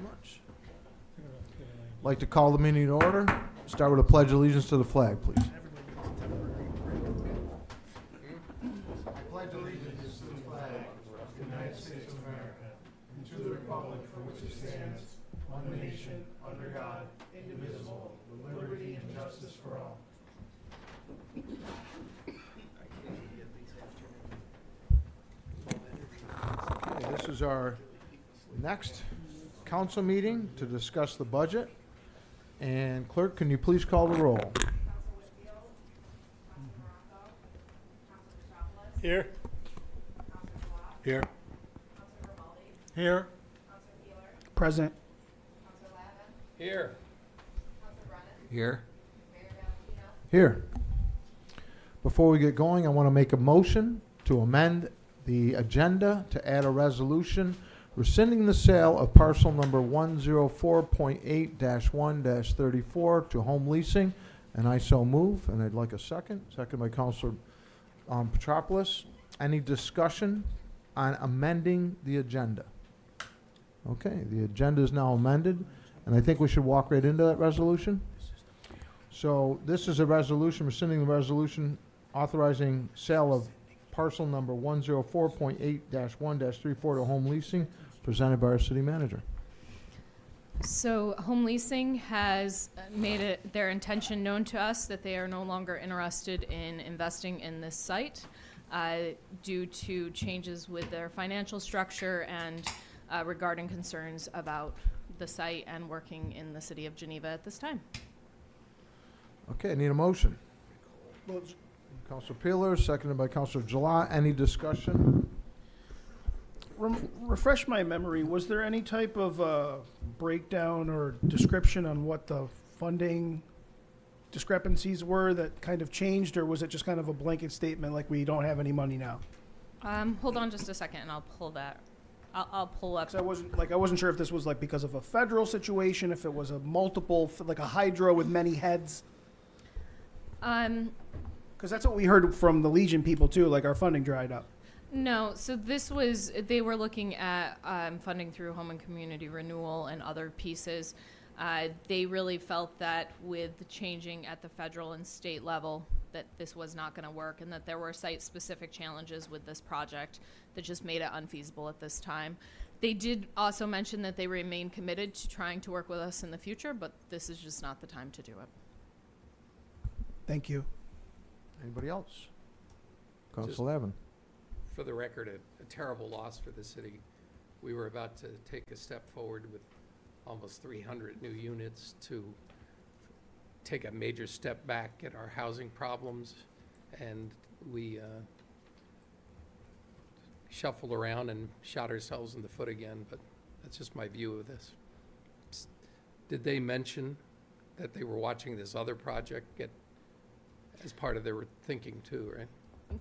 much. I'd like to call the meeting to order. Start with a pledge of allegiance to the flag, please. I pledge allegiance to the flag of the United States of America and to the republic for which it stands, one nation, under God, indivisible, with liberty and justice for all. Okay, this is our next council meeting to discuss the budget. And clerk, can you please call the roll? Here. Here. Here. Present. Here. Here. Here. Before we get going, I want to make a motion to amend the agenda to add a resolution rescinding the sale of parcel number 104.8-1-34 to home leasing, and I so move, and I'd like a second. Second by Councilor Petropoulos. Any discussion on amending the agenda? Okay, the agenda is now amended, and I think we should walk right into that resolution. So this is a resolution rescinding the resolution authorizing sale of parcel number 104.8-1-34 to home leasing, presented by our city manager. So Home Leasing has made it their intention known to us that they are no longer interested in investing in this site due to changes with their financial structure and regarding concerns about the site and working in the city of Geneva at this time. Okay, I need a motion. Councilor Peeler, seconded by Councilor Gilat. Any discussion? Refresh my memory. Was there any type of breakdown or description on what the funding discrepancies were that kind of changed, or was it just kind of a blanket statement like we don't have any money now? Hold on just a second and I'll pull that. I'll pull up. 'Cause I wasn't sure if this was like because of a federal situation, if it was a multiple, like a hydro with many heads. Because that's what we heard from the Legion people too, like our funding dried up. No, so they were looking at funding through home and community renewal and other pieces. They really felt that with the changing at the federal and state level, that this was not going to work and that there were site-specific challenges with this project that just made it unfeasible at this time. They did also mention that they remain committed to trying to work with us in the future, but this is just not the time to do it. Thank you. Anybody else? Council Levin. For the record, a terrible loss for the city. We were about to take a step forward with almost 300 new units to take a major step back at our housing problems, and we shuffled around and shot ourselves in the foot again, but that's just my view of this. Did they mention that they were watching this other project get as part of their thinking too, right?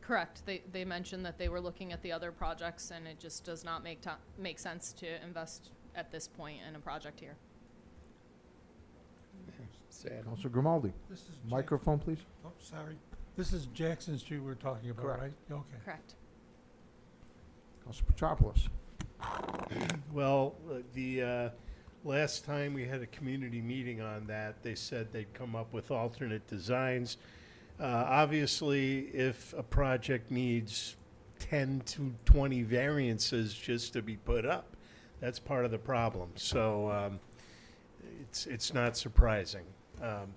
Correct. They mentioned that they were looking at the other projects, and it just does not make sense to invest at this point in a project here. Yeah, sad. Councilor Grimaldi. This is Microphone, please. Oh, sorry. This is Jackson Street we're talking about, Correct. right? Okay. Correct. Councilor Petropoulos. Well, the last time we had a community meeting on that, they said they'd come up with alternate designs. Obviously, if a project needs 10 to 20 variances just to be put up, that's part of the problem. So it's not surprising. So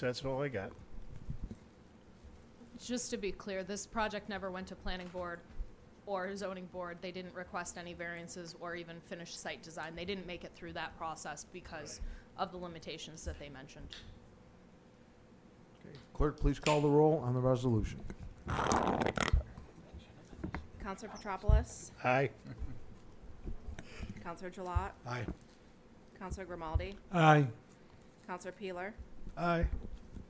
that's all I got. Just to be clear, this project never went to planning board or zoning board. They didn't request any variances or even finish site design. They didn't make it through that process because of the limitations that they mentioned. Okay. Clerk, please call the roll on the resolution. Councilor Petropoulos, Aye. Councilor Gilat, Aye. Councilor Grimaldi, Aye. Councilor Peeler, Aye.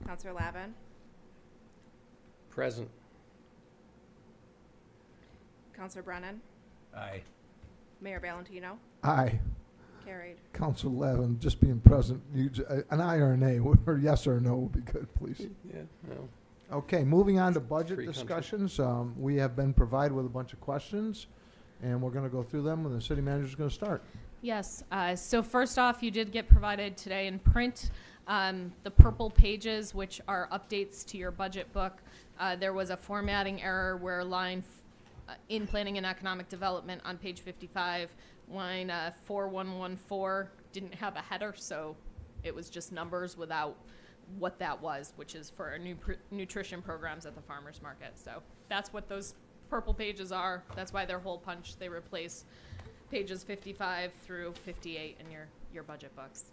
Councilor Lavin, Present. Councilor Brennan, Aye. Mayor Valentino, Aye. carried. Councilor Levin, just being present, an aye or an A, or yes or no would be good, please. Yeah, no. Okay, moving on to budget Free country. discussions. We have been provided with a bunch of questions, and we're going to go through them, and the city manager is going to start. Yes, so first off, you did get provided today in print the purple pages, which are updates to your budget book. There was a formatting error where in planning and economic development on page 55, line 4114 didn't have a header, so it was just numbers without what that was, which is for nutrition programs at the farmers market. So that's what those purple pages are. That's why they're hole punched. They replace pages 55 through 58 in your budget books.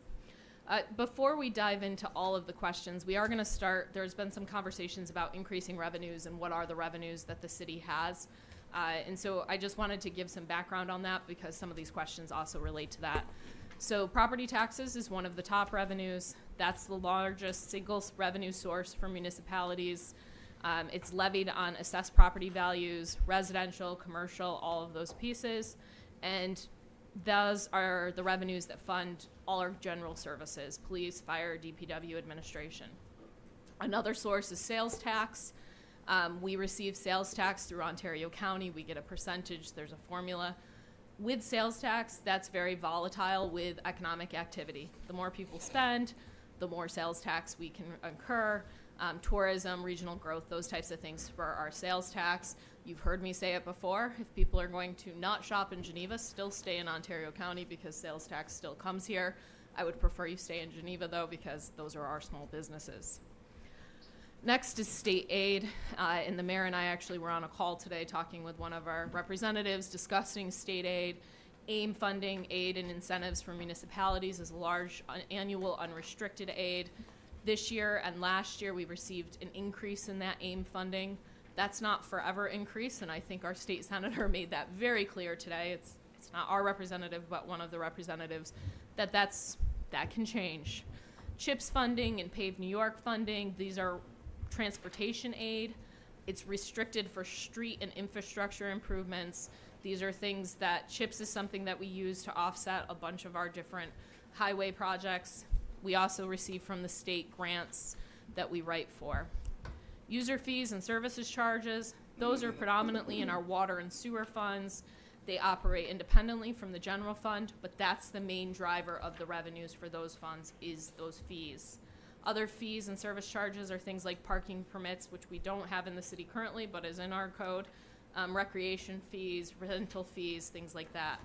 Before we dive into all of the questions, we are going to start. There's been some conversations about increasing revenues and what are the revenues that the city has. And so I just wanted to give some background on that because some of these questions also relate to that. So property taxes is one of the top revenues. That's the largest single revenue source for municipalities. It's levied on assessed property values, residential, commercial, all of those pieces. And those are the revenues that fund all our general services, police, fire, DPW administration. Another source is sales tax. We receive sales tax through Ontario County. We get a percentage. There's a formula. With sales tax, that's very volatile with economic activity. The more people spend, the more sales tax we can incur. Tourism, regional growth, those types of things for our sales tax. You've heard me say it before. If people are going to not shop in Geneva, still stay in Ontario County because sales tax still comes here. I would prefer you stay in Geneva, though, because those are our small businesses. Next is state aid, and the mayor and I actually were on a call today talking with one of our representatives discussing state aid. AIM funding, aid and incentives for municipalities is a large annual unrestricted aid. This year and last year we received an increase in that AIM funding. That's not forever increase, and I think our state senator made that very clear today. It's not our representative, but one of the representatives, that can change. CHIPS funding and Pave New York funding, these are transportation aid. It's restricted for street and infrastructure improvements. These are things that CHIPS is something that we use to offset a bunch of our different highway projects. We also receive from the state grants that we write for. User fees and services charges, those are predominantly in our water and sewer funds. They operate independently from the general fund, but that's the main driver of the revenues for those funds is those fees. Other fees and service charges are things like parking permits, which we don't have in the city currently, but is in our code, recreation fees, rental fees, things like that.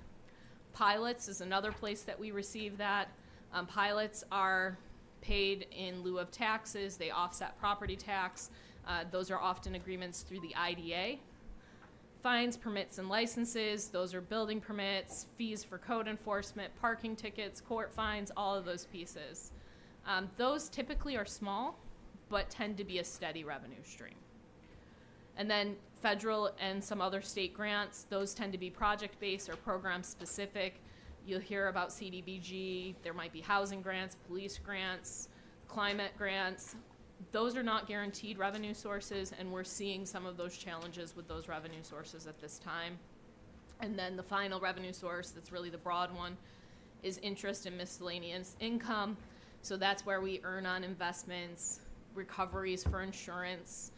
Pilots is another place that we receive that. Pilots are paid in lieu of taxes. They offset property tax. Those are often agreements through the IDA. Fines, permits, and licenses, those are building permits, fees for code enforcement, parking tickets, court fines, all of those pieces. Those typically are small, but tend to be a steady revenue stream. And then federal and some other state grants, those tend to be project-based or program-specific. You'll hear about CDBG, there might be housing grants, police grants, climate grants. Those are not guaranteed revenue sources, and we're seeing some of those challenges with those revenue sources at this time. And then the final revenue source, that's really the broad one, is interest and miscellaneous income. So that's where we earn on investments, recoveries for insurance,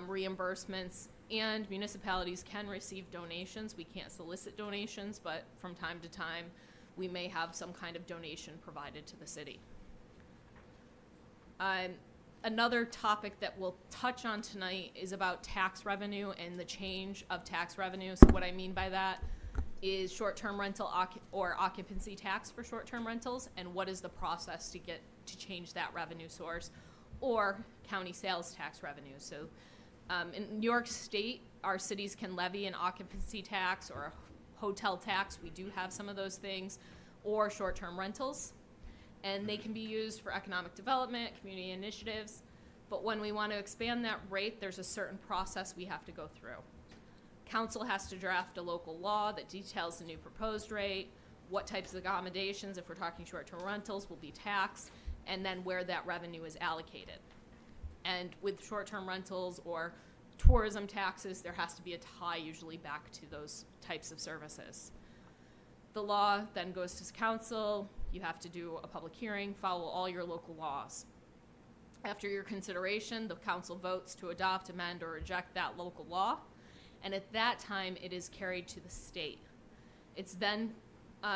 reimbursements, and municipalities can receive donations. We can't solicit donations, but from time to time, we may have some kind of donation provided to the city. Another topic that we'll touch on tonight is about tax revenue and the change of tax revenue. So what I mean by that is short-term rental or occupancy tax for short-term rentals, and what is the process to change that revenue source, or county sales tax revenue. So in New York State, our cities can levy an occupancy tax or a hotel tax. We do have some of those things, or short-term rentals. And they can be used for economic development, community initiatives. But when we want to expand that rate, there's a certain process we have to go through. Council has to draft a local law that details the new proposed rate, what types of accommodations, if we're talking short-term rentals, will be taxed, and then where that revenue is allocated. And with short-term rentals or tourism taxes, there has to be a tie usually back to those types of services. The law then goes to council. You have to do a public hearing, follow all your local laws. After your consideration, the council votes to adopt, amend, or reject that local law. And at that time, it is carried to the state. It's then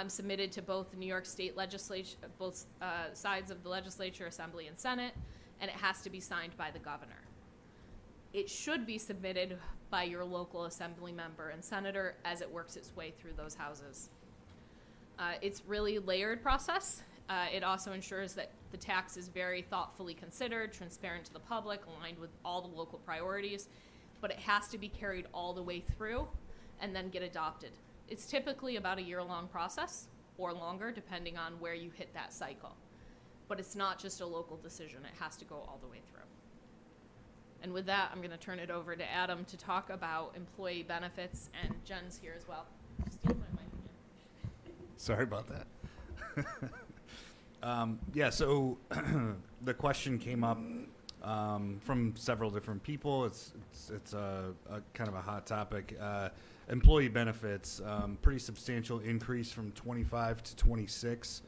submitted to both the New York State legislature, both sides of the legislature, Assembly and Senate, and it has to be signed by the governor. It should be submitted by your local assembly member and senator as it works its way through those houses. It's really layered process. It also ensures that the tax is very thoughtfully considered, transparent to the public, aligned with all the local priorities, but it has to be carried all the way through and then get adopted. It's typically about a year-long process or longer, depending on where you hit that cycle. But it's not just a local decision. It has to go all the way through. And with that, I'm going to turn it over to Adam to talk about employee benefits, and Jen's here as well. Steal my mic again. Sorry about that. Yeah, so the question came up from several different people. It's a kind of a hot topic. Employee benefits, pretty substantial increase from 25 to 26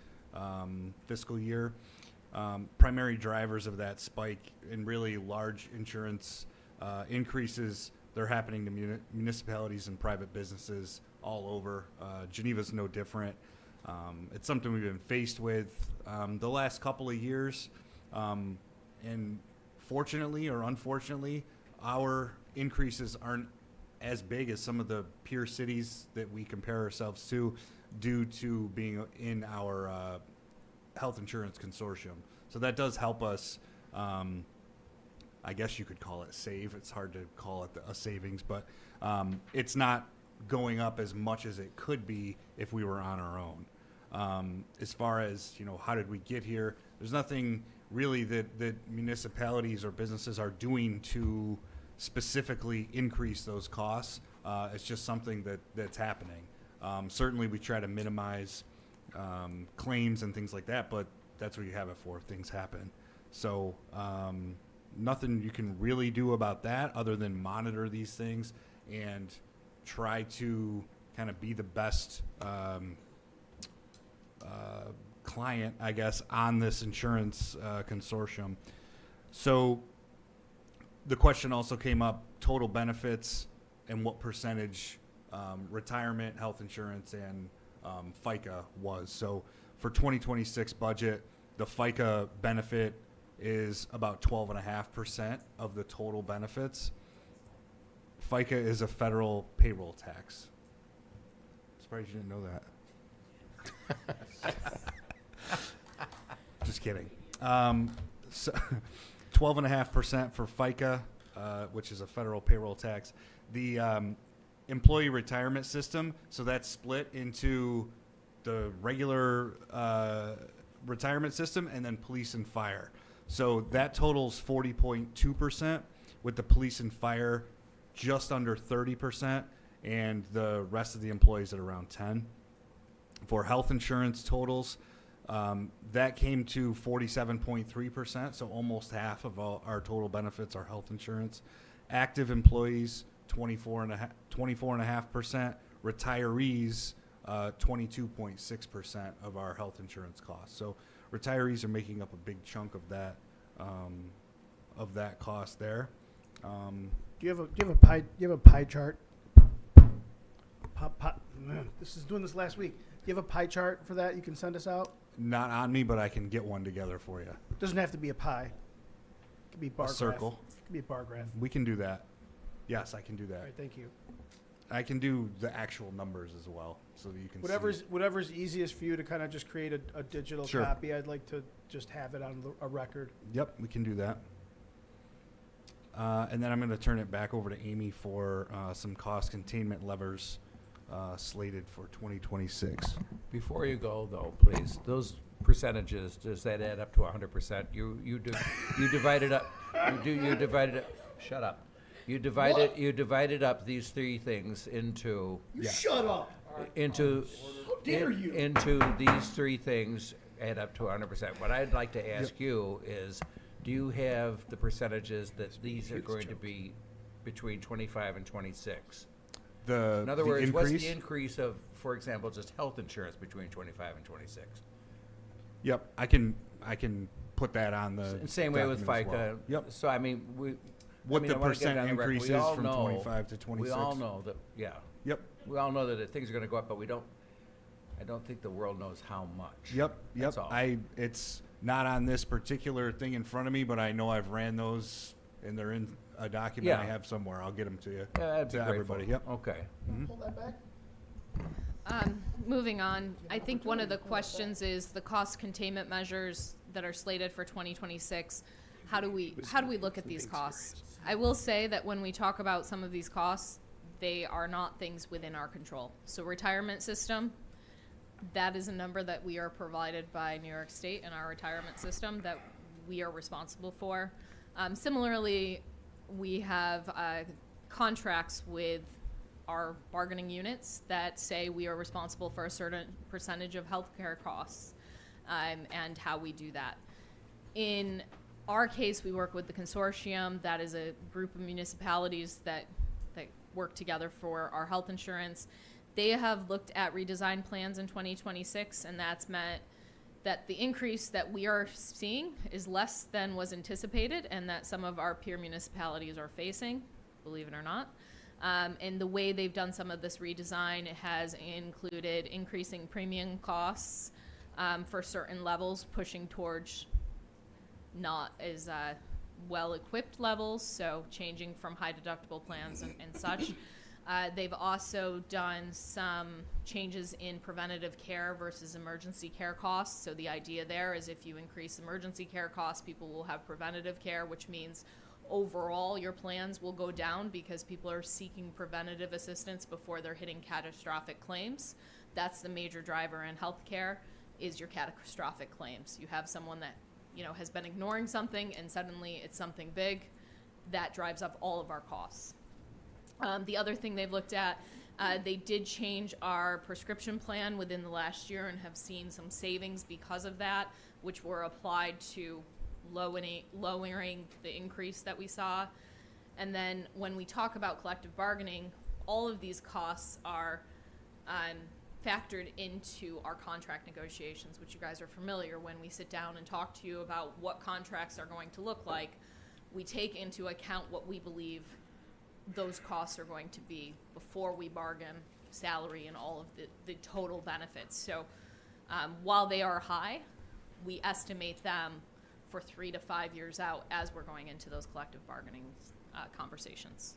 fiscal year. Primary drivers of that spike in really large insurance increases, they're happening to municipalities and private businesses all over. Geneva's no different. It's something we've been faced with the last couple of years. And fortunately or unfortunately, our increases aren't as big as some of the peer cities that we compare ourselves to due to being in our health insurance consortium. So that does help us, I guess you could call it save. It's hard to call it a savings, but it's not going up as much as it could be if we were on our own. As far as, how did we get here? There's nothing really that municipalities or businesses are doing to specifically increase those costs. It's just something that's happening. Certainly we try to minimize claims and things like that, but that's what you have it for. Things happen. So nothing you can really do about that other than monitor these things and try to kind of be the best client, I guess, on this insurance consortium. So the question also came up, total benefits and what percentage retirement, health insurance, and FICA was. So for 2026 budget, the FICA benefit is about 12.5% of the total benefits. FICA is a federal payroll tax. Surprised you didn't know that. Just kidding. So 12.5% for FICA, which is a federal payroll tax. The employee retirement system, so that's split into the regular retirement system and then police and fire. So that totals 40.2%, with the police and fire just under 30%, and the rest of the employees at around 10. For health insurance totals, that came to 47.3%, so almost half of all our total benefits are health insurance. Active employees, 24.5%. Retirees, 22.6% of our health insurance costs. So retirees are making up a big chunk of that cost there. Do you have a pie chart? This is doing this last week. Do you have a pie chart for that you can send us out? Not on me, but I can get one together for you. It doesn't have to be a pie. It could be a bar A graph. circle. It could be a bar graph. We can do that. Yes, I can do All that. right, thank you. I can do the actual numbers as well, so that you can see. Whatever's easiest for you to kind of just create a digital Sure. copy. I'd like to just have it on a record. Yep, we can do that. And then I'm going to turn it back over to Amy for some cost containment levers slated for 2026. Before you go, though, please, those percentages, does that add up to 100%? You divided up. You divided. Shut up. You divided up these three things into. Shut up. Into. How dare you? Into these three things add up to 100%. What I'd like to ask you is, do you have the percentages that these are going to be between 25 and 26? In other words, what's the increase of, for example, just health insurance between 25 and 26? Yep, I can put that on the Same way with document as FICA. well. Yep. So I mean, What I the wanna get it percent on the record. increase We is all from know- 25 to 26. We all know that, yeah. Yep. We all know that things are going to go up, but we don't. I don't think the world knows how much. Yep, That's all. it's not on this particular thing in front of me, but I know I've ran those and they're in a document I Yeah. have somewhere. I'll get them to you. Yeah, that'd be To grateful. everybody, yep. Okay. Pull that back. Moving on, I think one of the questions is the cost containment measures that are slated for 2026. How do we look at these costs? I will say that when we talk about some of these costs, they are not things within our control. So retirement system, that is a number that we are provided by New York State in our retirement system that we are responsible for. Similarly, we have contracts with our bargaining units that say we are responsible for a certain percentage of healthcare costs, and how we do that. In our case, we work with the consortium. That is a group of municipalities that work together for our health insurance. They have looked at redesign plans in 2026, and that's meant that the increase that we are seeing is less than was anticipated and that some of our peer municipalities are facing, believe it or not. And the way they've done some of this redesign has included increasing premium costs for certain levels, pushing towards not as well-equipped levels, so changing from high deductible plans and such. They've also done some changes in preventative care versus emergency care costs. So the idea there is if you increase emergency care costs, people will have preventative care, which means overall your plans will go down because people are seeking preventative assistance before they're hitting catastrophic claims. That's the major driver in healthcare, is your catastrophic claims. You have someone that, has been ignoring something and suddenly it's something big. That drives up all of our costs. The other thing they've looked at, they did change our prescription plan within the last year and have seen some savings because of that, which were applied to lowering the increase that we saw. And then when we talk about collective bargaining, all of these costs are factored into our contract negotiations, which you guys are familiar. When we sit down and talk to you about what contracts are going to look like, we take into account what we believe those costs are going to be before we bargain salary and all of the total benefits. So while they are high, we estimate them for 3 to 5 years out as we're going into those collective bargaining conversations.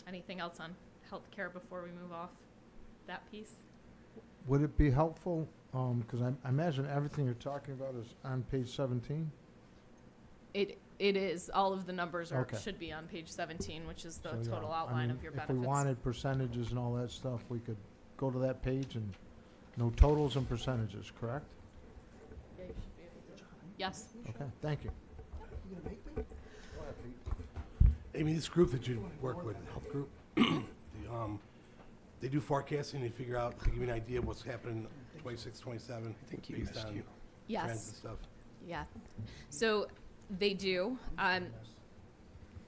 Anything else on healthcare before we move off that piece? Would it be helpful, because I imagine everything you're talking about is on page 17? It is. All of the numbers Okay. should be on page 17, which is the So, yeah, total I outline mean, of your If benefits. we wanted percentages and all that stuff, we could go to that page and know totals and percentages, correct? Yeah, you should be able to. Yes. Okay, thank you. Amy, this group that you work with, the health group, they do forecasting, they figure out, they give you an idea of what's happening 26, 27, I think he based missed on you. Yes. trends and stuff. Yeah. So they do.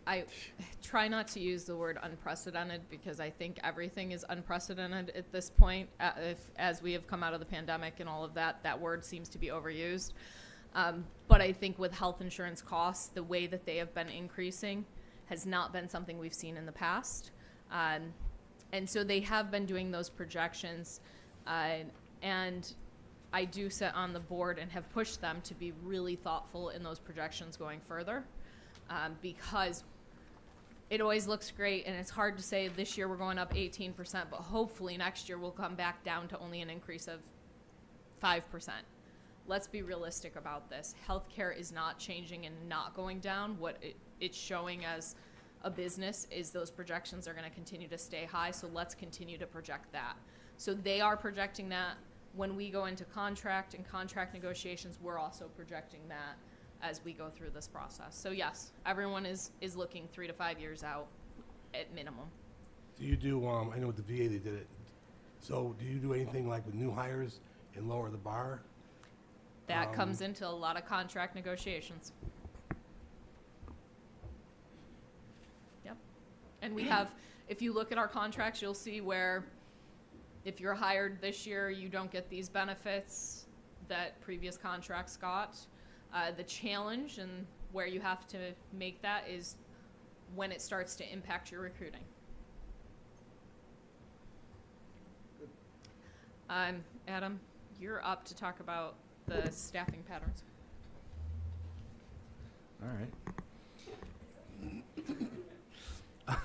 I try not to use the word unprecedented because I think everything is unprecedented at this point. As we have come out of the pandemic and all of that, that word seems to be overused. But I think with health insurance costs, the way that they have been increasing has not been something we've seen in the past. And so they have been doing those projections. And I do sit on the board and have pushed them to be really thoughtful in those projections going further, because it always looks great, and it's hard to say this year we're going up 18%, but hopefully next year we'll come back down to only an increase of 5%. Let's be realistic about this. Healthcare is not changing and not going down. What it's showing as a business is those projections are going to continue to stay high, so let's continue to project that. So they are projecting that. When we go into contract and contract negotiations, we're also projecting that as we go through this process. So yes, everyone is looking 3 to 5 years out at minimum. Do you do, I know with the VA they did it, so do you do anything like with new hires and lower the bar? That comes into a lot of contract negotiations. Yep. And we have, if you look at our contracts, you'll see where if you're hired this year, you don't get these benefits that previous contracts got. The challenge and where you have to make that is when it starts to impact your recruiting. Adam, you're up to talk about the staffing patterns. All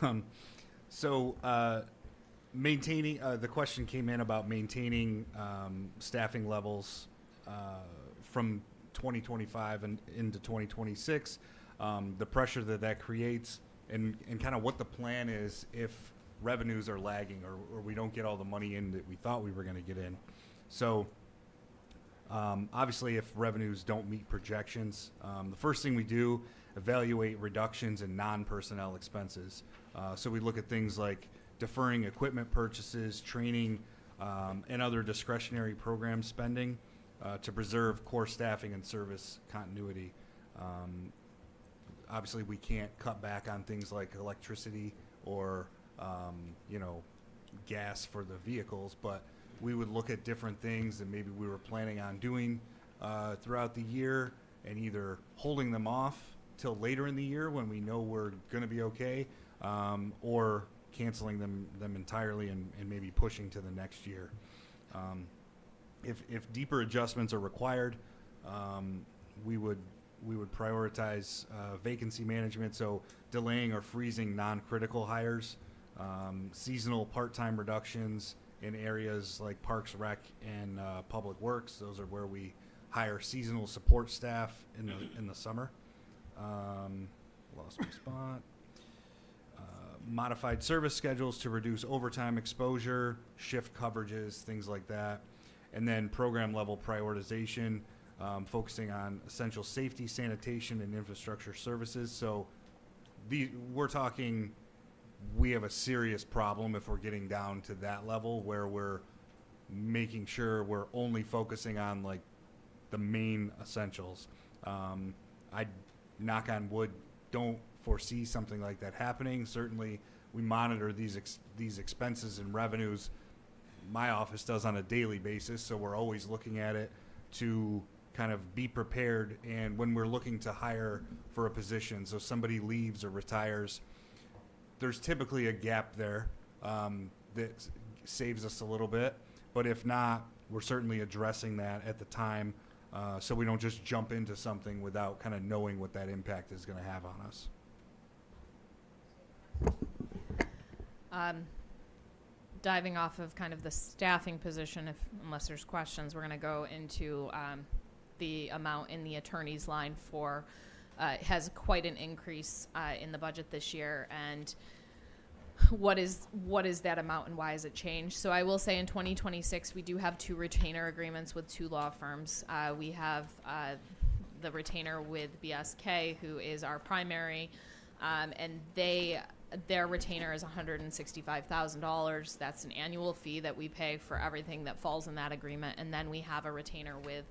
right. So maintaining, the question came in about maintaining staffing levels from 2025 and into 2026, the pressure that creates, and kind of what the plan is if revenues are lagging or we don't get all the money in that we thought we were going to get in. So obviously, if revenues don't meet projections, the first thing we do, evaluate reductions in non-personnel expenses. So we look at things like deferring equipment purchases, training, and other discretionary program spending to preserve core staffing and service continuity. Obviously, we can't cut back on things like electricity or gas for the vehicles, but we would look at different things that maybe we were planning on doing throughout the year and either holding them off till later in the year when we know we're going to be okay, or canceling them entirely and maybe pushing to the next year. If deeper adjustments are required, we would prioritize vacancy management, so delaying or freezing non-critical hires, seasonal part-time reductions in areas like Parks, Rec, and Public Works. Those are where we hire seasonal support staff in the summer. Lost my spot. Modified service schedules to reduce overtime exposure, shift coverages, things like that. And then program level prioritization, focusing on essential safety, sanitation, and infrastructure services. So we're talking, we have a serious problem if we're getting down to that level where we're making sure we're only focusing on like the main essentials. I, knock on wood, don't foresee something like that happening. Certainly, we monitor these expenses and revenues. My office does on a daily basis, so we're always looking at it to kind of be prepared. And when we're looking to hire for a position, so somebody leaves or retires, there's typically a gap there that saves us a little bit. But if not, we're certainly addressing that at the time, so we don't just jump into something without kind of knowing what that impact is going to have on us. Diving off of kind of the staffing position, unless there's questions, we're going to go into the amount in the attorney's line for, has quite an increase in the budget this year. And what is that amount and why has it changed? So I will say in 2026, we do have 2 retainer agreements with 2 law firms. We have the retainer with BSK, who is our primary, and their retainer is $165,000. That's an annual fee that we pay for everything that falls in that agreement. And then we have a retainer with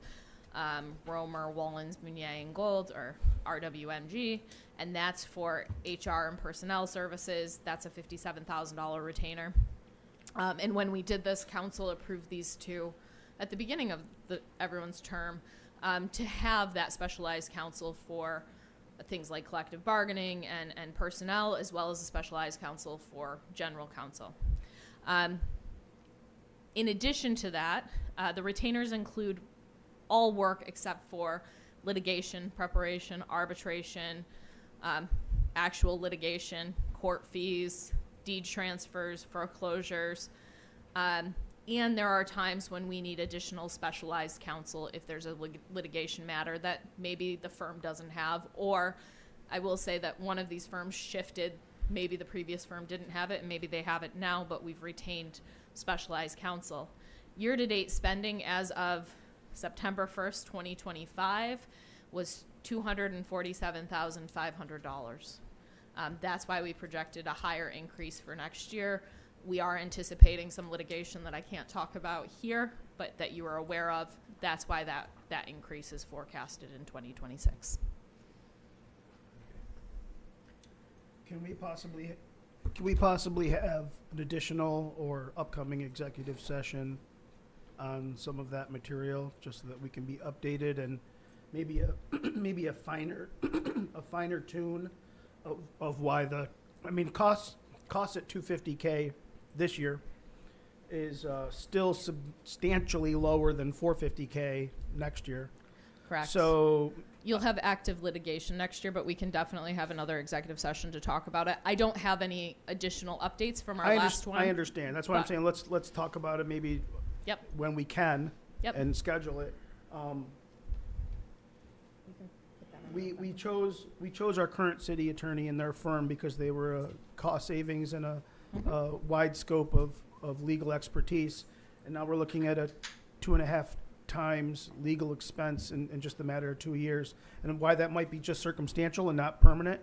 Romer, Wallens, Meunier, and Gold, or RWMG, and that's for HR and personnel services. That's a $57,000 retainer. And when we did this, council approved these 2 at the beginning of everyone's term to have that specialized counsel for things like collective bargaining and personnel, as well as a specialized counsel for general counsel. In addition to that, the retainers include all work except for litigation, preparation, arbitration, actual litigation, court fees, deed transfers, foreclosures, and there are times when we need additional specialized counsel if there's a litigation matter that maybe the firm doesn't have, or I will say that one of these firms shifted. Maybe the previous firm didn't have it, and maybe they have it now, but we've retained specialized counsel. Year-to-date spending as of September 1st, 2025 was $247,500. That's why we projected a higher increase for next year. We are anticipating some litigation that I can't talk about here, but that you are aware of. That's why that increase is forecasted in 2026. Can we possibly have an additional or upcoming executive session on some of that material, just so that we can be updated and maybe a finer tune of why costs at $250K this year, is still substantially lower than 450K next year. Correct. So You'll have active litigation next year, but we can definitely have another executive session to talk about it. I don't have any additional updates from our last one. I understand. That's why I'm but- saying let's talk about it maybe Yep. when we can Yep. and schedule it. We chose our current city attorney and their firm because they were a cost savings and a wide scope of legal expertise. And now we're looking at a 2.5 times legal expense in just a matter of 2 years. And why that might be just circumstantial and not permanent,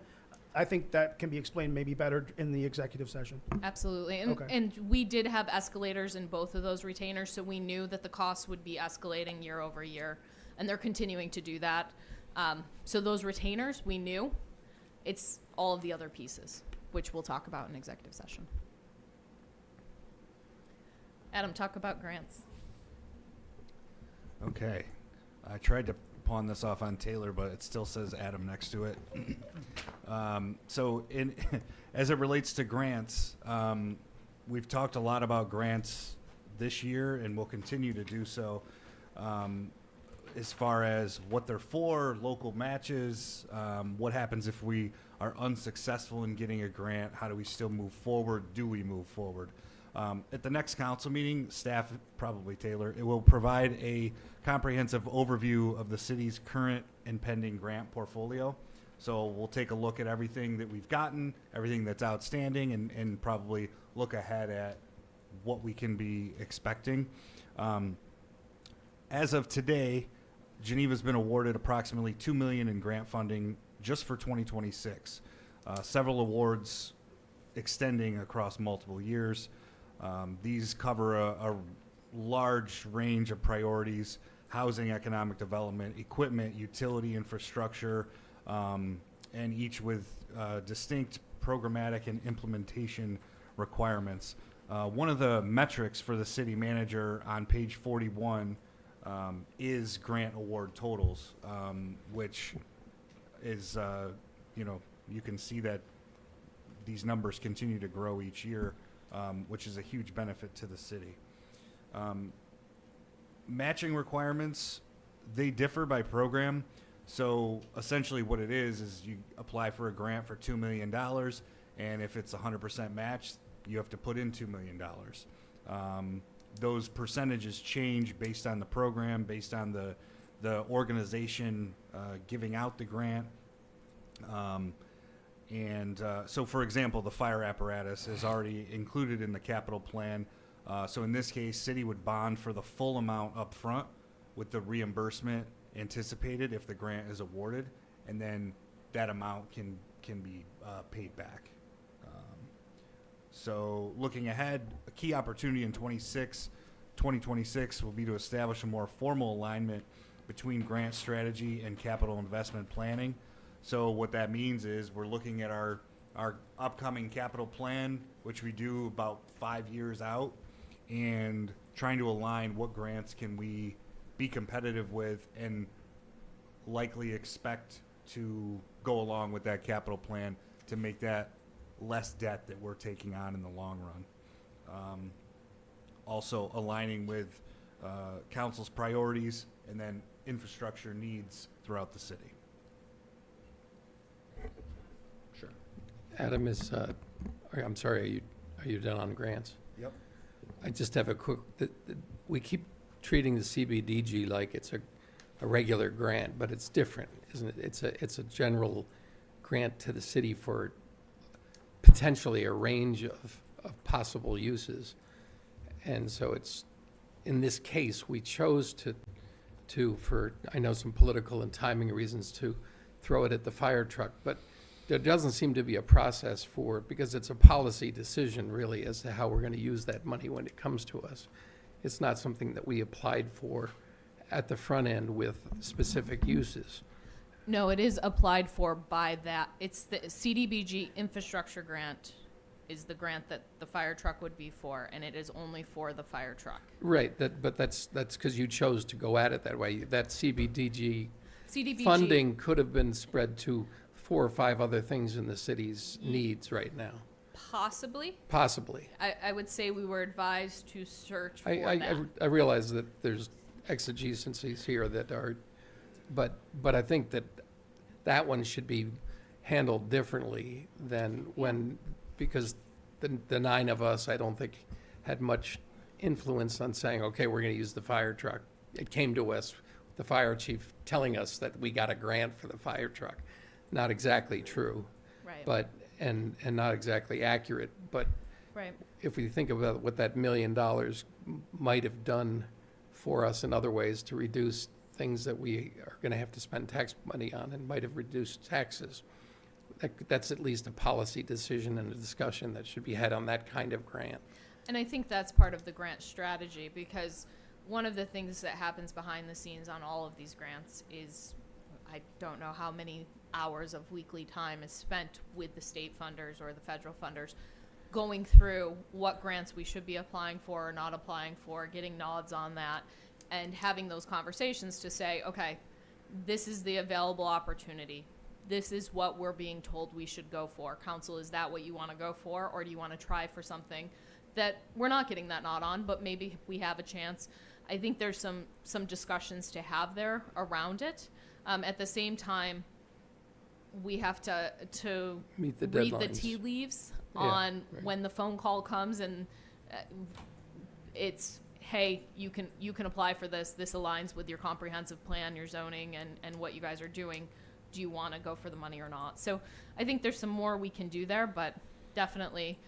I think that can be explained maybe better in the executive session. Absolutely. And, Okay. and we did have escalators in both of those retainers, so we knew that the costs would be escalating year over year, and they're continuing to do that. So those retainers, we knew. It's all of the other pieces, which we'll talk about in executive session. Adam, talk about grants. Okay. I tried to pawn this off on Taylor, but it still says Adam next to it. As it relates to grants, we've talked a lot about grants this year, and we'll continue to do so. As far as what they're for, local matches, what happens if we are unsuccessful in getting a grant, how do we still move forward, do we move forward? At the next council meeting, staff, probably Taylor, it will provide a comprehensive overview of the city's current and pending grant portfolio. So we'll take a look at everything that we've gotten, everything that's outstanding, and probably look ahead at what we can be expecting. As of today, Geneva's been awarded approximately $2 million in grant funding just for 2026. Several awards extending across multiple years. These cover a large range of priorities: housing, economic development, equipment, utility infrastructure, and each with distinct programmatic and implementation requirements. One of the metrics for the city manager on page 41 is grant award totals, which is, you can see that these numbers continue to grow each year, which is a huge benefit to the city. Matching requirements, they differ by program. So essentially what it is you apply for a grant for $2 million, and if it's 100% matched, you have to put in $2 million. Those percentages change based on the program, based on the organization giving out the grant. So, for example, the fire apparatus is already included in the capital plan. So in this case, city would bond for the full amount up front with the reimbursement anticipated if the grant is awarded, and then that amount can be paid back. So looking ahead, a key opportunity in 2026 will be to establish a more formal alignment between grant strategy and capital investment planning. So what that means is we're looking at our upcoming capital plan, which we do about 5 years out, and trying to align what grants can we be competitive with and likely expect to go along with that capital plan to make that less debt that we're taking on in the long run. Also aligning with council's priorities and then infrastructure needs throughout the city. Sure. Adam I'm sorry, are you done on grants? Yep. I just have a quick, we keep treating the CBDG like it's a regular grant, but it's different, isn't it? It's a general grant to the city for potentially a range of possible uses. And so it's, in this case, we chose to, for, I know, some political and timing reasons, to throw it at the fire truck. But there doesn't seem to be a process for, because it's a policy decision really as to how we're going to use that money when it comes to us. It's not something that we applied for at the front end with specific uses. No, it is applied for by that. It's the CDBG infrastructure grant is the grant that the fire truck would be for, and it is only for the fire truck. Right, but that's because you chose to go at it that way. That CDBG funding could have been spread to 4 or 5 other things in the city's needs right now. Possibly. Possibly. I would say we were advised to search for I that. I realize that there's exigencies here that are, but I think that that one should be handled differently than when, because the 9 of us, I don't think, had much influence on saying, okay, we're going to use the fire truck. It came to us, the fire chief telling us that we got a grant for the fire truck. Not exactly true, Right. but, and not exactly accurate, but Right. if we think about what that $1 million might have done for us in other ways to reduce things that we are going to have to spend tax money on and might have reduced taxes, that's at least a policy decision and a discussion that should be had on that kind of grant. And I think that's part of the grant strategy, because one of the things that happens behind the scenes on all of these grants is, I don't know how many hours of weekly time is spent with the state funders or the federal funders going through what grants we should be applying for or not applying for, getting nods on that, and having those conversations to say, okay, this is the available opportunity. This is what we're being told we should go for. Council, is that what you want to go for? Or do you want to try for something that we're not getting that nod on, but maybe we have a chance? I think there's some discussions to have there around it. At the same time, we have to Meet the read the deadlines. tea leaves Yeah, on right. when the phone call comes and it's, hey, you can apply for this. This aligns with your comprehensive plan, your zoning, and what you guys are doing. Do you want to go for the money or not? So I think there's some more we can do there, but definitely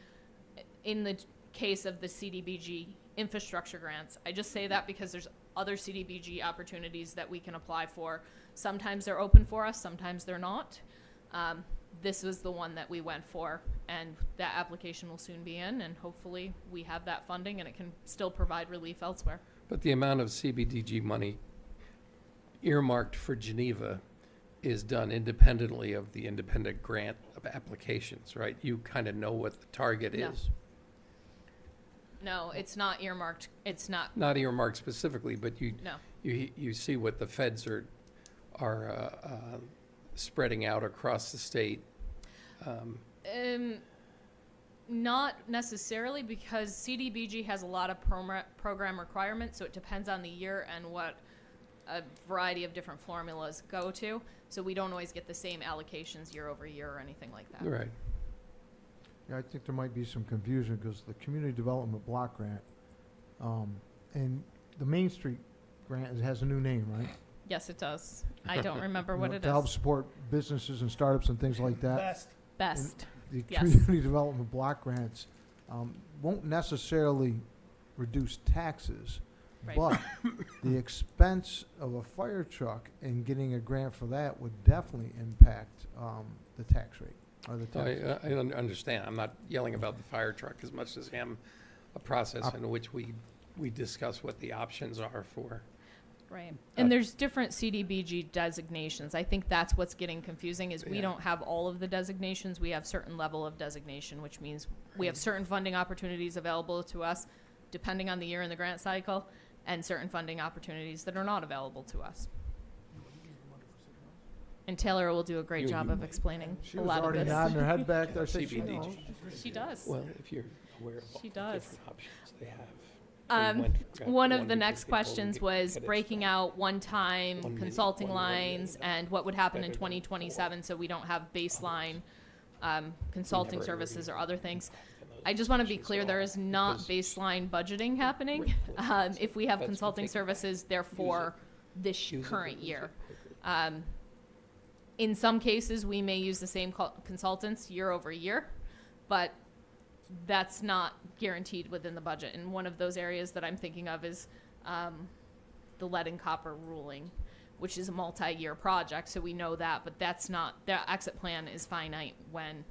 in the case of the CDBG infrastructure grants, I just say that because there's other CDBG opportunities that we can apply for. Sometimes they're open for us, sometimes they're not. This was the one that we went for, and that application will soon be in, and hopefully we have that funding and it can still provide relief elsewhere. But the amount of CBDG money earmarked for Geneva is done independently of the independent grant of applications, right? You kind of know what the target No. is. No, it's not earmarked. It's not. Not earmarked specifically, but No. you see what the feds are spreading out across the state. Not necessarily, because CDBG has a lot of program requirements, so it depends on the year and what a variety of different formulas go to. So we don't always get the same allocations year over year or anything like that. Right. Yeah, I think there might be some confusion because the Community Development Block Grant, and the Main Street Grant, it has a new name, right? Yes, it does. I don't remember You what know, it to help is. support businesses and startups and things like that. Best. Best. The Yes. Community Development Block Grants won't necessarily reduce taxes, Right. but the expense of a fire truck and getting a grant for that would definitely impact the tax rate or the tax. I understand. I'm not yelling about the fire truck as much as am a process in which we discuss what the options are for. Right. And there's different CDBG designations. I think that's what's getting confusing is we Yeah. don't have all of the designations. We have certain level of designation, which means we have certain funding opportunities available to us depending on the year in the grant cycle, and certain funding opportunities that are not available to us. And Taylor will do a great job of explaining She a was lot of already this. nodding her head back there. saying she knows. CBDG. She does. Well, if you're aware of all She the does. different options they have. One of the next questions was breaking out one-time 1 million, consulting 1 million. lines and what would happen in 2027, so we don't have baseline consulting services or other things. I just want to be clear, there is not baseline budgeting happening. If we have consulting services, they're for this current year. In some cases, we may use the same consultants year over year, but that's not guaranteed within the budget. And one of those areas that I'm thinking of is the lead and copper ruling, which is a multi-year project, so we know that, but that's not, the exit plan is finite when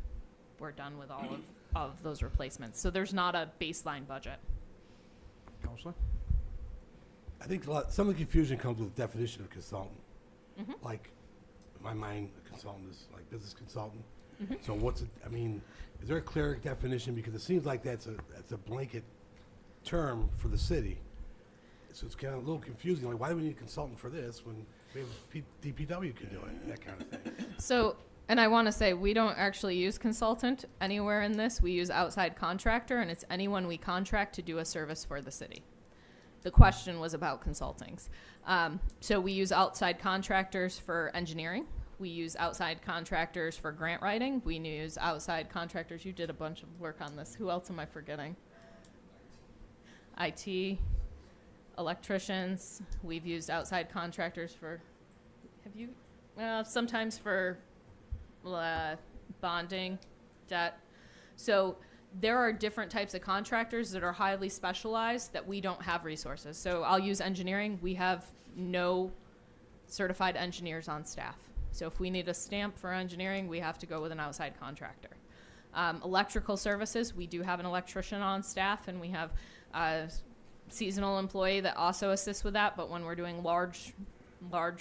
we're done with all of those replacements. So there's not a baseline budget. Counselor? I think some of the confusion comes with the definition of consultant. Mhm. Like, in my mind, a consultant is like business consultant. Mhm. So what's it, I mean, is there a clear definition? Because it seems like that's a blanket term for the city. So it's kind of a little confusing. Like, why do we need a consultant for this when we have DPW can do it, that kind of thing? So And I want to say, we don't actually use consultant anywhere in this. We use outside contractor, and it's anyone we contract to do a service for the city. The question was about consultings. So we use outside contractors for engineering. We use outside contractors for grant writing. We use outside contractors. You did a bunch of work on this. Who else am I forgetting? IT, electricians. We've used outside contractors for, sometimes for bonding, debt. So there are different types of contractors that are highly specialized that we don't have resources. So I'll use engineering. We have no certified engineers on staff. So if we need a stamp for engineering, we have to go with an outside contractor. Electrical services, we do have an electrician on staff, and we have a seasonal employee that also assists with that. But when we're doing large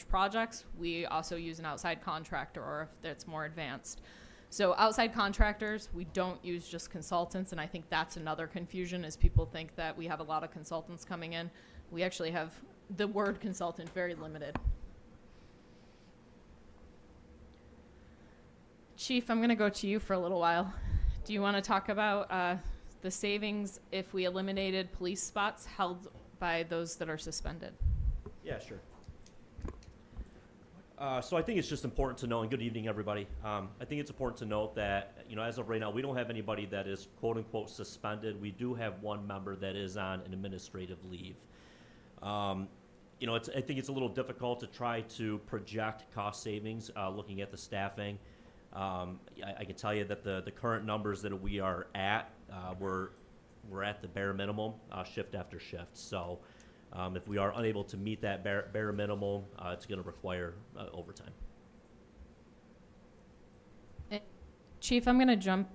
projects, we also use an outside contractor, or if it's more advanced. So outside contractors, we don't use just consultants, and I think that's another confusion, is people think that we have a lot of consultants coming in. We actually have the word consultant very limited. Chief, I'm going to go to you for a little while. Do you want to talk about the savings if we eliminated police spots held by those that are suspended? Yeah, sure. So I think it's just important to know, and good evening, everybody. I think it's important to note that, as of right now, we don't have anybody that is quote unquote suspended. We do have one member that is on an administrative leave. I think it's a little difficult to try to project cost savings looking at the staffing. I can tell you that the current numbers that we are at, we're at the bare minimum shift after shift. So if we are unable to meet that bare minimum, it's going to require overtime. Chief, I'm going to jump.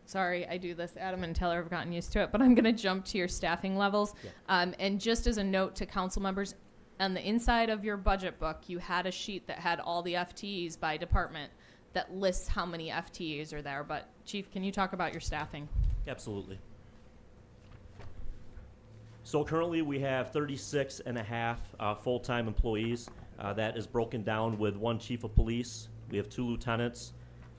Sorry, I do this. Adam and Taylor have gotten used to it, but I'm going to jump to your staffing levels. Yeah. And just as a note to council members, on the inside of your budget book, you had a sheet that had all the FTEs by department that lists how many FTEs are there. But Chief, can you talk about your staffing? Absolutely. So currently we have 36 and a half full-time employees. That is broken down with one chief of police. We have 2 lieutenants.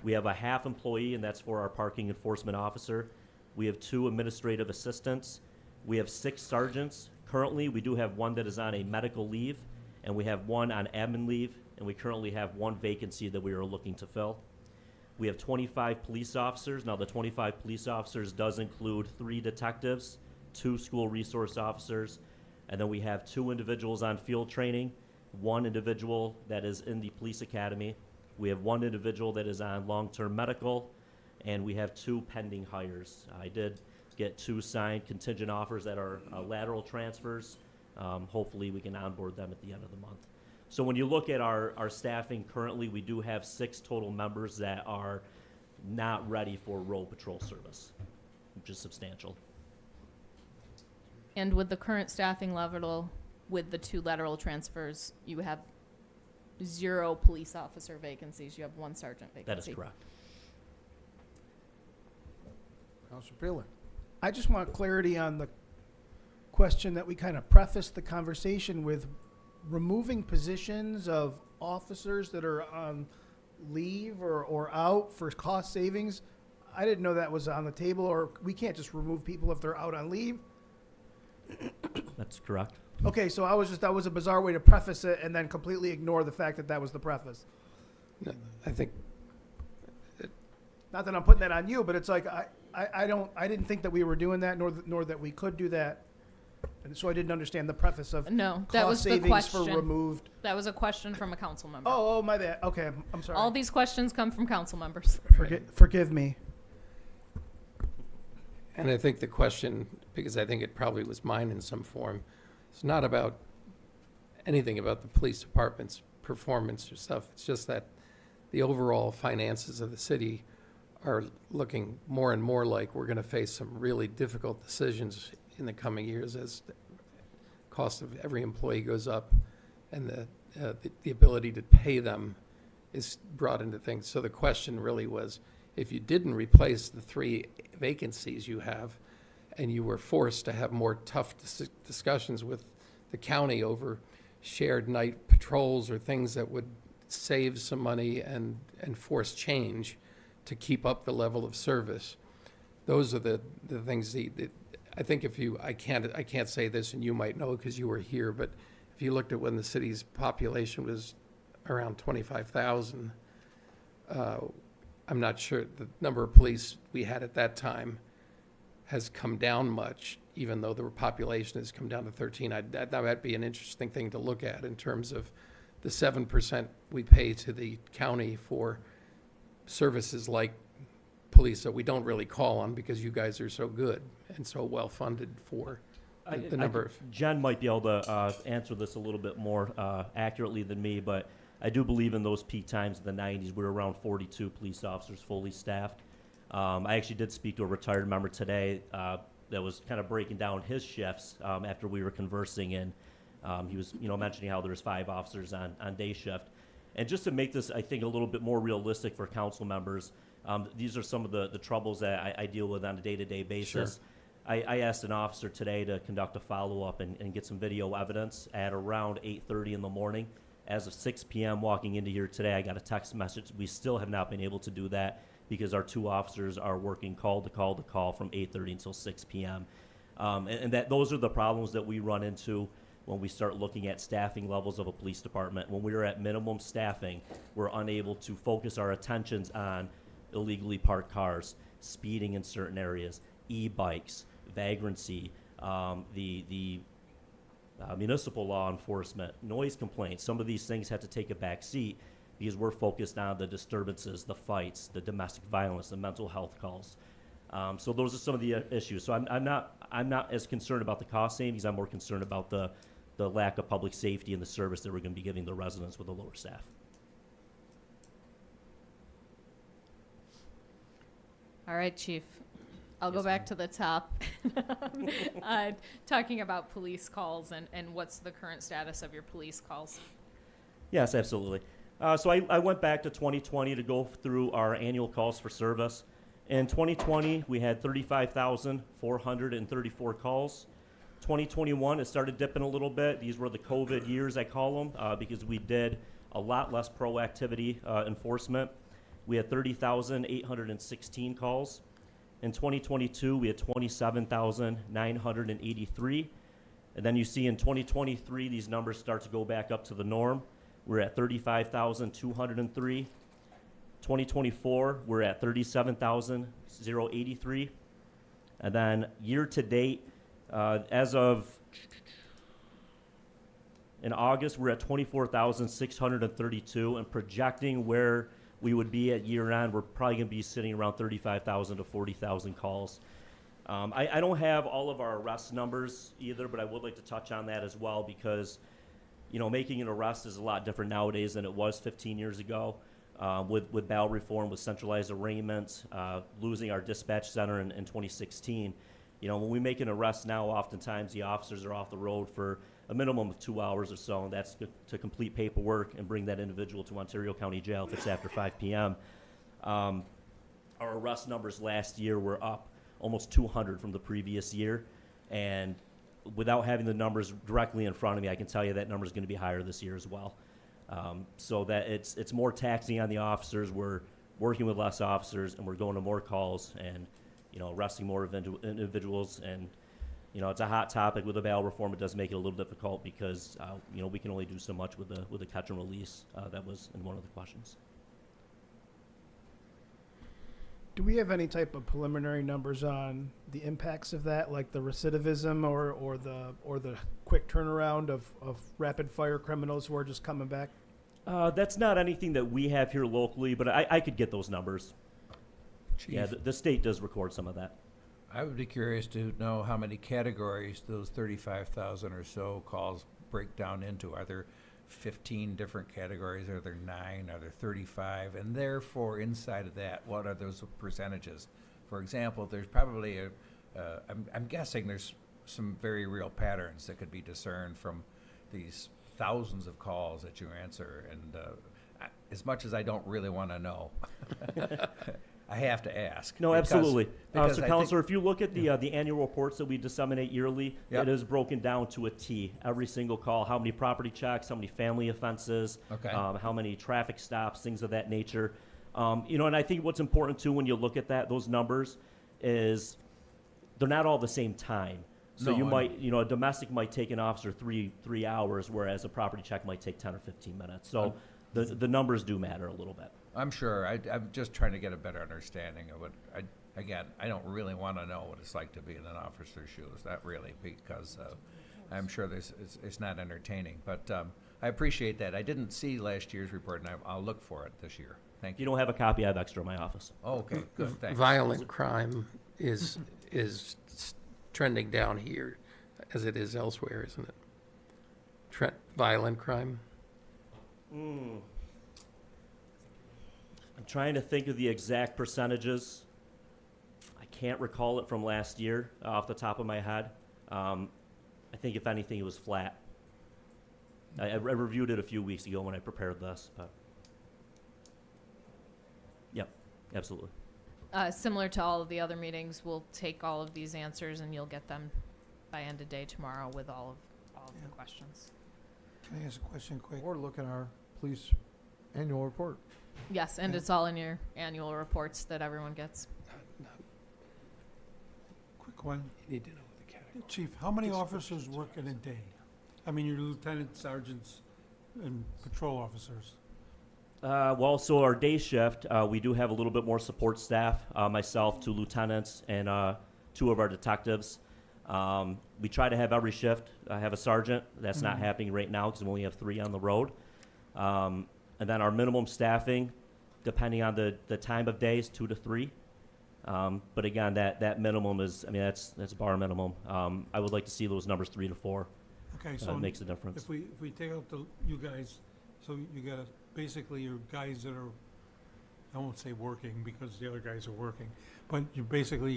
We have a half employee, and that's for our parking enforcement officer. We have 2 administrative assistants. We have 6 sergeants. Currently, we do have 1 that is on a medical leave, and we have 1 on admin leave, and we currently have 1 vacancy that we are looking to fill. We have 25 police officers. Now, the 25 police officers does include 3 detectives, 2 school resource officers, and then we have 2 individuals on field training, 1 individual that is in the police academy. We have 1 individual that is on long-term medical, and we have 2 pending hires. I did get 2 signed contingent offers that are lateral transfers. Hopefully we can onboard them at the end of the month. So when you look at our staffing currently, we do have 6 total members that are not ready for road patrol service, which is substantial. And with the current staffing level, with the 2 lateral transfers, you have 0 police officer vacancies. You have 1 sergeant vacancy. That is correct. Councilor Peeler. I just want clarity on the question that we kind of prefaced the conversation with, removing positions of officers that are on leave or out for cost savings. I didn't know that was on the table, or we can't just remove people if they're out on leave. That's correct. Okay, so that was a bizarre way to preface it and then completely ignore the fact that that was the preface. No, I think, Not that I'm putting that on you, but it's like, I didn't think that we were doing that, nor that we could do that. And so I didn't understand the preface of No, that was cost the savings question. for removed. That was a question from a council member. Oh, my bad. Okay, I'm sorry. All these questions come from council members. Forgive me. and I think the question, because I think it probably was mine in some form, it's not about anything about the police department's performance or stuff. It's just that the overall finances of the city are looking more and more like we're going to face some really difficult decisions in the coming years as the cost of every employee goes up and the ability to pay them is brought into things. So the question really was, if you didn't replace the 3 vacancies you have and you were forced to have more tough discussions with the county over shared night patrols or things that would save some money and force change to keep up the level of service. Those are the things that I think I can't say this, and you might know because you were here, but if you looked at when the city's population was around 25,000, I'm not sure the number of police we had at that time has come down much, even though the population has come down to 13. That might be an interesting thing to look at in terms of the 7% we pay to the county for services like police that we don't really call on because you guys are so good and so well-funded for the number of... Jen might be able to answer this a little bit more accurately than me, but I do believe in those peak times in the 90s, we were around 42 police officers fully staffed. I actually did speak to a retired member today that was kind of breaking down his shifts after we were conversing, and he was, mentioning how there's 5 officers on day shift. And just to make this, I think, a little bit more realistic for council members, these are some of the troubles that I deal with on a day-to-day basis. Sure. I asked an officer today to conduct a follow-up and get some video evidence at around 8:30 in the morning. As of 6 p.m. walking into here today, I got a text message. We still have not been able to do that because our 2 officers are working call to call to call from 8:30 until 6 p.m. And that those are the problems that we run into when we start looking at staffing levels of a police department. When we are at minimum staffing, we're unable to focus our attentions on illegally parked cars, speeding in certain areas, e-bikes, vagrancy, the municipal law enforcement, noise complaints. Some of these things have to take a back seat because we're focused on the disturbances, the fights, the domestic violence, the mental health calls. So those are some of the issues. So I'm not as concerned about the cost savings. I'm more concerned about the lack of public safety and the service that we're going to be giving the residents with a lower staff. All right, Chief. I'll go Yes, back to the top. Talking about police calls and what's the current status of your police calls? Yes, absolutely. So I went back to 2020 to go through our annual calls for service. In 2020, we had 35,434 calls. 2021, it started dipping a little bit. These were the COVID years, I call them, because we did a lot less proactivity enforcement. We had 30,816 calls. In 2022, we had 27,983. And then you see in 2023, these numbers start to go back up to the norm. We're at 35,203. 2024, we're at 37,083. And then year to date, as of in August, we're at 24,632, and projecting where we would be at year end, we're probably going to be sitting around 35,000 to 40,000 calls. I don't have all of our arrest numbers either, but I would like to touch on that as well because, making an arrest is a lot different nowadays than it was 15 years ago. With bail reform, with centralized arraignments, losing our dispatch center in 2016. When we make an arrest now, oftentimes the officers are off the road for a minimum of 2 hours or so, and that's to complete paperwork and bring that individual to Ontario County Jail if it's after 5 p.m. Our arrest numbers last year were up almost 200 from the previous year, and without having the numbers directly in front of me, I can tell you that number is going to be higher this year as well. So that it's more taxing on the officers. We're working with less officers, and we're going to more calls and, arresting more individuals. And, it's a hot topic with the bail reform. It does make it a little difficult because, we can only do so much with the catch and release. That was in one of the questions. Do we have any type of preliminary numbers on the impacts of that, like the recidivism or the quick turnaround of rapid fire criminals who are just coming back? That's not anything that we have here locally, but I could get those numbers. Chief, Yeah, the state does record some of that. I would be curious to know how many categories those 35,000 or so calls break down into. Are there 15 different categories? Are there 9? Are there 35? And therefore, inside of that, what are those percentages? For example, there's probably I'm guessing there's some very real patterns that could be discerned from these thousands of calls that you answer. And as much as I don't really want to know, I have to ask. No, because- absolutely. because So, I Counselor, think- if you look at the annual reports that we disseminate yearly, Yep. it is broken down to a T. Every single call, how many property checks, how many family offenses, Okay. how many traffic stops, things of that nature. And I think what's important too when you look at those numbers, is they're not all the same time. So No, you I might, a domestic might take an officer three hours, whereas a property check might take 10 or 15 minutes. So the numbers do matter a little bit. I'm sure. I'm just trying to get a better understanding of it. Again, I don't really want to know what it's like to be in an officer's shoes. Not really, because I'm sure it's not entertaining. But I appreciate that. I didn't see last year's report, and I'll look for it this year. Thank If you you. don't have a copy, I have extra in my office. Oh, okay, good. Thanks. Violent crime is trending down here as it is elsewhere, isn't it? Violent crime? I'm trying to think of the exact percentages. I can't recall it from last year off the top of my head. I think if anything, it was flat. I reviewed it a few weeks ago when I prepared this, but yep, absolutely. Similar to all of the other meetings, we'll take all of these answers and you'll get them by end of day tomorrow with all of the questions. Can I ask a question quick? Or look at our police annual report. Yes, and Yeah. it's all in your annual reports that everyone gets. Quick one. You need to know the category. Chief, how many officers work in a day? I mean, your lieutenants, sergeants, and patrol officers. So our day shift, we do have a little bit more support staff, myself, 2 lieutenants, and 2 of our detectives. We try to have every shift have a sergeant. That's not happening right now because we only have 3 on the road. And then our minimum staffing, depending on the time of day, is 2 to 3. But again, that minimum is, that's bar minimum. I would like to see those numbers 3 to 4. Okay, It so makes a difference. if we take out you guys, so you got basically your guys that are, I won't say working because the other guys are working, but you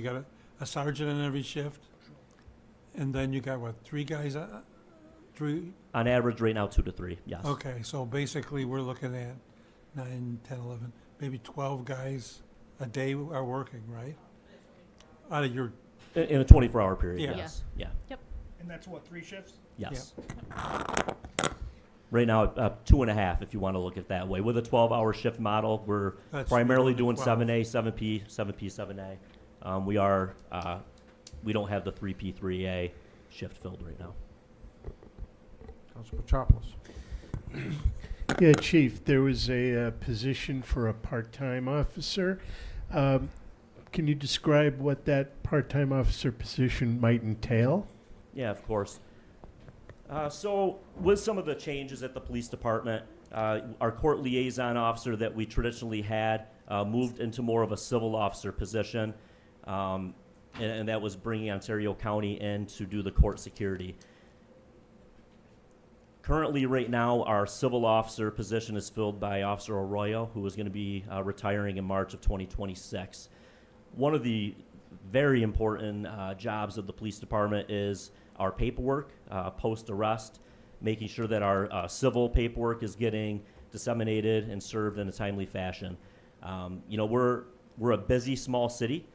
got a sergeant in every shift, and then you got what, 3 guys, 3? On average, right now, 2 to 3, yes. Okay, so basically we're looking at 9, 10, 11, maybe 12 guys a day are working, right? Out of your, In a 24-hour period, Yeah. yes. Yeah. And that's what, 3 shifts? Yes. Right now, 2.5, if you want to look at it that way. With a 12-hour shift model, we're That's primarily the doing 12. 7A, 7P, 7P, 7A. We don't have the 3P, 3A shift filled right now. Council Petropoulos. Yeah, Chief, there was a position for a part-time officer. Can you describe what that part-time officer position might entail? Yeah, of course. So with some of the changes at the police department, our court liaison officer that we traditionally had moved into more of a civil officer position, and that was bringing Ontario County in to do the court security. Currently, right now, our civil officer position is filled by Officer Arroyo, who is going to be retiring in March of 2026. One of the very important jobs of the police department is our paperwork, post-arrest, making sure that our civil paperwork is getting disseminated and served in a timely fashion. We're a busy small city,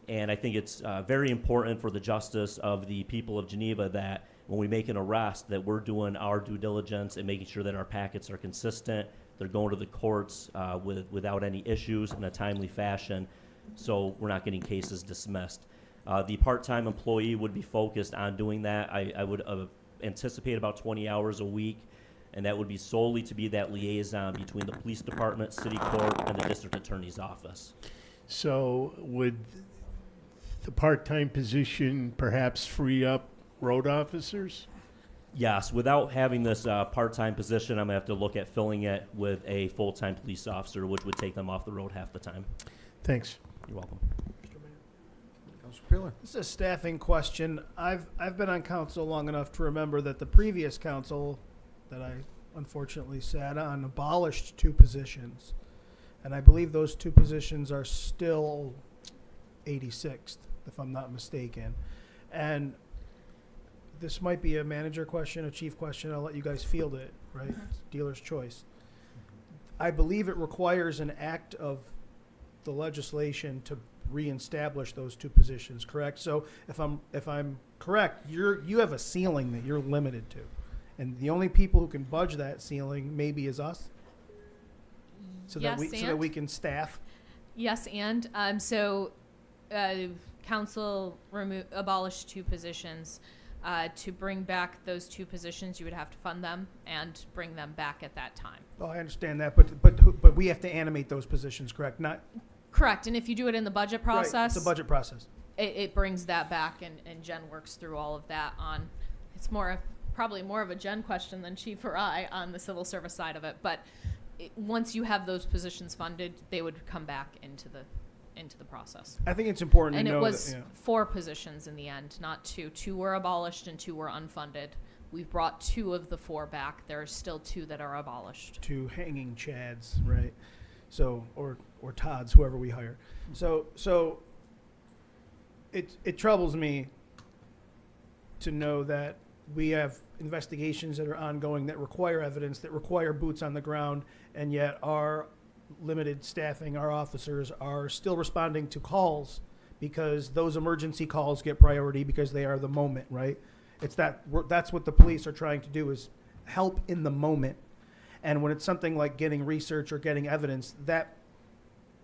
and I think it's very important for the justice of the people of Geneva that when we make an arrest, that we're doing our due diligence and making sure that our packets are consistent, they're going to the courts without any issues in a timely fashion, so we're not getting cases dismissed. The part-time employee would be focused on doing that. I would anticipate about 20 hours a week, and that would be solely to be that liaison between the police department, city court, and the district attorney's office. So would the part-time position perhaps free up road officers? Yes, without having this part-time position, I'm going to have to look at filling it with a full-time police officer, which would take them off the road half the time. Thanks. You're welcome. Council Peeler. This is a staffing question. I've been on council long enough to remember that the previous council that I unfortunately sat on abolished 2 positions. And I believe those 2 positions are still 86th, if I'm not mistaken. And this might be a manager question, a chief question. I'll let you guys field it, right? It's dealer's choice. I believe it requires an act of the legislation to reestablish those two positions, correct? So if I'm correct, you have a ceiling that you're limited to. And the only people who can budge that ceiling maybe is us? So that we can staff? Yes, and council abolished two positions. To bring back those two positions, you would have to fund them and bring them back at that time. Oh, I understand that, but we have to animate those positions, correct? Not Correct, and if you do it in the budget right, process, it's a budget process. it brings that back, and Jen works through all of that on. It's probably more of a Jen question than Chief or I on the civil service side of it. But once you have those positions funded, they would come back into the process. I think it's important And to it know was that, 4 positions in the end, not 2. 2 were abolished and 2 were unfunded. We've brought 2 of the 4 back. There are still 2 that are abolished. 2 hanging chads, right? So or Todds, whoever we hire. So it troubles me to know that we have investigations that are ongoing that require evidence, that require boots on the ground, and yet our limited staffing, our officers are still responding to calls because those emergency calls get priority because they are the moment, right? That's what the police are trying to do, is help in the moment. And when it's something like getting research or getting evidence, that,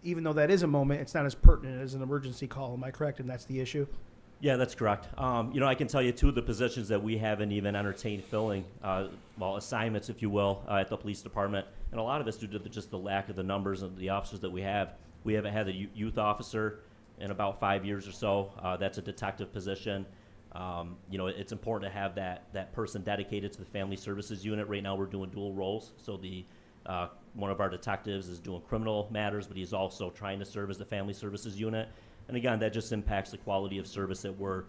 even though that is a moment, it's not as pertinent as an emergency call. Am I correct? And that's the issue? Yeah, that's correct. I can tell you 2 of the positions that we haven't even entertained filling, assignments, if you will, at the police department. And a lot of it's due to just the lack of the numbers of the officers that we have. We haven't had a youth officer in about 5 years or so. That's a detective position. It's important to have that person dedicated to the family services unit. Right now we're doing dual roles. So one of our detectives is doing criminal matters, but he's also trying to serve as the family services unit. And again, that just impacts the quality of service that we're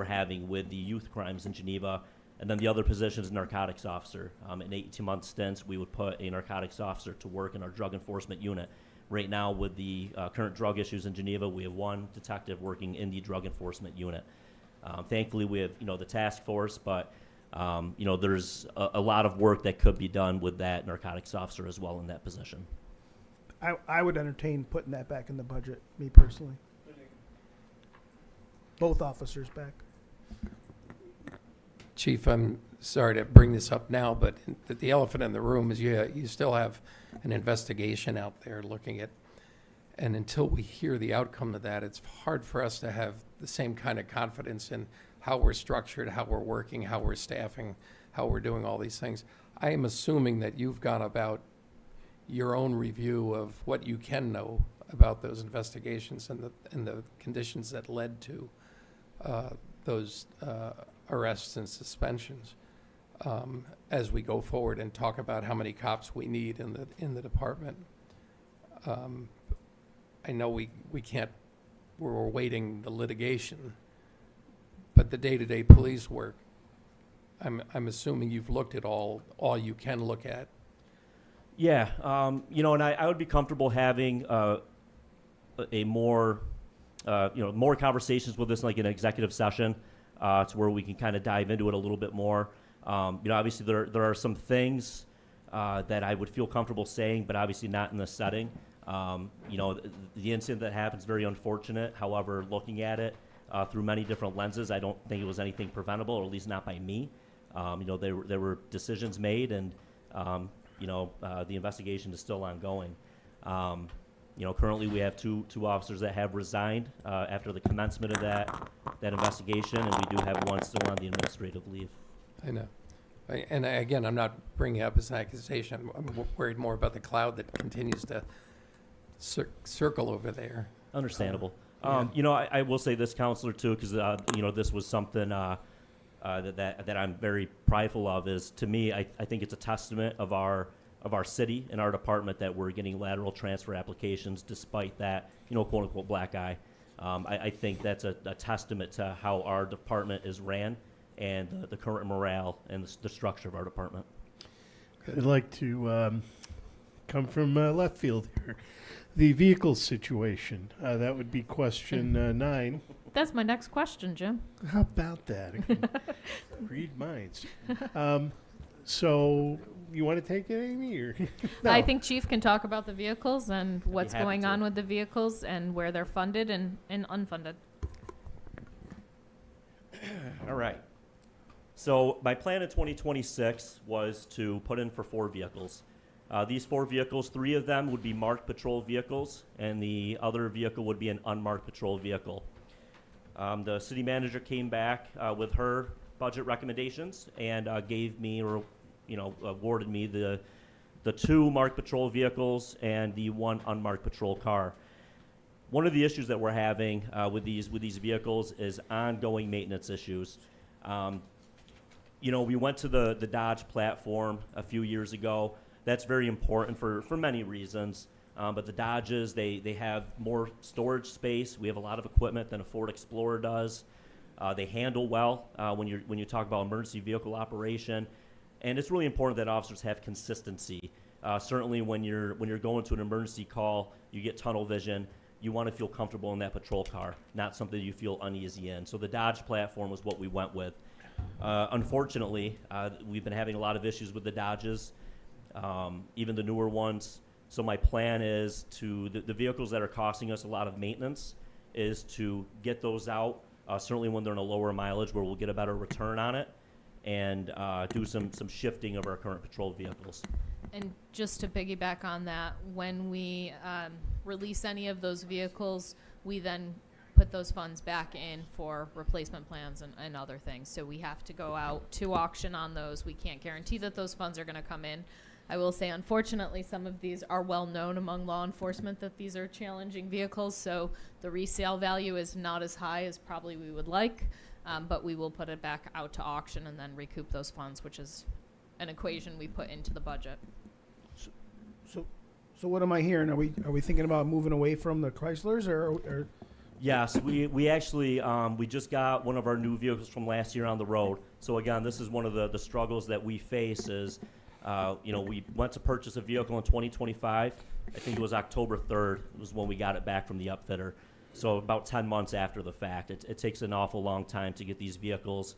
having with the youth crimes in Geneva. And then the other position is narcotics officer. In 18-month stints, we would put a narcotics officer to work in our drug enforcement unit. Right now, with the current drug issues in Geneva, we have 1 detective working in the drug enforcement unit. Thankfully, we have the task force, but there's a lot of work that could be done with that narcotics officer as well in that position. I would entertain putting that back in the budget, me personally. Both officers back. Chief, I'm sorry to bring this up now, but the elephant in the room is you still have an investigation out there looking at, and until we hear the outcome of that, it's hard for us to have the same kind of confidence in how we're structured, how we're working, how we're staffing, how we're doing all these things. I am assuming that you've gone about your own review of what you can know about those investigations and the conditions that led to those arrests and suspensions as we go forward and talk about how many cops we need in the department. I know we can't, we're awaiting the litigation, but the day-to-day police work, I'm assuming you've looked at all you can look at. Yeah, and I would be comfortable having a more, more conversations with this, like an executive session, to where we can kind of dive into it a little bit more. Obviously there are some things that I would feel comfortable saying, but obviously not in this setting. The incident that happened is very unfortunate. However, looking at it through many different lenses, I don't think it was anything preventable, or at least not by me. There were decisions made, and the investigation is still ongoing. Currently we have two officers that have resigned after the commencement of that investigation, and we do have one still on the administrative leave. I know. Again, I'm not bringing it up as an accusation. I'm worried more about the cloud that continues to circle over there. Understandable. Yeah. I will say this, Counselor, too, because this was something that I'm very prideful of. Is, to me, I think it's a testament of our city and our department that we're getting lateral transfer applications despite that, quote unquote black eye. I think that's a testament to how our department is ran and the current morale and the structure of our department. I'd like to come from left field here. The vehicle situation, that would be question 9. That's my next question, Jim. How about that? I can read minds. So, You want to take it, Amy, or? I No. think Chief can talk about the vehicles and what's happy going to. on with the vehicles and where they're funded and unfunded. All right. So my plan in 2026 was to put in for 4 vehicles. These 4 vehicles, 3 of them would be marked patrol vehicles, and the other vehicle would be an unmarked patrol vehicle. The city manager came back with her budget recommendations and gave me, or awarded me the 2 marked patrol vehicles and the 1 unmarked patrol car. One of the issues that we're having with these vehicles is ongoing maintenance issues. We went to the Dodge platform a few years ago. That's very important for many reasons. But the Dodges, they have more storage space. We have a lot of equipment than a Ford Explorer does. They handle well when you talk about emergency vehicle operation. And it's really important that officers have consistency. Certainly when you're going to an emergency call, you get tunnel vision. You want to feel comfortable in that patrol car, not something you feel uneasy in. So the Dodge platform was what we went with. Unfortunately, we've been having a lot of issues with the Dodges, even the newer ones. So my plan is the vehicles that are costing us a lot of maintenance is to get those out, certainly when they're in a lower mileage where we'll get a better return on it, and do some shifting of our current patrol vehicles. And just to piggyback on that, when we release any of those vehicles, we then put those funds back in for replacement plans and other things. So we have to go out to auction on those. We can't guarantee that those funds are going to come in. I will say, unfortunately, some of these are well known among law enforcement that these are challenging vehicles, so the resale value is not as high as probably we would like, but we will put it back out to auction and then recoup those funds, which is an equation we put into the budget. So what am I hearing? Are we thinking about moving away from the Chryslers or Yes, we actually we just got one of our new vehicles from last year on the road. So again, this is one of the struggles that we face is, we went to purchase a vehicle in 2025. I think it was October 3rd was when we got it back from the upfitter. So about 10 months after the fact. It takes an awful long time to get these vehicles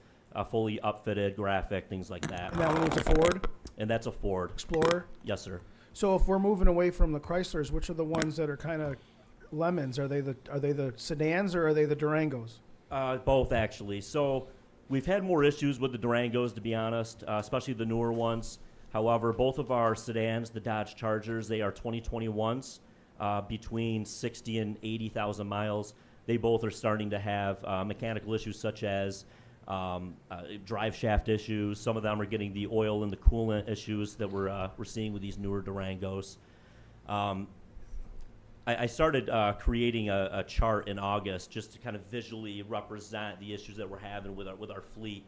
fully upfitted, graphic, things like that. and that one was a Ford And that's a Ford. Explorer? Yes, sir. So if we're moving away from the Chryslers, which are the ones that are kind of lemons? Are they the sedans or are they the Durangos? Both, actually. So we've had more issues with the Durangos, to be honest, especially the newer ones. However, both of our sedans, the Dodge Chargers, they are 2021s, between 60 and 80,000 miles. They both are starting to have mechanical issues such as drive shaft issues. Some of them are getting the oil and the coolant issues that we're seeing with these newer Durangos. I started creating a chart in August just to kind of visually represent the issues that we're having with our fleet.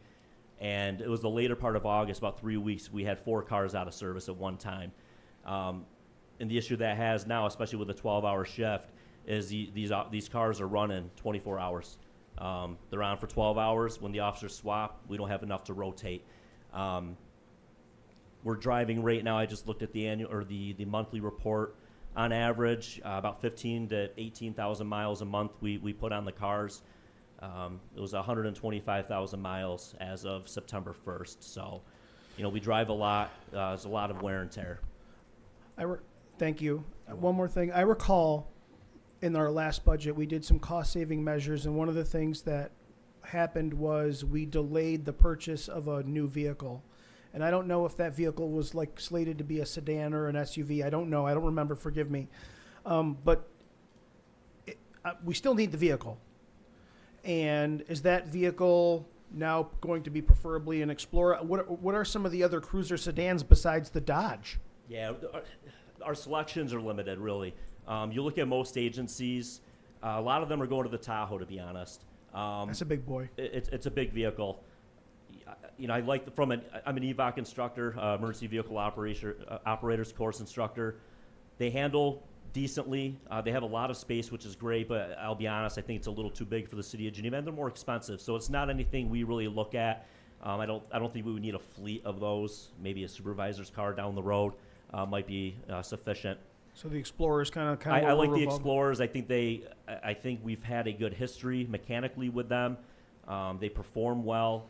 And it was the later part of August, about 3 weeks, we had 4 cars out of service at one time. And the issue that has now, especially with a 12-hour shift, is these cars are running 24 hours. They're on for 12 hours. When the officers swap, we don't have enough to rotate. We're driving right now. I just looked at the annual or the monthly report. On average, about 15 to 18,000 miles a month we put on the cars. It was 125,000 miles as of September 1st. So, we drive a lot. There's a lot of wear and tear. Thank you. One more thing. I recall in our last budget, we did some cost-saving measures, and one of the things that happened was we delayed the purchase of a new vehicle. And I don't know if that vehicle was slated to be a sedan or an SUV. I don't know. I don't remember. Forgive me. But we still need the vehicle. And is that vehicle now going to be preferably an Explorer? What are some of the other cruiser sedans besides the Dodge? Yeah, our selections are limited, really. You look at most agencies, a lot of them are going to the Tahoe, to be honest. That's a big boy. It's a big vehicle. I like I'm an EVOC instructor, emergency vehicle operators course instructor. They handle decently. They have a lot of space, which is great, but I'll be honest, I think it's a little too big for the city of Geneva, and they're more expensive. So it's not anything we really look at. I don't think we would need a fleet of those. Maybe a supervisor's car down the road might be sufficient. So the Explorers kind of. I like the Explorers. I think we've had a good history mechanically with them. They perform well.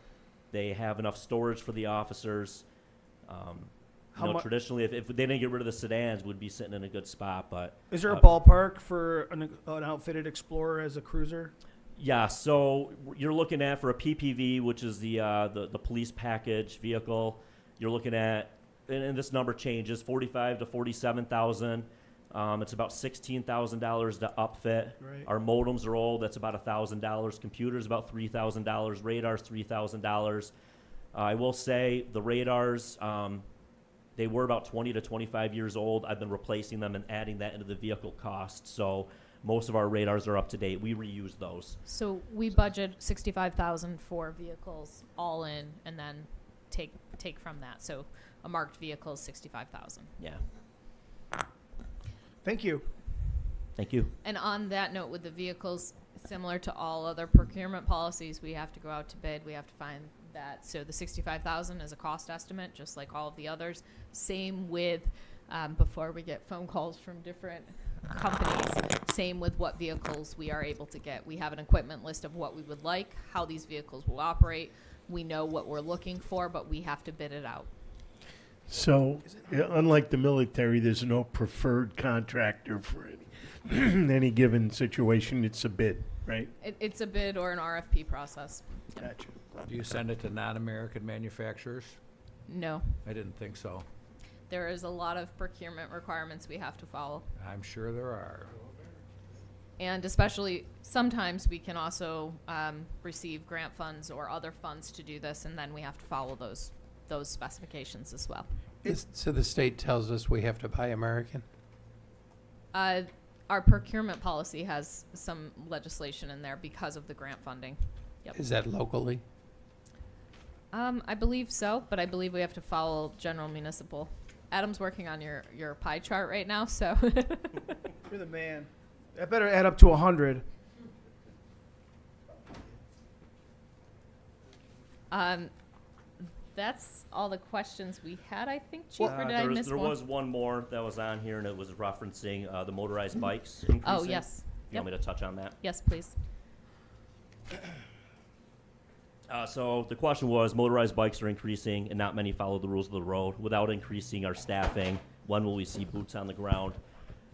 They have enough storage for the officers. How mu- traditionally, if they didn't get rid of the sedans, we'd be sitting in a good spot, but. Is there a uh, ballpark for an outfitted Explorer as a cruiser? Yeah, so you're looking at for a PPV, which is the police package vehicle, you're looking at, and this number changes, 45 to 47,000. It's about $16,000 to upfit. Right. Our modems are old. That's about $1,000. Computers about $3,000. Radars $3,000. I will say the radars, they were about 20 to 25 years old. I've been replacing them and adding that into the vehicle cost. So most of our radars are up to date. We reuse those. So we budget 65,000 for vehicles all in, and then take from that. So a marked vehicle is 65,000. Yeah. Thank you. Thank you. And on that note, with the vehicles, similar to all other procurement policies, we have to go out to bid. We have to find that. So the 65,000 is a cost estimate, just like all of the others. Same with, before we get phone calls from different companies, same with what vehicles we are able to get. We have an equipment list of what we would like, how these vehicles will operate. We know what we're looking for, but we have to bid it out. So, unlike the military, there's no preferred contractor for any given situation. It's a bid, right? It's a bid or an RFP process. Gotcha. Do you send it to non-American manufacturers? No. I didn't think so. There is a lot of procurement requirements we have to follow. I'm sure there are. And especially, sometimes we can also receive grant funds or other funds to do this, and then we have to follow those specifications as well. So the state tells us we have to buy American? Our procurement policy has some legislation in there because of the grant funding. Yep. Is that locally? I believe so, but I believe we have to follow general municipal. Adam's working on your pie chart right now, so. You're the man. That better add up to 100. That's all the questions we had, I think, Chief, or did I miss there one? was one more that was on here, and it was referencing the motorized bikes increasing. Oh, yes. You want me to touch on that? Yes, please. So the question was, motorized bikes are increasing, and not many follow the rules of the road. Without increasing our staffing, when will we see boots on the ground?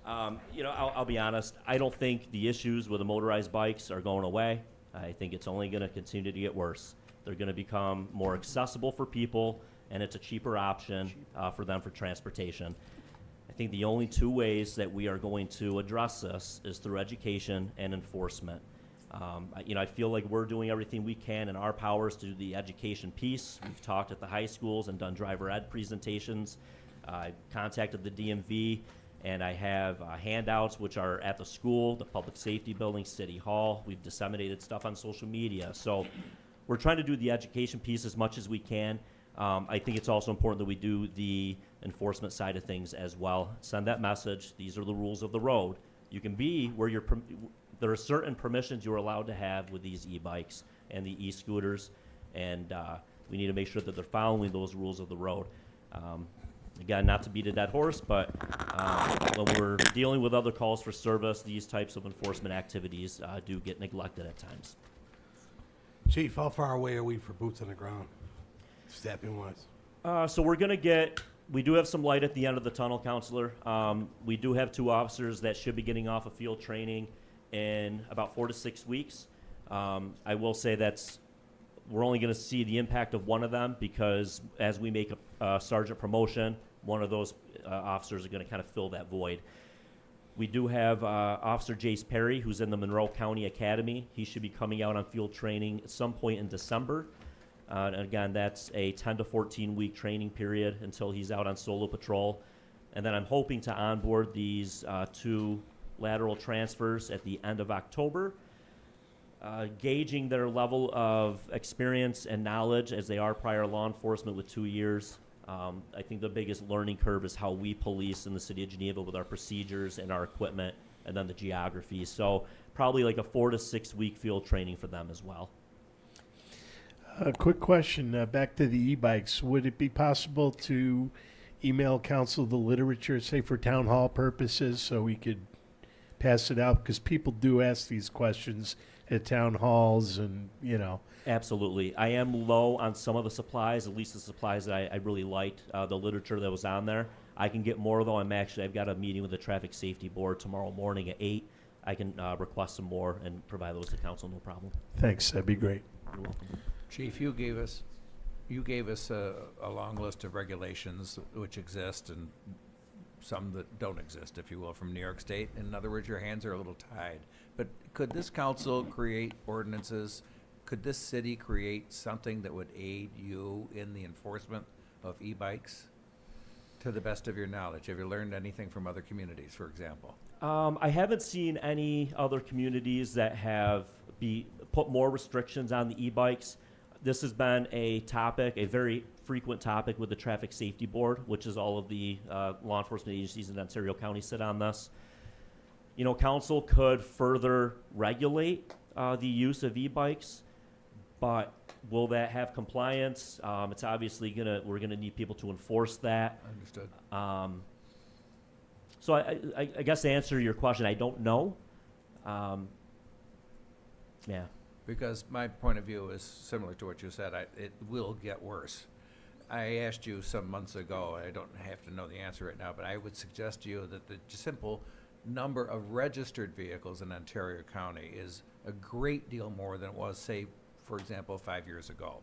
I'll be honest. I don't think the issues with the motorized bikes are going away. I think it's only going to continue to get worse. They're going to become more accessible for people, and it's a cheaper option for them for transportation. I think the only two ways that we are going to address this is through education and enforcement. I feel like we're doing everything we can in our powers to do the education piece. We've talked at the high schools and done driver ed presentations. I contacted the DMV, and I have handouts which are at the school, the public safety building, City Hall. We've disseminated stuff on social media. So we're trying to do the education piece as much as we can. I think it's also important that we do the enforcement side of things as well. Send that message. These are the rules of the road. You can be where you're. There are certain permissions you're allowed to have with these e-bikes and the e-scooters, and we need to make sure that they're following those rules of the road. Again, not to beat a dead horse, but when we're dealing with other calls for service, these types of enforcement activities do get neglected at times. Chief, how far away are we for boots on the ground, staffing wise? So we do have some light at the end of the tunnel, Counselor. We do have 2 officers that should be getting off of field training in about 4 to 6 weeks. I will say we're only going to see the impact of one of them because as we make a sergeant promotion, one of those officers are going to kind of fill that void. We do have Officer Jace Perry, who's in the Monroe County Academy. He should be coming out on field training at some point in December. And again, that's a 10 to 14 week training period until he's out on solo patrol. And then I'm hoping to onboard these 2 lateral transfers at the end of October, gauging their level of experience and knowledge as they are prior law enforcement with 2 years. I think the biggest learning curve is how we police in the city of Geneva with our procedures and our equipment and then the geography. So probably like a 4 to 6 week field training for them as well. A quick question, back to the e-bikes. Would it be possible to email council the literature, say for town hall purposes, so we could pass it out? Because people do ask these questions, at town halls and, Absolutely. I am low on some of the supplies, at least the supplies that I really liked, the literature that was on there. I can get more, though. I've got a meeting with the Traffic Safety Board tomorrow morning at 8. I can request some more and provide those to council, no problem. Thanks, that'd be great. You're welcome. Chief, you gave us a long list of regulations which exist and some that don't exist, if you will, from New York State. In other words, your hands are a little tied. But could this council create ordinances? Could this city create something that would aid you in the enforcement of e-bikes? To the best of your knowledge, have you learned anything from other communities, for example? I haven't seen any other communities that have put more restrictions on the e-bikes. This has been a topic, a very frequent topic with the Traffic Safety Board, which is all of the law enforcement agencies in Ontario County sit on this. Council could further regulate the use of e-bikes, but will that have compliance? It's obviously we're gonna need people to enforce that. Understood. So I guess to answer your question, I don't know. Yeah. Because my point of view is similar to what you said. It will get worse. I asked you some months ago, I don't have to know the answer right now, but I would suggest to you that the simple number of registered vehicles in Ontario County is a great deal more than it was, say, for example, 5 years ago.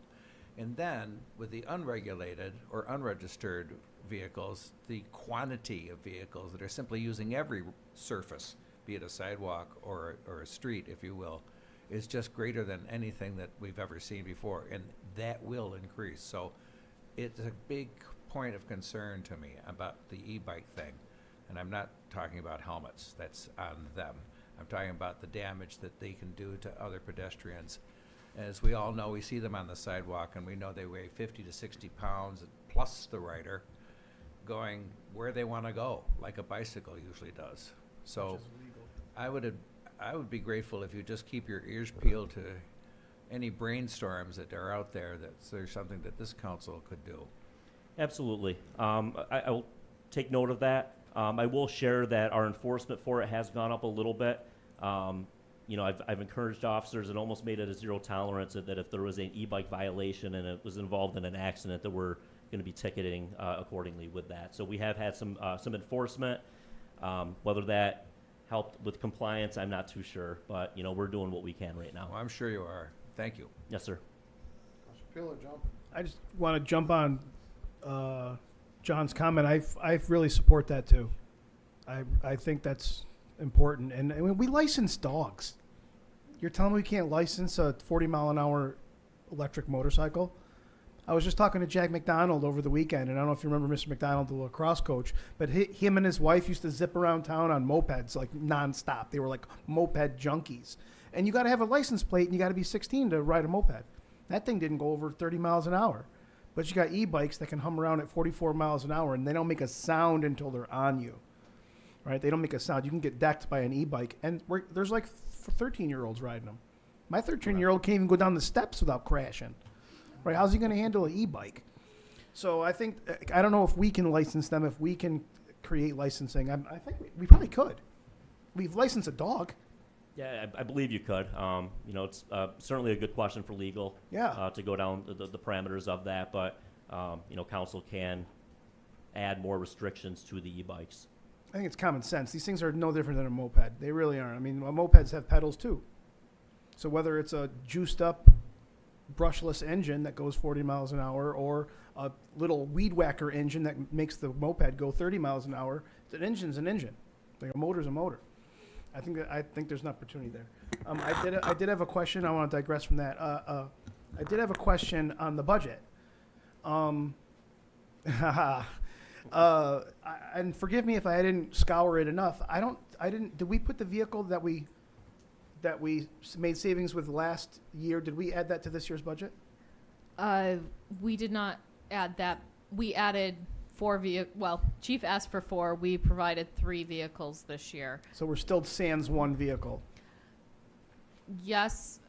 And then with the unregulated or unregistered vehicles, the quantity of vehicles that are simply using every surface, be it a sidewalk or a street, if you will, is just greater than anything that we've ever seen before, and that will increase. So it's a big point of concern to me about the e-bike thing. And I'm not talking about helmets, that's on them. I'm talking about the damage that they can do to other pedestrians. As we all know, we see them on the sidewalk, and we know they weigh 50 to 60 pounds, plus the rider, going where they want to go, like a bicycle usually does. So I would be grateful if you just keep your ears peeled to any brainstorms that are out there, that there's something that this council could do. Absolutely. I will take note of that. I will share that our enforcement for it has gone up a little bit. I've encouraged officers and almost made it a zero tolerance that if there was an e-bike violation and it was involved in an accident, that we're going to be ticketing accordingly with that. So we have had some enforcement. Whether that helped with compliance, I'm not too sure, but we're doing what we can right now. Well, I'm sure you are. Thank you. Yes, sir. I just want to jump on John's comment. I really support that too. I think that's important. And I mean, we license dogs. You're telling me we can't license a 40-mile-an-hour electric motorcycle? I was just talking to Jack McDonald over the weekend, and I don't know if you remember Mr. McDonald, the lacrosse coach, but him and his wife used to zip around town on mopeds like nonstop. They were like moped junkies. And you got to have a license plate, and you got to be 16 to ride a moped. That thing didn't go over 30 miles an hour. But you got e-bikes that can hum around at 44 miles an hour, and they don't make a sound until they're on you. Right? They don't make a sound. You can get decked by an e-bike, and there's like 13-year-olds riding them. My 13-year-old can't even go down the steps without crashing. Right? How's he going to handle an e-bike? So I think, I don't know if we can license them, if we can create licensing. I think we probably could. We've licensed a dog. Yeah, I believe you could. It's certainly a good question for legal. Yeah. To go down the parameters of that, but council can add more restrictions to the e-bikes. I think it's common sense. These things are no different than a moped. They really aren't. I mean, mopeds have pedals too. So whether it's a juiced up brushless engine that goes 40 miles an hour or a little weed whacker engine that makes the moped go 30 miles an hour, an engine's an engine. Like a motor's a motor. I think there's an opportunity there. I did have a question. I want to digress from that. I did have a question on the budget. And forgive me if I didn't scour it enough. Did we put the vehicle that we made savings with last year, did we add that to this year's budget? We did not add that. We added 4 vehicles. Well, Chief asked for 4. We provided 3 vehicles this year. So we're still sans 1 vehicle. Yes,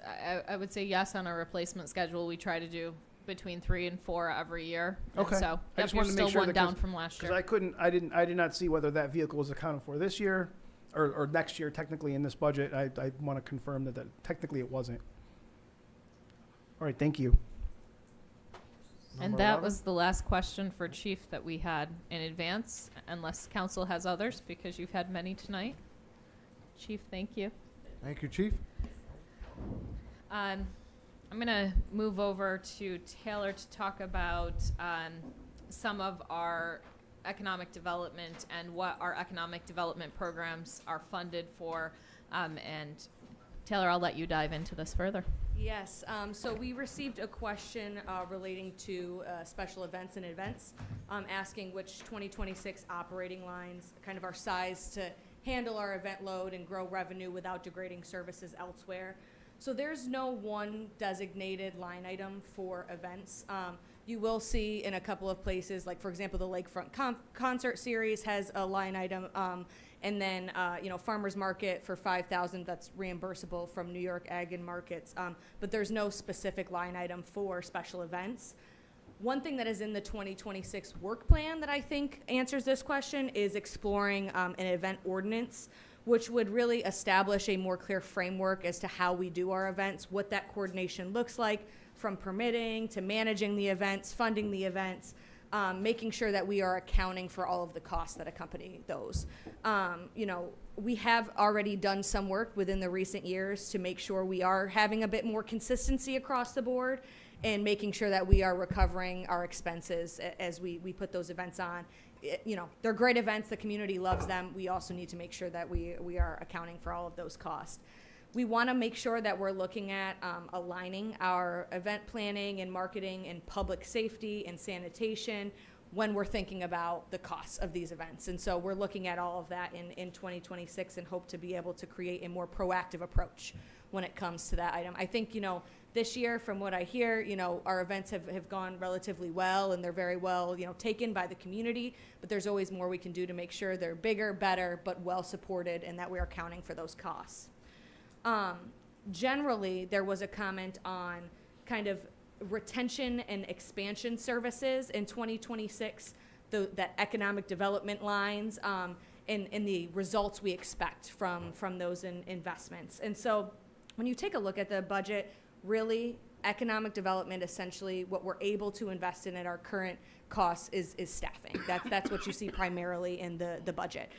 I would say yes on our replacement schedule. We try to do between 3 and 4 every year. Okay. And so I just you're wanted to make still sure one that down from last year. Because I did not see whether that vehicle was accounted for this year or next year technically in this budget. I want to confirm that technically it wasn't. All right, thank you. And Number that 11? was the last question for Chief that we had in advance, unless council has others, because you've had many tonight. Chief, thank you. Thank you, Chief. I'm going to move over to Taylor to talk about some of our economic development and what our economic development programs are funded for. And Taylor, I'll let you dive into this further. Yes, so we received a question relating to special events and events, asking which 2026 operating lines kind of are sized to handle our event load and grow revenue without degrading services elsewhere. So there's no one designated line item for events. You will see in a couple of places, like for example, the Lakefront Concert Series has a line item, and then Farmers Market for $5,000 that's reimbursable from New York Ag and Markets. But there's no specific line item for special events. One thing that is in the 2026 work plan that I think answers this question is exploring an event ordinance, which would really establish a more clear framework as to how we do our events, what that coordination looks like, from permitting to managing the events, funding the events, making sure that we are accounting for all of the costs that accompany those. We have already done some work within the recent years to make sure we are having a bit more consistency across the board and making sure that we are recovering our expenses as we put those events on. They're great events. The community loves them. We also need to make sure that we are accounting for all of those costs. We want to make sure that we're looking at aligning our event planning and marketing and public safety and sanitation when we're thinking about the costs of these events. And so we're looking at all of that in 2026 and hope to be able to create a more proactive approach when it comes to that item. I think, this year, from what I hear, our events have gone relatively well, and they're very well, taken by the community, but there's always more we can do to make sure they're bigger, better, but well supported, and that we're accounting for those costs. Generally, there was a comment on kind of retention and expansion services in 2026, that economic development lines, and the results we expect from those investments. And so when you take a look at the budget, really economic development, essentially what we're able to invest in at our current costs is staffing. That's what you see primarily in the budget.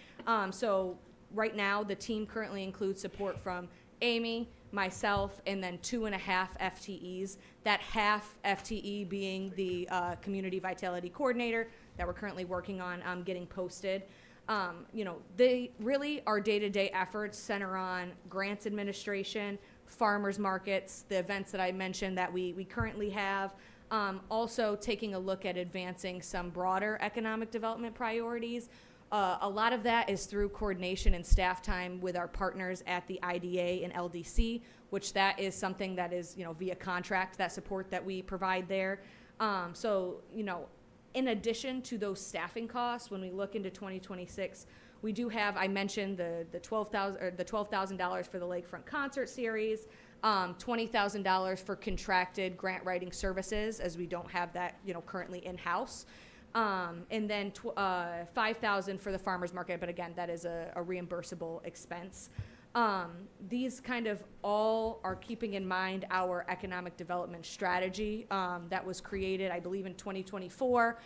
So right now, the team currently includes support from Amy, myself, and then 2.5 FTEs. That half FTE being the community vitality coordinator that we're currently working on getting posted. They really, our day-to-day efforts center on grants administration, farmers markets, the events that I mentioned that we currently have. Also taking a look at advancing some broader economic development priorities. A lot of that is through coordination and staff time with our partners at the IDA and LDC, which that is something that is, via contract, that support that we provide there. In addition to those staffing costs, when we look into 2026, we do have, I mentioned the $12,000 for the Lakefront Concert Series, $20,000 for contracted grant writing services, as we don't have that, currently in-house. And then $5,000 for the farmers market, but again, that is a reimbursable expense. These kind of all are keeping in mind our economic development strategy that was created, I believe, in 2024.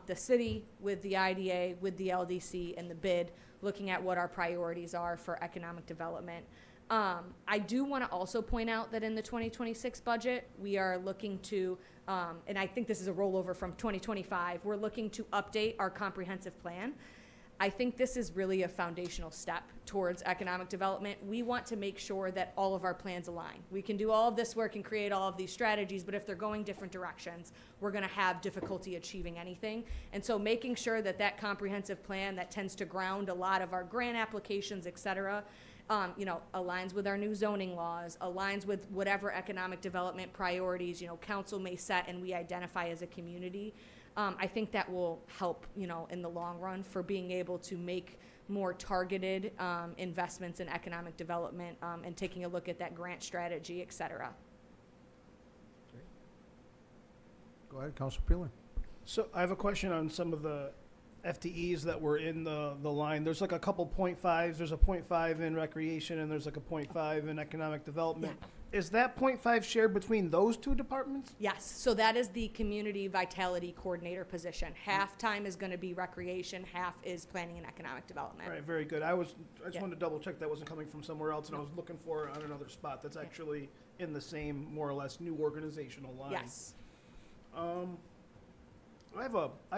The city with the IDA, with the LDC, and the bid, looking at what our priorities are for economic development. I do want to also point out that in the 2026 budget, we are looking to, and I think this is a rollover from 2025, we're looking to update our comprehensive plan. I think this is really a foundational step towards economic development. We want to make sure that all of our plans align. We can do all of this work and create all of these strategies, but if they're going different directions, we're going to have difficulty achieving anything. And so making sure that that comprehensive plan that tends to ground a lot of our grant applications, et cetera, aligns with our new zoning laws, aligns with whatever economic development priorities, council may set and we identify as a community. I think that will help, in the long run for being able to make more targeted investments in economic development and taking a look at that grant strategy, et cetera. Go ahead, Councilor Peeler. So I have a question on some of the FTEs that were in the line. There's like a couple .5s. There's a .5 in recreation and there's like a .5 in economic development. Is that .5 shared between those two departments? Yes, so that is the community vitality coordinator position. Half time is gonna be recreation, half is planning and economic development. All right, very good. I just Yeah. wanted to double check that wasn't coming from somewhere else and I was looking for it on another spot that's actually in the same, more or less, new organizational line. Yes. I have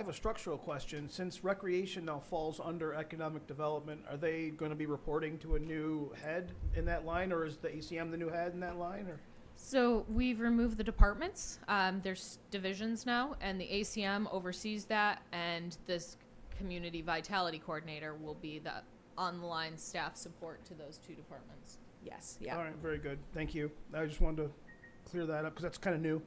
a structural question. Since recreation now falls under economic development, are they going to be reporting to a new head in that line, or is the ACM the new head in that line? Or So we've removed the departments. There's divisions now, and the ACM oversees that, and this community vitality coordinator will be the on-the-line staff support to those two departments. Yes, all yeah. right, very good. Thank you. I just wanted to clear that up because that's kind of new.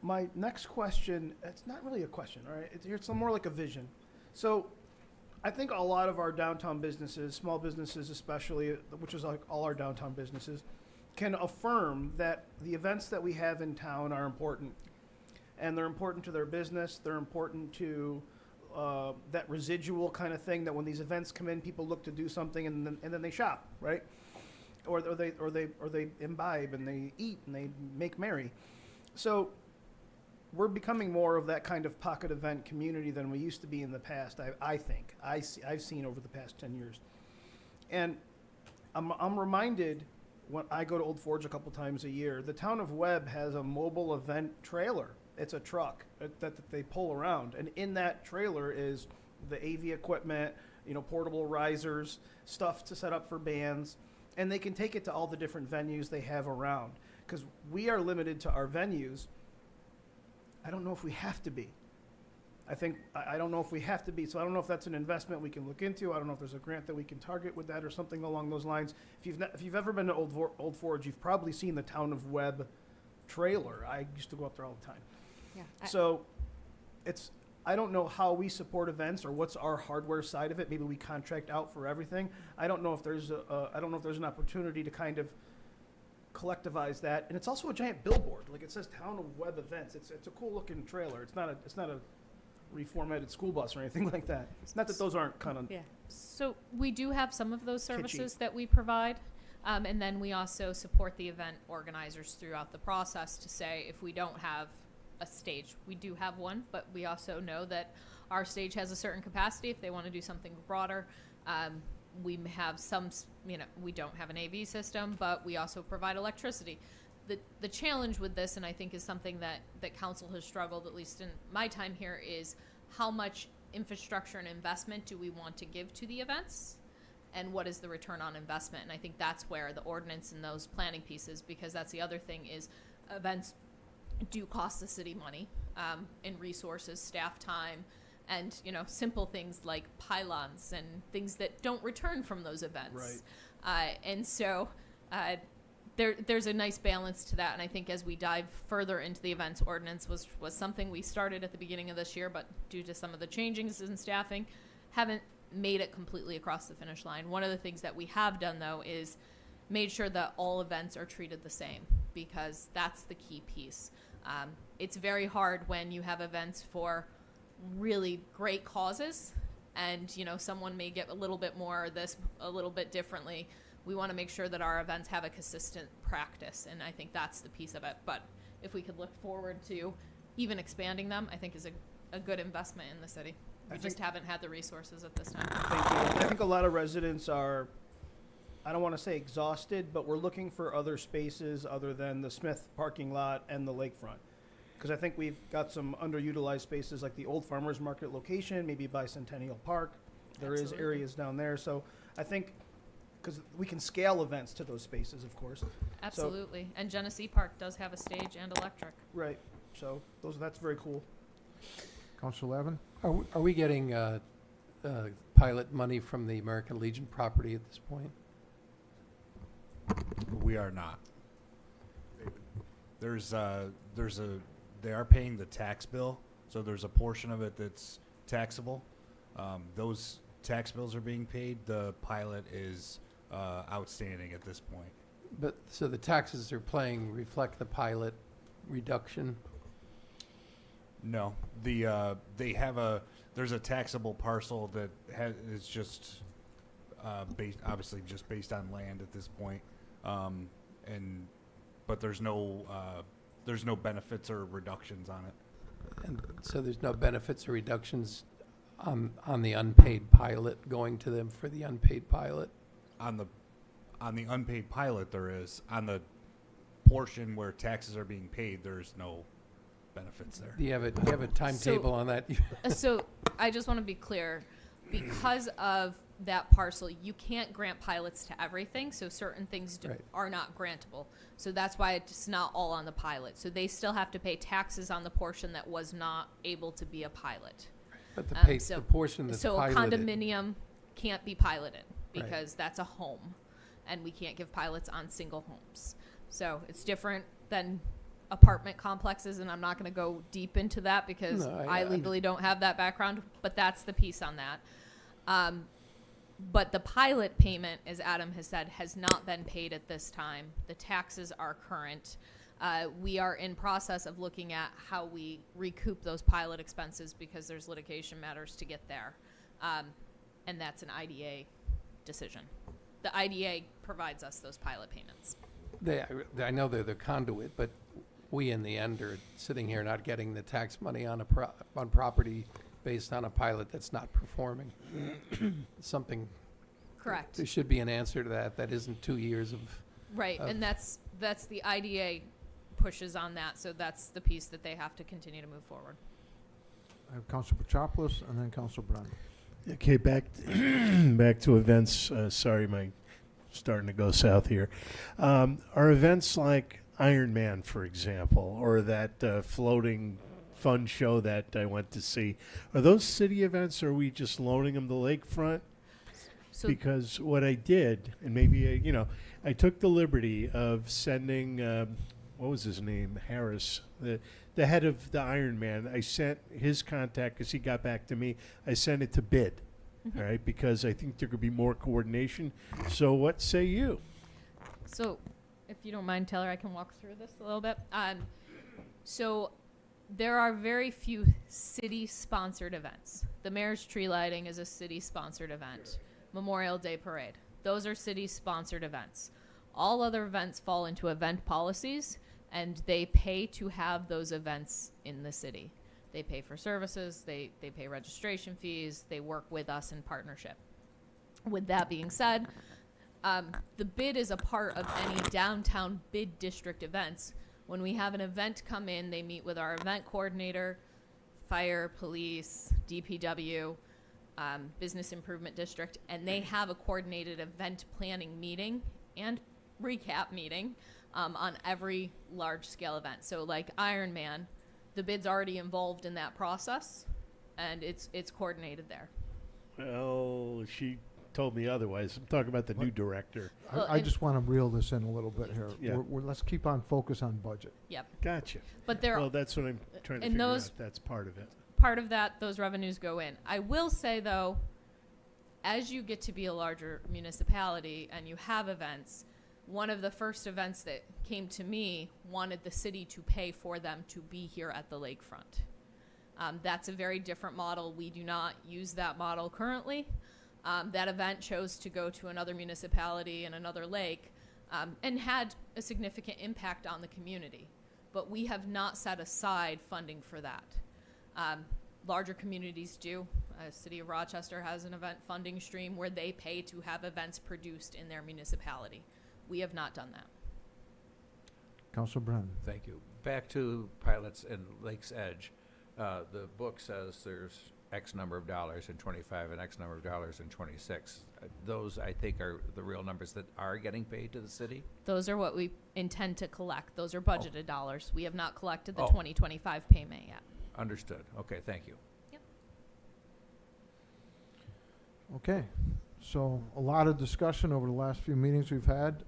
My next question, it's not really a question, all right? It's more like a vision. So I think a lot of our downtown businesses, small businesses especially, which is like all our downtown businesses, can affirm that the events that we have in town are important. And they're important to their business. They're important to that residual kind of thing that when these events come in, people look to do something and then they shop, right? Or they imbibe and they eat and they make merry. So we're becoming more of that kind of pocket event community than we used to be in the past. I think I've seen over the past 10 years, and I'm reminded when I go to Old Forge a couple times a year. The town of Webb has a mobile event trailer. It's a truck that they pull around, and in that trailer is the AV equipment, portable risers, stuff to set up for bands, and they can take it to all the different venues they have around. Because we are limited to our venues. I don't know if we have to be. I don't know if we have to be. So I don't know if that's an investment we can look into. I don't know if there's a grant that we can target with that or something along those lines. If you've ever been to Old Forge, you've probably seen the Town of Webb trailer. I used to go up there all the time. Yeah. So I don't know how we support events or what's our hardware side of it. Maybe we contract out for everything. I don't know if there's an opportunity to kind of collectivize that. And it's also a giant billboard. Like it says Town of Webb Events. It's a cool looking trailer. It's not a reformatted school bus or anything like that. It's not that those aren't kind of Yeah. So we do have some of those Kitschy. services that we provide. And then we also support the event organizers throughout the process to say if we don't have a stage, we do have one, but we also know that our stage has a certain capacity if they want to do something broader. We have some, we don't have an AV system, but we also provide electricity. The challenge with this, and I think is something that council has struggled, at least in my time here, is how much infrastructure and investment do we want to give to the events? And what is the return on investment? And I think that's where the ordinance and those planning pieces, because that's the other thing, is events do cost the city money in resources, staff time, and simple things like pylons and things that don't return from those events. Right. And so there's a nice balance to that. And I think as we dive further into the events ordinance was something we started at the beginning of this year, but due to some of the changes in staffing, haven't made it completely across the finish line. One of the things that we have done, though, is made sure that all events are treated the same, because that's the key piece. It's very hard when you have events for really great causes and someone may get a little bit more of this a little bit differently. We want to make sure that our events have a consistent practice, and I think that's the piece of it. But if we could look forward to even expanding them, I think is a good investment in the city. We just haven't had the resources at this time. Thank you. I think a lot of residents are, I don't want to say exhausted, but we're looking for other spaces other than the Smith parking lot and the lakefront. Because I think we've got some underutilized spaces like the old farmers market location, maybe Bicentennial Park. There is Absolutely. areas down there. So I think, because we can scale events to those spaces, of course. Absolutely. And Genesee Park does have a stage and electric. Right. So that's very cool. Council Levin? Are we getting pilot money from the American Legion property at this point? We are not. They are paying the tax bill, so there's a portion of it that's taxable. Those tax bills are being paid. The pilot is outstanding at this point. But, so the taxes they're paying reflect the pilot reduction? No, they have there's a taxable parcel that is just based, obviously just based on land at this point, but there's no benefits or reductions on it. And so there's no benefits or reductions on the unpaid pilot going to them for the unpaid pilot? On the unpaid pilot, there is. On the portion where taxes are being paid, there's no benefits there. Do you have a timetable on that? So I just want to be clear, because of that parcel, you can't grant pilots to everything, so certain things Right. are not grantable. So that's why it's not all on the pilot. So they still have to pay taxes on the portion that was not able to be a pilot. But the So- the portion that's So a piloted. condominium can't be piloted Right. because that's a home, and we can't give pilots on single homes. So it's different than apartment complexes, and I'm not going to go deep into that because No, I legally don't have that background, but that's the piece on that. But the pilot payment, as Adam has said, has not been paid at this time. The taxes are current. We are in process of looking at how we recoup those pilot expenses because there's litigation matters to get there. And that's an IDA decision. The IDA provides us those pilot payments. I know they're the conduit, but we in the end are sitting here not getting the tax money on on property based on a pilot that's not performing. Something, Correct. there should be an answer to that. That isn't 2 years of, Right, of- and that's the IDA pushes on that, so that's the piece that they have to continue to move forward. I have Council Petropoulos and then Council Brennan. Okay, back back to events. Sorry, my starting to go south here. Are events like Iron Man, for example, or that floating fun show that I went to see, are those city events, or are we just loaning them the lakefront? So Because what I did, and maybe, I took the liberty of sending, what was his name? Harris, the head of the Iron Man. I sent his contact, because he got back to me. I sent it to bid, all right, because I think there could be more coordination. So what say you? So, if you don't mind, Taylor, I can walk through this a little bit. So, there are very few city-sponsored events. The mayor's tree lighting is a city-sponsored event. Memorial Day Parade. Those are city-sponsored events. All other events fall into event policies, and they pay to have those events in the city. They pay for services, they pay registration fees, they work with us in partnership. With that being said, the bid is a part of any downtown bid district events. When we have an event come in, they meet with our event coordinator, fire, police, DPW, business improvement district, and they have a coordinated event planning meeting and recap meeting on every large scale event. So like Iron Man, the bid's already involved in that process, and it's coordinated there. Well, she told me otherwise. I'm talking about the new director. Well, I and- just want to reel this in a little bit here. Yeah. Let's keep on focus on budget. Yep. Gotcha. But there Well, that's what I'm trying to and figure those- out. That's part of it. part of that, those revenues go in. I will say, though, as you get to be a larger municipality and you have events, one of the first events that came to me wanted the city to pay for them to be here at the lakefront. That's a very different model. We do not use that model currently. That event chose to go to another municipality and another lake and had a significant impact on the community. But we have not set aside funding for that. Larger communities do. City of Rochester has an event funding stream where they pay to have events produced in their municipality. We have not done that. Council Brennan. Thank you. Back to pilots and Lake's Edge. The book says there's X number of dollars in 25 and X number of dollars in 26. Those, I think, are the real numbers that are getting paid to the city. Those are what we intend to collect. Those are budgeted dollars. We have not collected the Oh. 2025 payment yet. Understood. Okay, thank you. Okay, so a lot of discussion over the last few meetings we've had.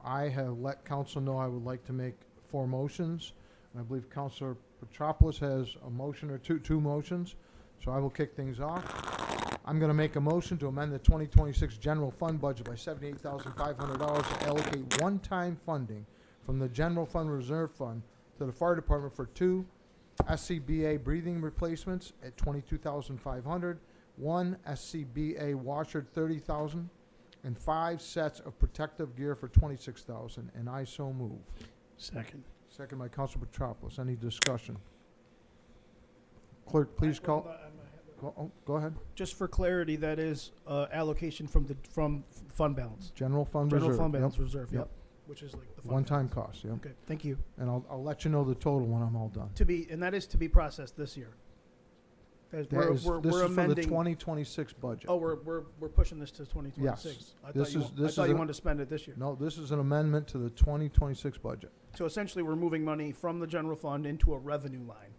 I have let council know I would like to make 4 motions. And I believe Councilor Petropoulos has a motion or two motions. So I will kick things off. I'm going to make a motion to amend the 2026 general fund budget by $78,500 to allocate one-time funding from the general fund reserve fund to the fire department for 2 SCBA breathing replacements at 22,500, 1 SCBA washer 30,000, and 5 sets of protective gear for 26,000. And I so move. Second. Second by Council Petropoulos. Any discussion? Clerk, please call. Go ahead. Just for clarity, that is allocation from fund balance. General fund General reserve. fund Yep. balance reserve, Yep. yep. Which is like the fund One-time balance. cost, yep. Okay, thank you. And I'll let you know the total when I'm all done. And that is to be processed this year. This We're is for the amending. 2026 budget. Oh, we're pushing this to 2026. I This thought is- this you is an- wanted to spend it this year. No, this is an amendment to the 2026 budget. So essentially, we're moving money from the general fund into a revenue line.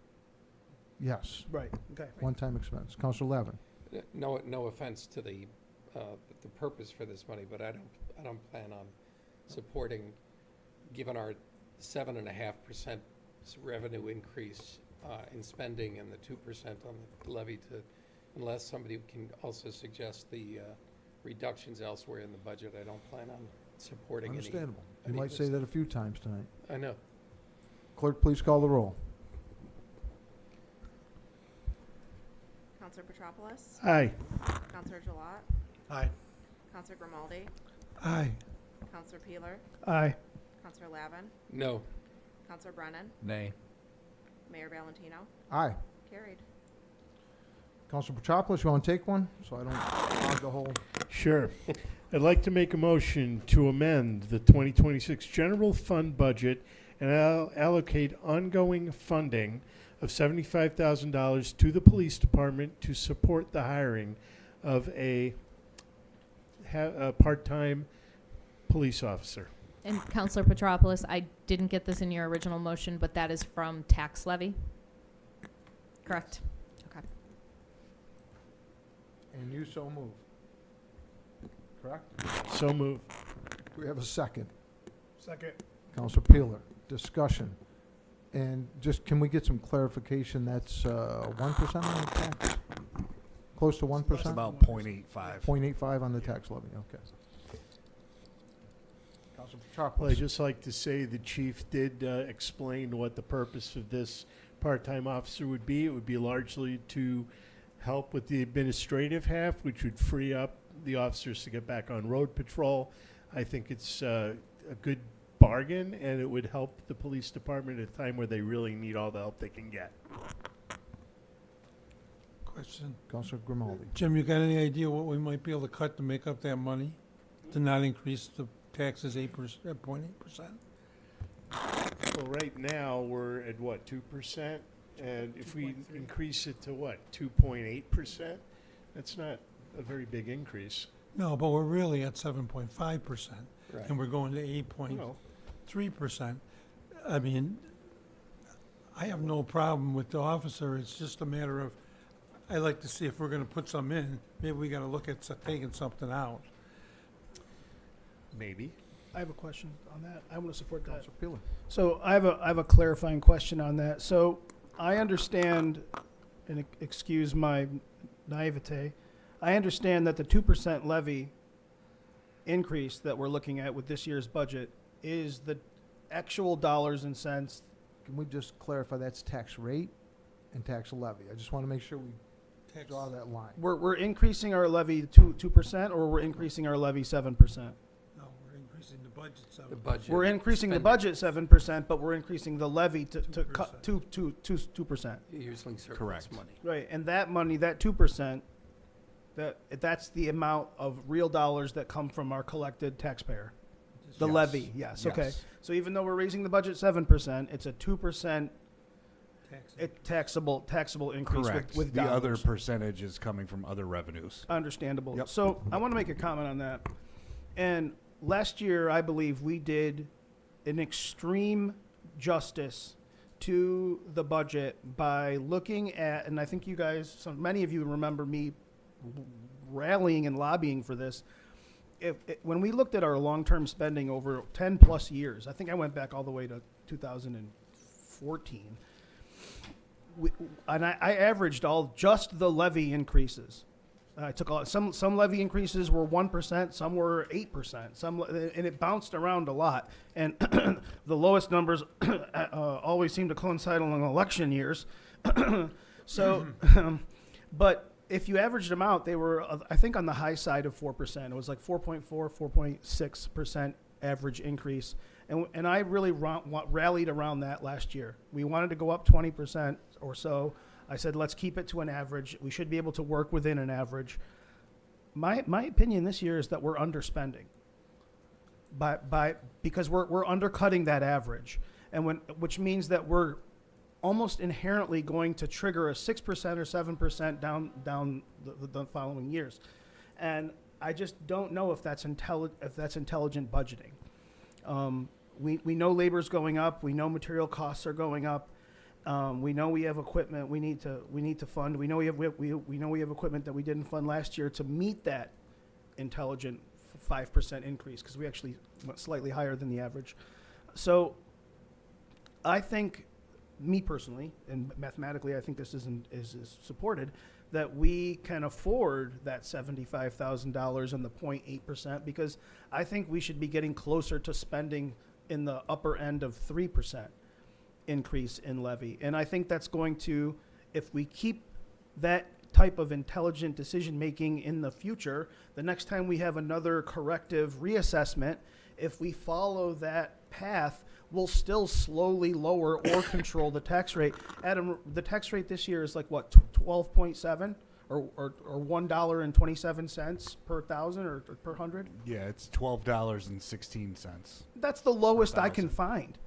Yes, Right, okay. one-time expense. Counselor Lavin. No offense to the purpose for this money, but I don't plan on supporting, given our 7.5% revenue increase in spending and the 2% on the levy unless somebody can also suggest the reductions elsewhere in the budget, I don't plan on supporting any. Understandable. You any might of say this. that a few times tonight. I know. Clerk, please call the roll. Counselor Petropoulos? Aye. Counselor Gilat? Aye. Counselor Grimaldi? Aye. Counselor Peeler? Aye. Counselor Lavin? No. Counselor Brennan? Nay. Mayor Valentino? Aye. Carried. Counselor Petropoulos, you want to take one? So I don't hog the whole. Sure. I'd like to make a motion to amend the 2026 general fund budget and allocate ongoing funding of $75,000 to the police department to support the hiring of a part-time police officer. And Counselor Petropoulos, I didn't get this in your original motion, but that is from tax levy? Correct? Okay. And you so move. Correct? So move. Do we have a second? Second. Counselor Peeler, discussion. And just, can we get some clarification? That's 1% on the tax? Close to 1%? It's about 0.85. 0.85 on the tax levy, okay. Counselor Well, Petropoulos. I'd just like to say the chief did explain what the purpose of this part-time officer would be. It would be largely to help with the administrative half, which would free up the officers to get back on road patrol. I think it's a good bargain, and it would help the police department at a time where they really need all the help they can get. Question. Counselor Grimaldi. Jim, you got any idea what we might be able to cut to make up that money? To not increase the taxes 0.8%? Well, right now, we're at what, 2%? And if we increase it to what, 2.8%? That's not a very big increase. No, but we're really at 7.5%, Right. and we're going to 8.3%. I mean, I have no problem with the officer. It's just a matter of, I like to see if we're gonna put some in, maybe we gotta look at taking something out. Maybe. I have a question on that. I want to support that. Counselor Peeler. So I have a clarifying question on that. So I understand, and excuse my naivete, I understand that the 2% levy increase that we're looking at with this year's budget is the actual dollars and cents. Can we just clarify that's tax rate and tax levy? I just want to make sure we draw that line. We're increasing our levy to 2%, or we're increasing our levy 7%? No, we're increasing the budget The budget. We're increasing the spending. budget 7%, but we're increasing the levy to cut 2%. Using surplus Correct. money. Right, and that money, that 2%, that's the amount of real dollars that come from our collected taxpayer. The Yes. levy, yes, okay. Yes. So even though we're raising the budget 7%, it's a 2% taxable increase Correct. with The other dollars. percentage is coming from other revenues. Understandable. Yep. So I want to make a comment on that. And last year, I believe we did an extreme justice to the budget by looking at, and I think you guys, many of you remember me rallying and lobbying for this. When we looked at our long-term spending over 10 plus years, I think I went back all the way to 2014. And I averaged just the levy increases I took some levy increases were 1%, some were 8%, and it bounced around a lot. And the lowest numbers always seem to coincide along election years. So, but if you averaged them out, they were, I think, on the high side of 4%. It was like 4.4, 4.6% average increase. And I really rallied around that last year. We wanted to go up 20% or so. I said, let's keep it to an average. We should be able to work within an average. My opinion this year is that we're underspending because we're undercutting that average, which means that we're almost inherently going to trigger a 6% or 7% down the following years. And I just don't know if that's intelligent budgeting. We know labor's going up. We know material costs are going up. We know we have equipment we need to fund. We know we have equipment that we didn't fund last year to meet that intelligent 5% increase, because we actually went slightly higher than the average. So I think, me personally, and mathematically I think this is supported, that we can afford that $75,000 and the 0.8%, because I think we should be getting closer to spending in the upper end of 3% increase in levy. And I think that's going to, if we keep that type of intelligent decision making in the future, the next time we have another corrective reassessment, if we follow that path, we'll still slowly lower or control the tax rate. Adam, the tax rate this year is like what, 12.7 or $1.27 per thousand or per hundred? Yeah, it's $12.16. That's the lowest I can find.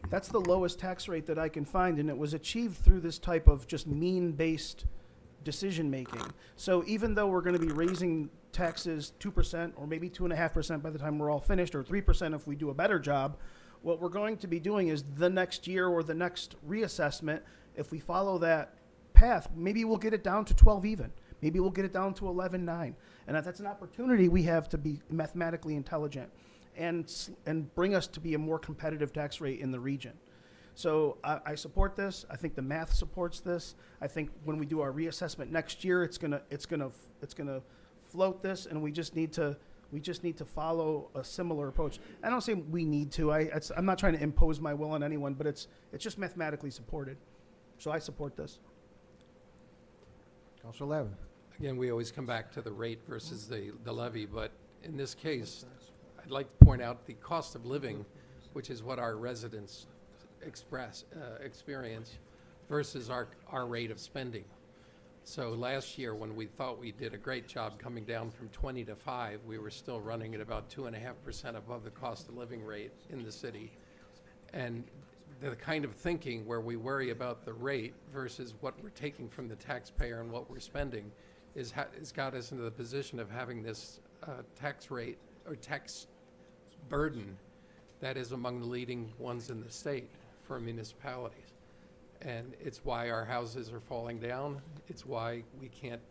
That's the lowest tax rate that I can find, and it was achieved through this type of just mean-based decision-making. So even though we're going to be raising taxes 2% or maybe 2.5% by the time we're all finished, or 3% if we do a better job, what we're going to be doing is the next year or the next reassessment, if we follow that path, maybe we'll get it down to 12 even. Maybe we'll get it down to 11.9. And that's an opportunity we have to be mathematically intelligent and bring us to be a more competitive tax rate in the region. So I support this. I think the math supports this. I think when we do our reassessment next year, it's gonna float this, and we just need to follow a similar approach. I don't say we need to. I'm not trying to impose my will on anyone, but it's just mathematically supported. So I support this. Counselor Lavin. Again, we always come back to the rate versus the levy, but in this case, I'd like to point out the cost of living, which is what our residents experience, versus our rate of spending. So last year, when we thought we did a great job coming down from 20 to 5, we were still running at about 2.5% above the cost of living rate in the city. And the kind of thinking where we worry about the rate versus what we're taking from the taxpayer and what we're spending has got us into the position of having this tax rate or tax burden that is among the leading ones in the state for municipalities. And it's why our houses are falling down. It's why we can't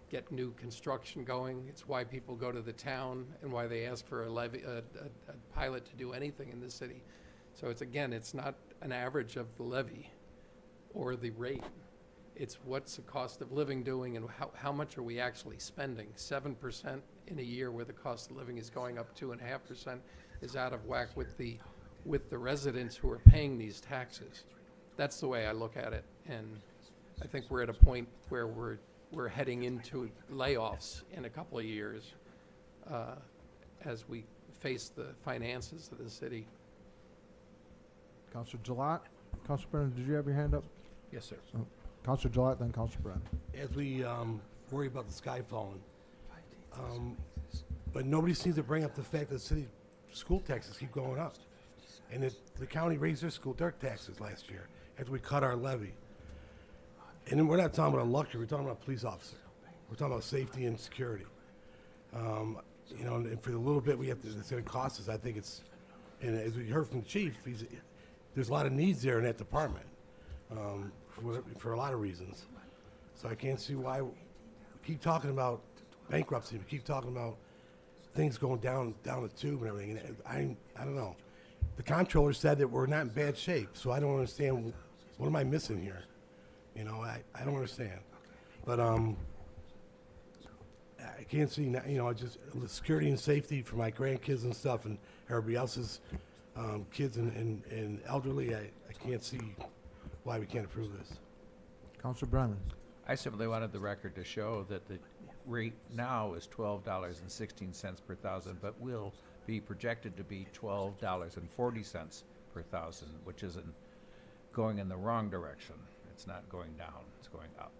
get new construction going. It's why people go to the town and why they ask for a pilot to do anything in the city. So it's not an average of the levy or the rate. It's what's the cost of living doing and how much are we actually spending. 7% in a year where the cost of living is going up 2.5% is out of whack with the residents who are paying these taxes. That's the way I look at it, and I think we're at a point where we're heading into layoffs in a couple of years as we face the finances of the city. Counselor Gilat. Counselor Brennan, did you have your hand up? Yes, sir. Counselor Gilat, then Counselor Brennan. As we worry about the sky falling, but nobody seems to bring up the fact that city school taxes keep going up. And the county raised their taxes last year as we cut our levy. And then we're not talking about a luxury, we're talking about a police officer. We're talking about safety and security. And for the little bit it's going to cost us, I think it's, and as we heard from the chief, there's a lot of needs there in that department for a lot of reasons. So I can't see why we keep talking about bankruptcy, we keep talking about things going down the tube and everything. And I don't know. The comptroller said that we're not in bad shape, so I don't understand. What am I missing here? I don't understand. But can't see, just the security and safety for my grandkids and stuff and everybody else's kids and elderly. I can't see why we can't approve this. Counselor Brennan. I simply wanted the record to show that the rate now is $12.16 per thousand, but will be projected to be $12.40 per thousand, which isn't going in the wrong direction. It's not going down, it's going up.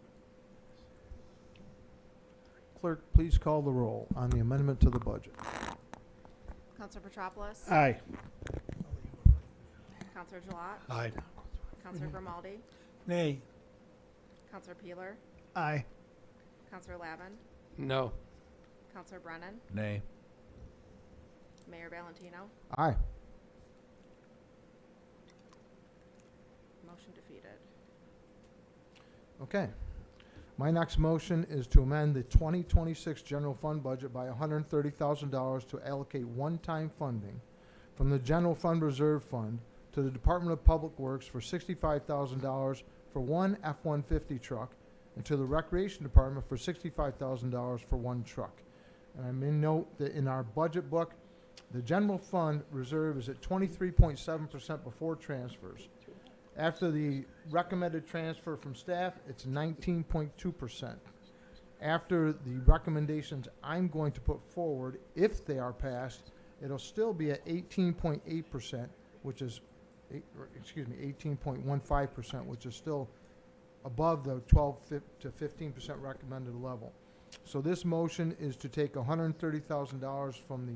Clerk, please call the roll on the amendment to the budget. Counselor Petropoulos? Aye. Counselor Gilat? Aye. Counselor Grimaldi? Nay. Counselor Peeler? Aye. Counselor Lavin? No. Counselor Brennan? Nay. Mayor Valentino? Aye. Motion defeated. Okay. My next motion is to amend the 2026 general fund budget by $130,000 to allocate one-time funding from the general fund reserve fund to the Department of Public Works for $65,000 for one F-150 truck and to the Recreation Department for $65,000 for one truck. And I may note that in our budget book, the general fund reserve is at 23.7% before transfers. After the recommended transfer from staff, it's 19.2%. After the recommendations I'm going to put forward, if they are passed, it'll still be at 18.8%, which is, 18.15%, which is still above the 12 to 15% recommended level. So this motion is to take $130,000 from the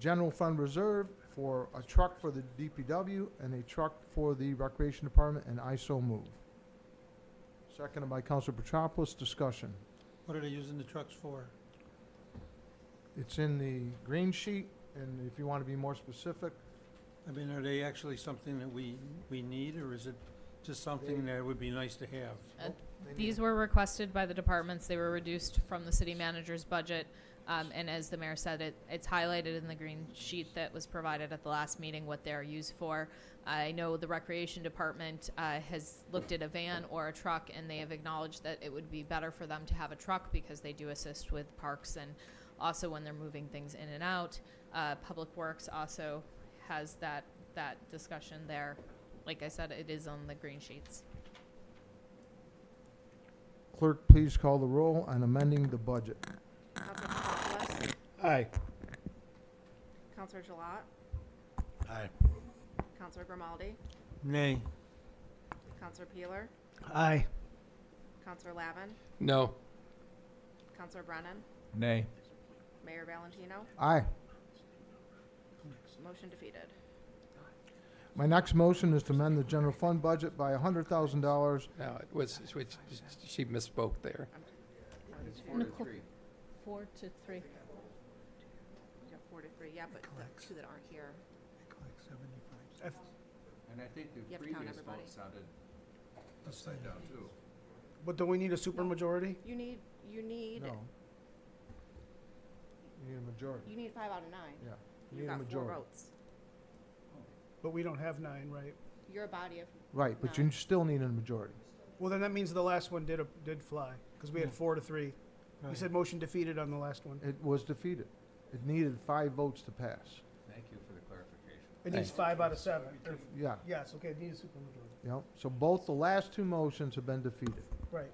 general fund reserve for a truck for the DPW and a truck for the Recreation Department, and I so move. Seconded by Councilor Petropoulos. Discussion. What are they using the trucks for? It's in the green sheet, and if you want to be more specific, I mean, are they actually something that we need, or is it just something that would be nice to have? These were requested by the departments. They were reduced from the city manager's budget. And as the mayor said, it's highlighted in the green sheet that was provided at the last meeting what they're used for. I know the Recreation Department has looked at a van or a truck, and they have acknowledged that it would be better for them to have a truck because they do assist with parks and also when they're moving things in and out. Public Works also has that discussion there. Like I said, it is on the green sheets. clerk, please call the roll on amending the budget. Counselor Petropoulos? Aye. Counselor Gilat? Aye. Counselor Grimaldi? Nay. Counselor Peeler? Aye. Counselor Lavin? No. Counselor Brennan? Nay. Mayor Valentino? Aye. Motion defeated. My next motion is to amend the general fund budget by $100,000. No, it was, she misspoke there. It's 4 to 3. You got 4 to 3, yeah, but the two that aren't here. And I think the You have to count previous everybody. vote sounded upside down too. But do we need a supermajority? You need, No. You need a majority. you need 5 out of 9. Yeah. You You need a got 4 majority. votes. But we don't have 9, right? You're a body of, Right, but you still need a majority. Well, then that means the last one did fly, because we had 4 to 3. You said motion defeated on the last one. It was defeated. It needed 5 votes to pass. Thank you for the clarification. It needs 5 out of 7. Yeah, Yes, okay, it needs a supermajority. yep. So both the last 2 motions have been defeated. Right.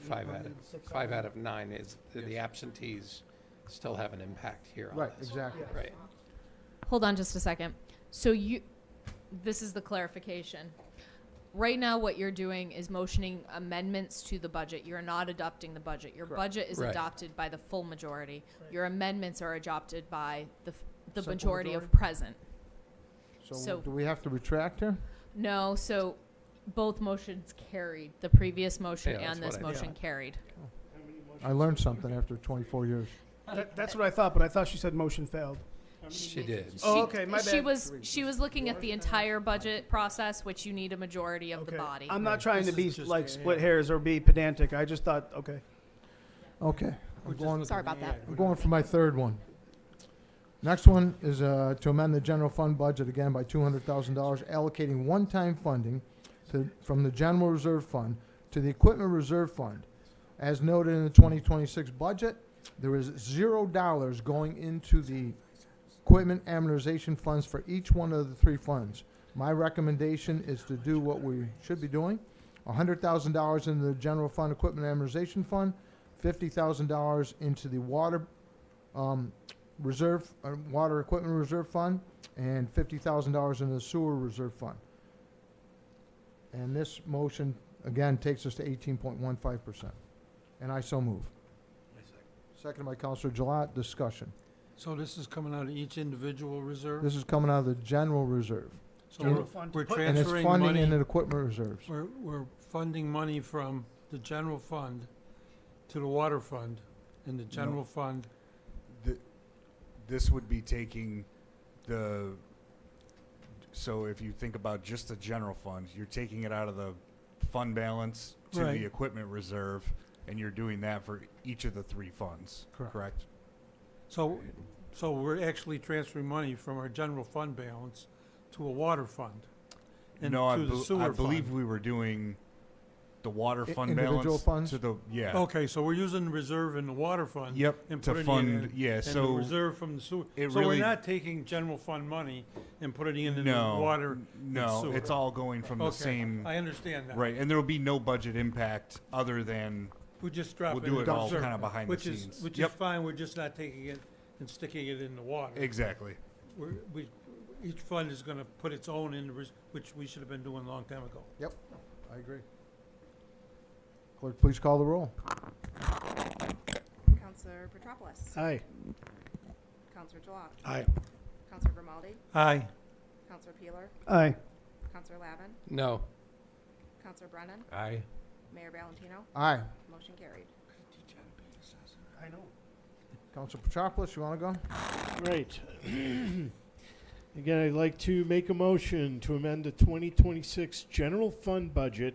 Five out of 9 is, the absentees still have an impact here on Right, this. exactly. Yeah. Right. Hold on just a second. So this is the clarification. Right now, what you're doing is motioning amendments to the budget. You're not adopting the budget. Your Correct. budget is Right. adopted by the full majority. Right. Your amendments are adopted by the Simple majority of majority? present. So So- do we have to retract here? No, so both motions carried. The previous motion Yeah, that's and this what I motion thought. carried. I learned something after 24 years. That's what I thought, but I thought she said motion failed. She did. Oh, okay, my She bad. she was looking at the entire budget process, which you need a majority of the Okay. body. I'm not trying to This be is just like a- split hairs or be pedantic. I just thought, okay. Okay. I'm going, sorry about that. I'm going for my third one. Next one is to amend the general fund budget again by $200,000, allocating one-time funding from the general reserve fund to the equipment reserve fund. As noted in the 2026 budget, There is $0 going into the equipment amortization funds for each one of the three funds. My recommendation is to do what we should be doing. $100,000 into the general fund equipment amortization fund, $50,000 into the water reserve, water equipment reserve fund, and $50,000 into the sewer reserve fund. And this motion, again, takes us to 18.15%. And I so move. Seconded by Counselor Gilat. Discussion. So this is coming out of each individual reserve? This is coming out of the general reserve. So General fund. we're And it's transferring funding money, into the equipment reserves. we're funding money from the general fund to the water fund, and the general fund, This would be taking so if you think about just the general fund, you're taking it out of the fund balance to Right. the equipment reserve, and you're doing that for each of the three funds, correct? so we're actually transferring money from our general fund balance to a water fund. And No, to the sewer I believe fund. we were doing the water fund individual balance funds? to the, yeah. Okay, so we're using the reserve in the water fund. Yep, And to putting it fund, in, yeah, and the so, reserve from the sewer. it So we're really- not taking general fund money and putting it in the no, water. no, sewer. it's all going from the Okay, same, I understand that. right, and there will be no budget impact other than, We just drop it we'll in do the it all reserve, kind of behind the which is, scenes. which is Yep, fine, we're just not taking it and sticking it in the water. exactly. Each fund is gonna put its own in, which we should have been doing a long time ago. I agree. Clerk, please call the roll. Counselor Petropoulos. Aye. Counselor Gilat. Aye. Counselor Grimaldi. Aye. Counselor Peeler. Aye. Counselor Lavin. No. Counselor Brennan. Aye. Mayor Valentino. Aye. Motion carried. I know. Counselor Petropoulos, you want to go? Right. Again, I'd like to make a motion to amend the 2026 general fund budget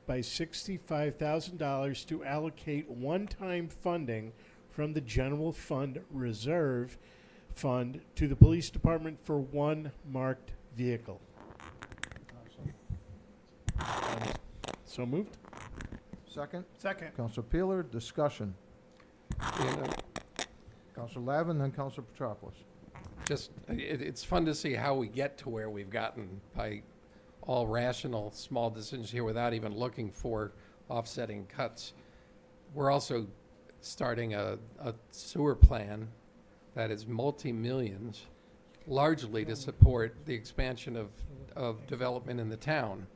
by $65,000 to allocate one-time funding from the general fund reserve fund to the police department for one marked vehicle. So moved? Second. Second. Counselor Peeler, discussion. You know, Counselor Lavin, then Counselor Petropoulos. just, it's fun to see how we get to where we've gotten by all rational, small decisions here without even looking for offsetting cuts. We're also starting a sewer plan that is multi-millions, largely to support the expansion of development in the town.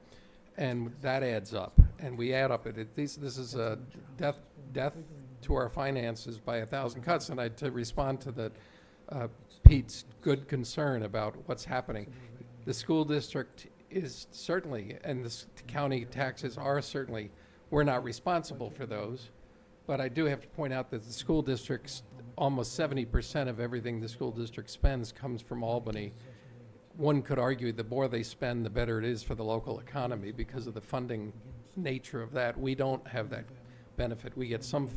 And that adds up, and we add up this is a death to our finances by 1,000 cuts. And to respond to the Pete's good concern about what's happening, the school district is certainly, and the county taxes are certainly, we're not responsible for those. But I do have to point out that the school district's, almost 70% of everything the school district spends comes from Albany. One could argue the more they spend, the better it is for the local economy because of the funding nature of that. We don't have that benefit. We get some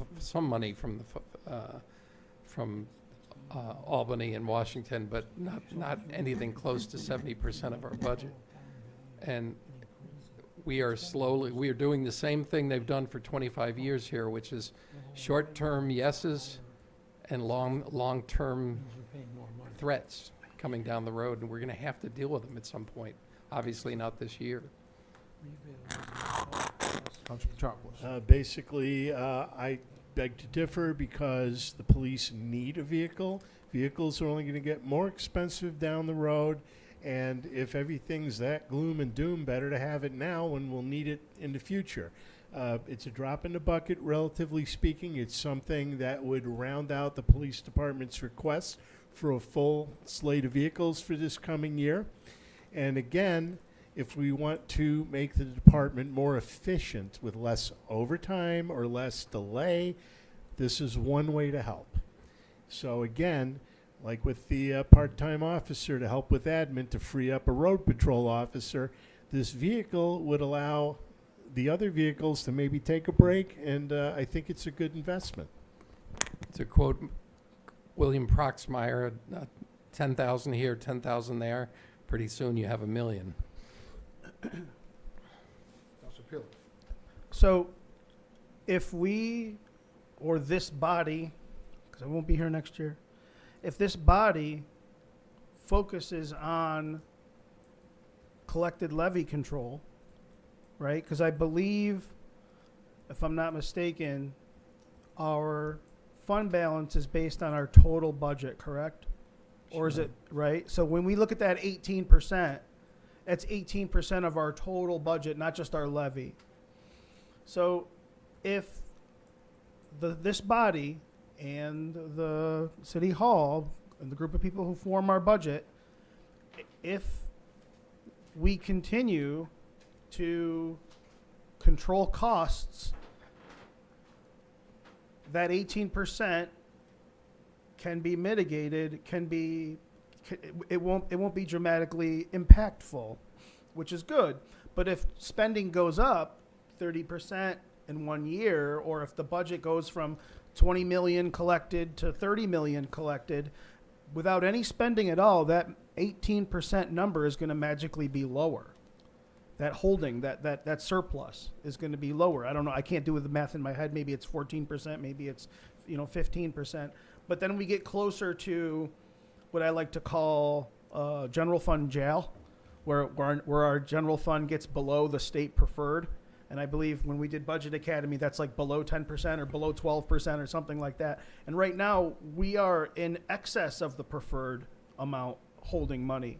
money from Albany and Washington, but not anything close to 70% of our budget. And we are doing the same thing they've done for 25 years here, which is short-term yeses and long-term threats coming down the road, and we're going to have to deal with them at some point. Obviously not this year. Counselor Petropoulos. Basically, I beg to differ because the police need a vehicle. Vehicles are only going to get more expensive down the road, and if everything's that gloom and doom, better to have it now when we'll need it in the future. It's a drop in the bucket, relatively speaking. It's something that would round out the police department's requests for a full slate of vehicles for this coming year. And again, if we want to make the department more efficient with less overtime or less delay, this is one way to help. So again, like with the part-time officer to help with admin to free up a road patrol officer, this vehicle would allow the other vehicles to maybe take a break, and I think it's a good investment. To quote William Proxmire, 10,000 here, 10,000 there, pretty soon you have 1 million. Counselor Peeler. So if we, or this body, 'cause I won't be here next year. If this body focuses on collected levy control, right? Because I believe, if I'm not mistaken, our fund balance is based on our total budget, correct? Or is it, right? So when we look at that 18%, that's 18% of our total budget, not just our levy. So if this body and the city hall and the group of people who form our budget, if we continue to control costs, that 18% can be mitigated, it won't be dramatically impactful, which is good. But if spending goes up 30% in 1 year, or if the budget goes from 20 million collected to 30 million collected, without any spending at all, that 18% number is going to magically be lower. That holding, that surplus is going to be lower. I don't know. I can't do the math in my head. Maybe it's 14%. Maybe it's 15%. But then we get closer to what I like to call general fund jail, where our general fund gets below the state preferred. And I believe when we did Budget Academy, that's like below 10% or below 12% or something like that. And right now, we are in excess of the preferred amount holding money.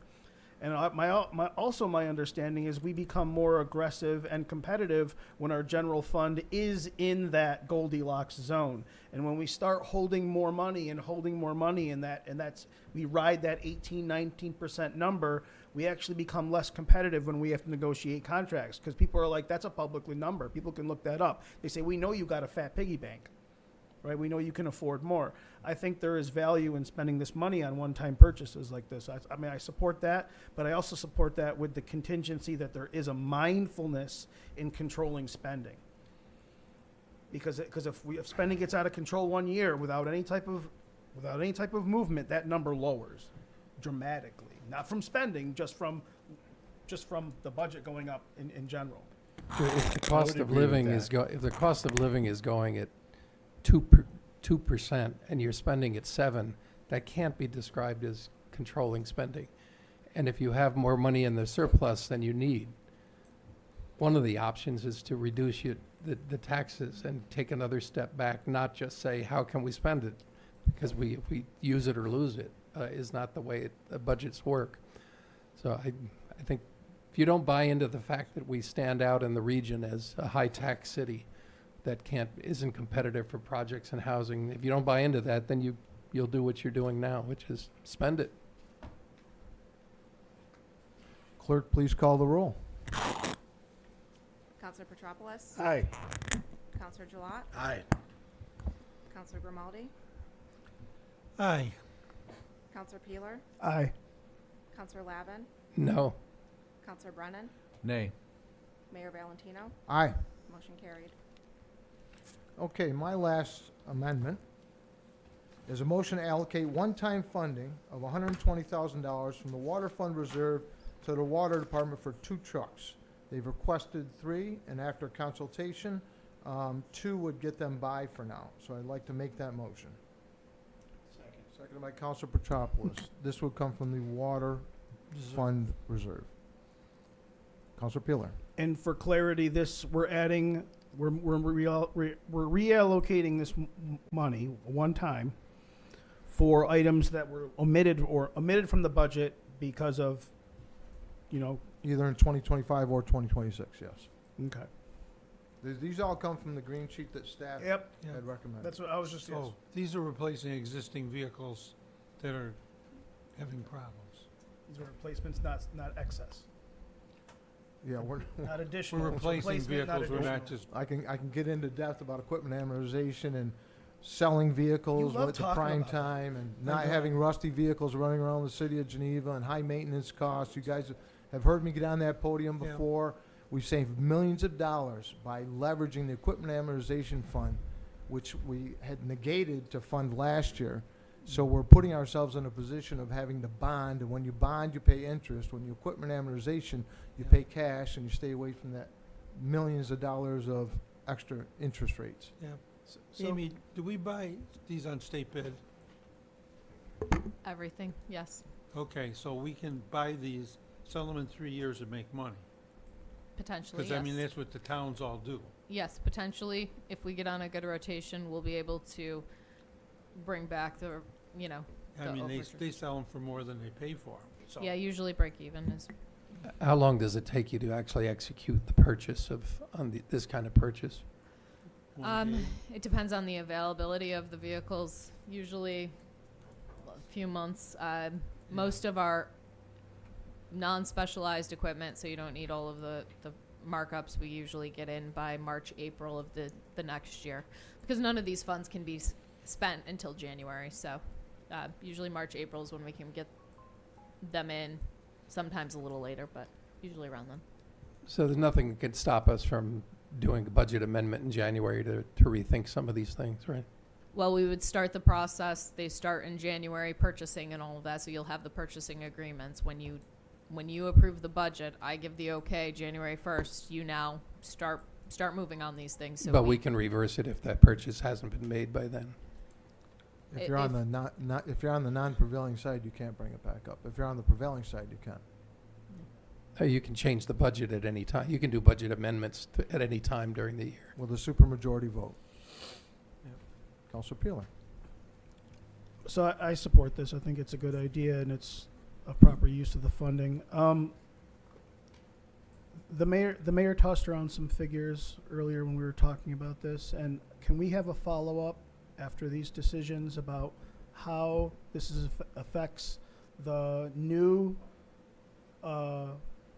And my understanding is we become more aggressive and competitive when our general fund is in that Goldilocks zone. And when we start holding more money and we ride that 18-19% number, we actually become less competitive when we have to negotiate contracts, because people are like, that's a publicly number. People can look that up. They say, we know you got a fat piggy bank, right? We know you can afford more. I think there is value in spending this money on one-time purchases like this. I mean, I support that, but I also support that with the contingency that there is a mindfulness in controlling spending. Because if spending gets out of control 1 year without any type of movement, that number lowers dramatically. Not from spending, just from the budget going up in general. If the cost of living is going at 2% and you're spending at 7%, that can't be described as controlling spending. And if you have more money in the surplus than you need, one of the options is to reduce the taxes and take another step back, not just say, how can we spend it? Because if we use it or lose it, is not the way the budgets work. So I think if you don't buy into the fact that we stand out in the region as a high-tax city that isn't competitive for projects and housing, if you don't buy into that, then you'll do what you're doing now, which is spend it. Clerk, please call the roll. Counselor Petropoulos? Aye. Counselor Gilat? Aye. Counselor Grimaldi? Aye. Counselor Peeler? Aye. Counselor Lavin? No. Counselor Brennan? Nay. Mayor Valentino? Aye. Motion carried. Okay, my last amendment is a motion to allocate one-time funding of $120,000 from the Water Fund Reserve to the Water Department for 2 trucks. They've requested 3, and after consultation, 2 would get them by for now. So I'd like to make that motion. Seconded by Councilor Petropoulos. This would come from the Water Fund Reserve. Councilor Peeler. And for clarity, we're reallocating this money one time for items that were omitted from the budget because of, Either in 2025 or 2026, yes. okay. These all come from the green sheet that staff Yep. had recommended. That's what I was just. So these are replacing existing vehicles that are having problems. These are replacements, not excess, Yeah, not additional. We're It's replacing replacement, not vehicles, we're not additional. just, I can get into depth about equipment amortization and selling vehicles You love with the talking prime about that. time and I not know. having rusty vehicles running around the city of Geneva and high maintenance costs. You guys have heard me get on that podium Yeah. before. We've saved millions of dollars by leveraging the equipment amortization fund, which we had negated to fund last year. So we're putting ourselves in a position of having to bond, and when you bond, you pay interest. When you equipment amortization, you pay cash, and you stay away from that millions of dollars of extra interest rates. yeah. So- Amy, do we buy these on state bid? Everything, yes, Okay, so we can buy these, sell them in 3 years and make money? potentially, Because, I mean, yes. that's what the towns all do. Yes, potentially, if we get on a good rotation, we'll be able to bring back the, you know, I The mean, overage. they sell them for more than they pay for them, so. yeah, usually break even is, How long does it take you to actually execute the purchase this kind of purchase? one day. it depends on the availability of the vehicles, usually a few months. Most of our non-specialized equipment, so you don't need all of the markups, we usually get in by March, April of the next year. Because none of these funds can be spent until January, so usually March, April is when we can get them in, sometimes a little later, but usually around then. So there's nothing that could stop us from doing a budget amendment in January to rethink some of these things, right? Well, we would start the process, they start in January, purchasing and all of that, so you'll have the purchasing agreements. When you approve the budget, I give the okay, January 1st, you now start moving on these things. So But we can reverse it if that purchase hasn't been made by then. If you're on the if you're on the non-prevailing side, you can't bring it back up. If you're on the prevailing side, you can. You can change the budget at any time. You can do budget amendments at any time during the year. With a supermajority vote. Yep. Counselor Peeler. So I support this. I think it's a good idea and it's a proper use of the funding. The mayor tossed around some figures earlier when we were talking about this, and can we have a follow-up after these decisions about how this affects the new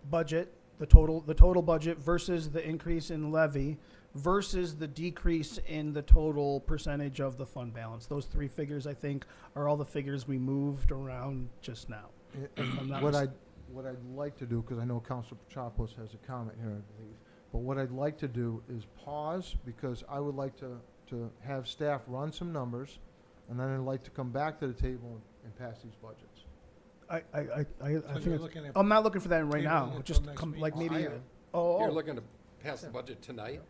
budget, the total budget versus the increase in levy versus the decrease in the total percentage of the fund balance? Those three figures, I think, are all the figures we moved around just now. If I'm not What I'd like to do, because I know Councilor Petropoulos has a comment here, I believe, but what I'd like to do is pause, because I would like to have staff run some numbers, and then I'd like to come back to the table and pass these budgets. I So think you're it's, looking at I'm not looking for that right tabling now. it till Just next come, meeting. like maybe. I am. You're Oh, looking to pass the budget tonight?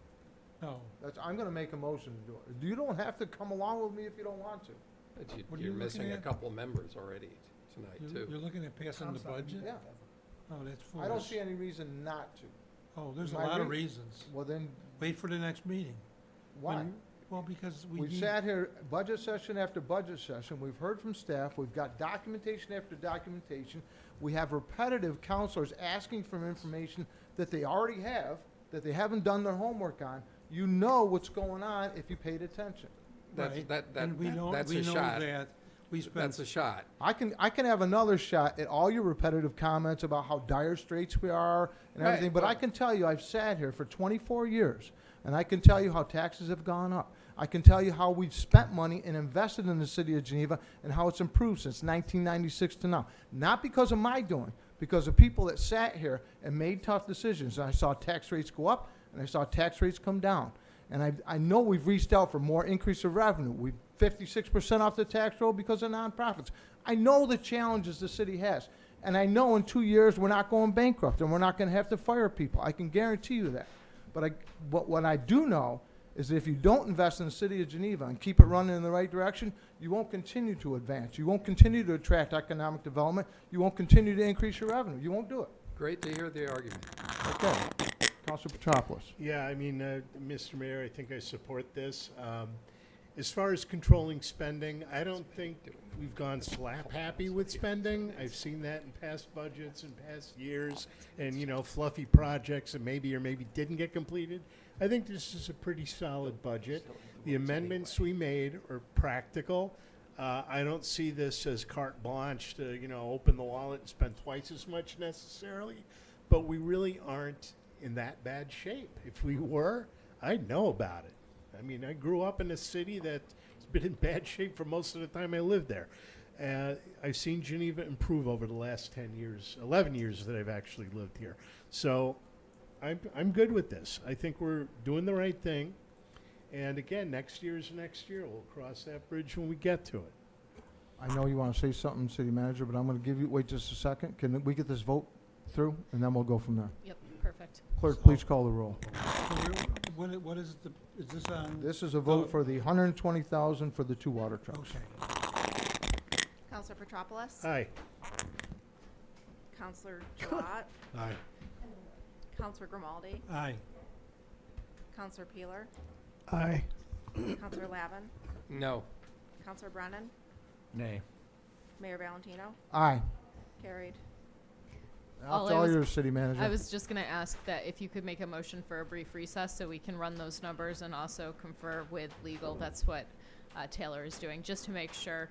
No. I'm gonna make a motion to do it. You don't have to come along with me if you don't want to. But What are you're you missing looking a at? couple members already tonight, You're too. looking at passing the budget? Yeah. Oh, that's foolish. I don't see any reason not to. Oh, there's a My lot of re- reasons. Well, then, Wait for the next meeting. why? When- Well, because we We've need, sat here, budget session after budget session, we've heard from staff, we've got documentation after documentation. We have repetitive counselors asking for information that they already have, that they haven't done their homework on. You know what's going on if you paid attention. right, That, and we know that's a shot. that we spent, That's a shot. I can have another shot at all your repetitive comments about how dire straits we are and Right, everything, but I well- can tell you, I've sat here for 24 years, and I can tell you how taxes have gone up. I can tell you how we've spent money and invested in the city of Geneva and how it's improved since 1996 to now. Not because of my doing, because of people that sat here and made tough decisions. And I saw tax rates go up, and I saw tax rates come down. And I know we've reached out for more increase of revenue. We've 56% off the tax roll because of nonprofits. I know the challenges the city has. And I know in 2 years, we're not going bankrupt and we're not going to have to fire people. I can guarantee you that. But what I do know is that if you don't invest in the city of Geneva and keep it running in the right direction, you won't continue to advance. You won't continue to attract economic development. You won't continue to increase your revenue. You won't do it. Great to hear the argument. Okay. Councilor Petropoulos. Yeah, I mean, Mr. Mayor, I think I support this. As far as controlling spending, I don't think we've gone slap happy with spending. I've seen that in past budgets and past years, and, you know, fluffy projects that maybe or maybe didn't get completed. I think this is a pretty solid budget. The amendments we made are practical. I don't see this as carte blanche to, you know, open the wallet and spend twice as much necessarily, but we really aren't in that bad shape. If we were, I'd know about it. I mean, I grew up in a city that's been in bad shape for most of the time I lived there. I've seen Geneva improve over the last 10 years, 11 years that I've actually lived here. So I'm good with this. I think we're doing the right thing. And again, next year's next year. We'll cross that bridge when we get to it. I know you want to say something, City Manager, but I'm going to wait just a second. Can we get this vote through, and then we'll go from there? yep, perfect. Perfect. Clerk, please call the roll. So what is the, is this on? This is a vote for the 120,000 for the 2 water trucks. Okay. Counselor Petropoulos? Aye. Counselor Gilat? Aye. Counselor Grimaldi? Aye. Counselor Peeler? Aye. Counselor Lavin? No. Counselor Brennan? Nay. Mayor Valentino? Aye. Carried. That's I all was- yours, city manager. I was just going to ask that if you could make a motion for a brief recess so we can run those numbers and also confer with legal. That's what Taylor is doing, just to make sure,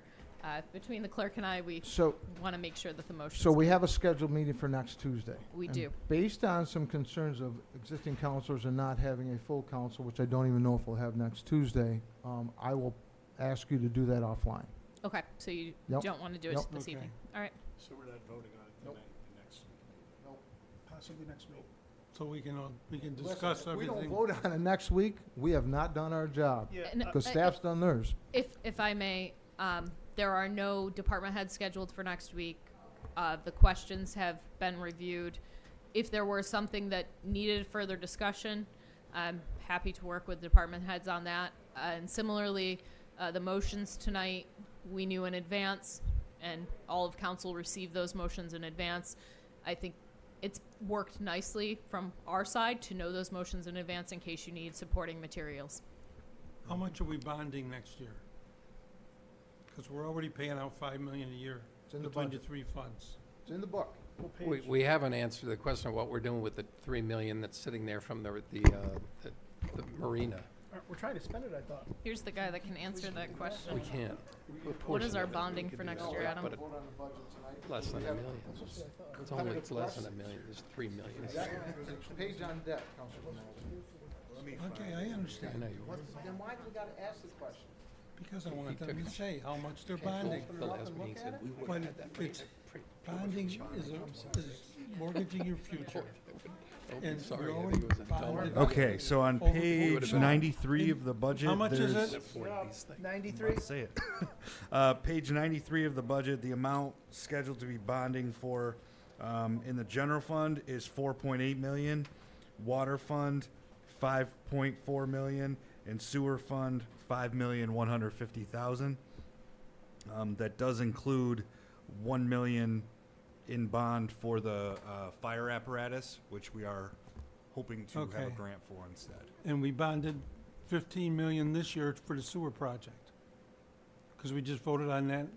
between the clerk and I, we So, want to make sure that the motion. so we have a scheduled meeting for next Tuesday. We And do. Based on some concerns of existing counselors and not having a full council, which I don't even know if we'll have next Tuesday, I will ask you to do that offline. Okay, so you Yep. don't want to do it Yep. this Okay. evening. All right. So we're not voting on it Nope. tonight, next week? Possibly next week. So we can discuss Listen, if we everything. don't vote on it next week, we have not done our job, Yeah. And, because staff's done theirs. If I may, there are no department heads scheduled for next week. The questions have been reviewed. If there were something that needed further discussion, I'm happy to work with department heads on that. And similarly, the motions tonight, we knew in advance, and all of council received those motions in advance. I think it's worked nicely from our side to know those motions in advance in case you need supporting materials. How much are we bonding next year? Because we're already paying out 5 million a year It's in the between the budget. 3 funds. It's in the book. What We, page? we haven't answered the question of what we're doing with the 3 million that's sitting there from the marina. We're trying to spend it, I thought. Here's the guy that can answer that question. We can't. What is our bonding for next year, Adam? But it- less than $1 million. It's only, it's less than $1 million. It's 3 million. Page on debt, Councilman Manager. Okay, I understand. I know you were. Then why do we gotta ask the question? Because I He want them took to it. say how much they're bonding. The last meeting said we would But have that. it's, bonding is mortgaging your future. And Sorry, we're I already think it was a bonded. dollar. Okay, so on Over- page over- 93 of the budget, How much is there's- it? Afford these things. 93? Say it. Page 93 of the budget, the amount scheduled to be bonding for in the general fund is 4.8 million, water fund 5.4 million, and sewer fund 5,150,000. That does include 1 million in bond for the fire apparatus, which we are hoping to have a Okay. grant for instead. And we bonded 15 million this year for the sewer project. Because we just voted on that.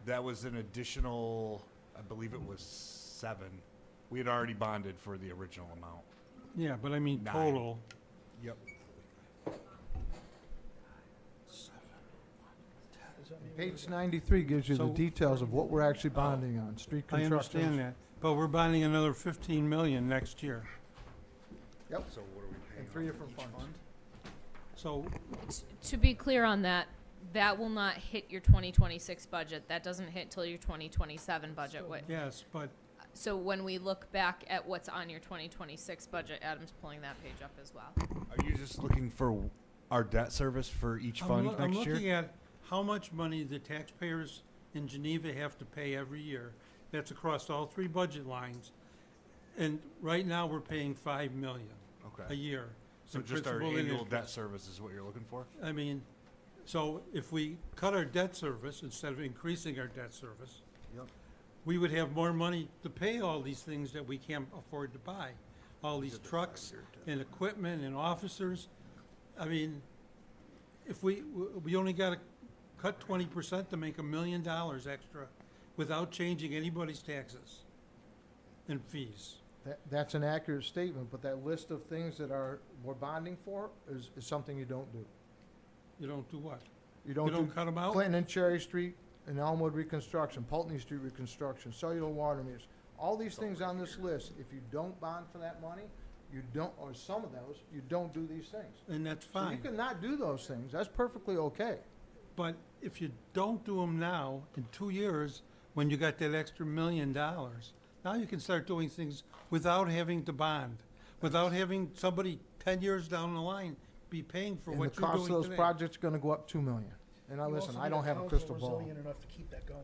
That was an additional, I believe it was 7. We had already bonded for the original amount. Yeah, but I mean 9. total. Yep. Page 93 gives you the So- details of what we're actually bonding on, street I construction. understand that. But we're bonding another 15 million next year. Yep, So what are we paying? in 3 off different each funds. fund? So To be clear on that, that will not hit your 2026 budget. That doesn't hit till your 2027 budget. yes, but So when we look back at what's on your 2026 budget, Adam's pulling that page up as well. Are you just looking for our debt service for each fund I'm next looking year? at how much money the taxpayers in Geneva have to pay every year. That's across all 3 budget lines. And right now, we're paying 5 million a Okay. year. So in just our principal and annual debt interest. service is what you're looking for? I mean, so if we cut our debt service instead of increasing our debt service, Yep. we would have more money to pay all these things that we can't afford to buy. All these trucks and equipment and officers. I mean, if we only gotta cut 20% to make $1 million extra without changing anybody's taxes and fees. That's an accurate statement, but that list of things that we're bonding for is something you don't do. You don't do what? You You don't don't do cut them out? Clinton and Cherry Street and Elmwood reconstruction, Pulteney Street reconstruction, cellular water meters. All these things on this list, if you don't bond for that money, you don't, or some of those, you don't do these things. And that's So you fine. cannot do those things. That's perfectly okay. But if you don't do them now, in 2 years, when you got that extra $1 million, now you can start doing things without having to bond, without having somebody 10 years down the line be paying for And the what you're cost of doing those today. projects gonna go up 2 million. And now, You listen, also I need don't have a council crystal ball. resilient enough to keep that going.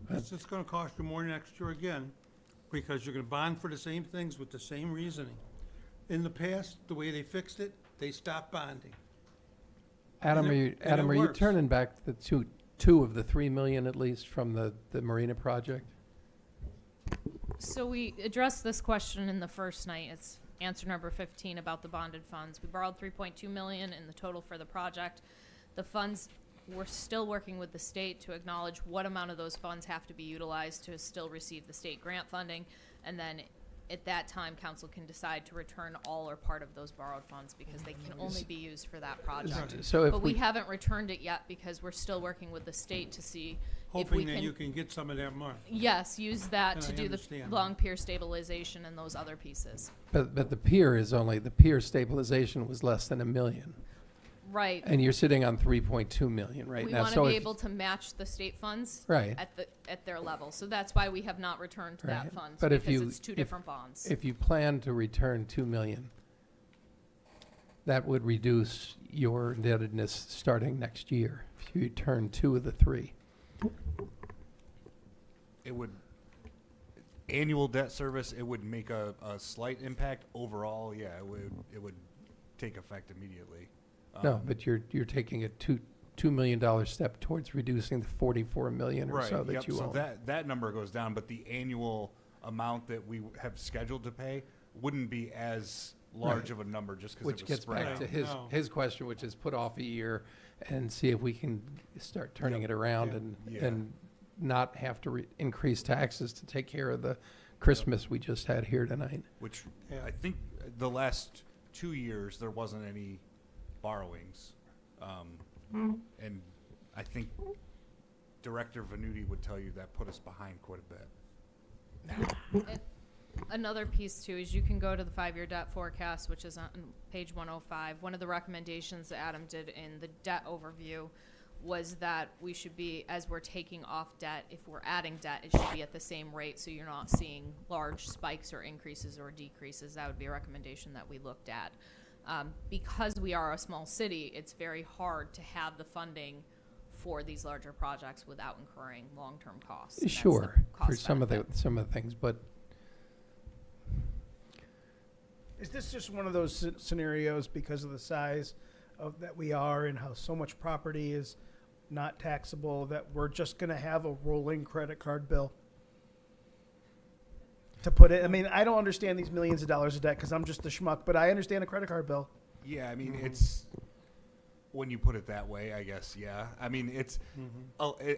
It's just gonna cost you more next year again. because you're gonna bond for the same things with the same reasoning. In the past, the way they fixed it, they stopped bonding. Adam, And are it- you, and it Adam, are you works. turning back the two of the 3 million at least from the marina project? So we addressed this question in the first night. It's answer number 15 about the bonded funds. We borrowed 3.2 million in the total for the project. The funds, we're still working with the state to acknowledge what amount of those funds have to be utilized to still receive the state grant funding. And then at that time, council can decide to return all or part of those borrowed funds because they can only be used for that project. So if But we we, haven't returned it yet because we're still working with the state to see if we Hoping that can. you can get some of that money. Yes, use that And to I do the understand long pier stabilization and those other pieces. but the pier stabilization was less than $1 million. Right. And you're sitting on 3.2 million right We now. want to So be if- able to match the state funds Right. at their level. So that's why we have not returned that Right. fund, But if because you- it's two if- different bonds. If you plan to return 2 million, that would reduce your indebtedness starting next year, if you return 2 of the 3. It would, annual debt service, it would make a slight impact. Overall, yeah, it would take effect immediately. No, but you're taking a $2 million step towards reducing the 44 million or Right, so that yep, you so own. that number goes down, but the annual amount that we have scheduled to pay wouldn't be as large Right. of a number just because it Which was gets spread back out. to No. his question, which is put off a year and see if we can start turning Yep. it around Yeah. and, Yeah. and not have to increase taxes to take care of the Christmas we just had here tonight. Which Yeah. I think the last 2 years, there wasn't any borrowings. And I think Director Venuti would tell you that put us behind quite a bit. Another piece too is you can go to the 5-year debt forecast, which is on page 105. One of the recommendations that Adam did in the debt overview was that we should be, as we're taking off debt, if we're adding debt, it should be at the same rate, so you're not seeing large spikes or increases or decreases. That would be a recommendation that we looked at. Because we are a small city, it's very hard to have the funding for these larger projects without incurring long-term costs. and that's the Sure, for cost some of benefit. the things, but Is this just one of those scenarios because of the size of that we are and how so much property is not taxable that we're just going to have a rolling credit card bill? To put it, I mean, I don't understand these millions of dollars of debt because I'm just a schmuck, but I understand a credit card bill. Yeah, I mean, it's, when you put it that way, I guess, yeah. I mean, it's,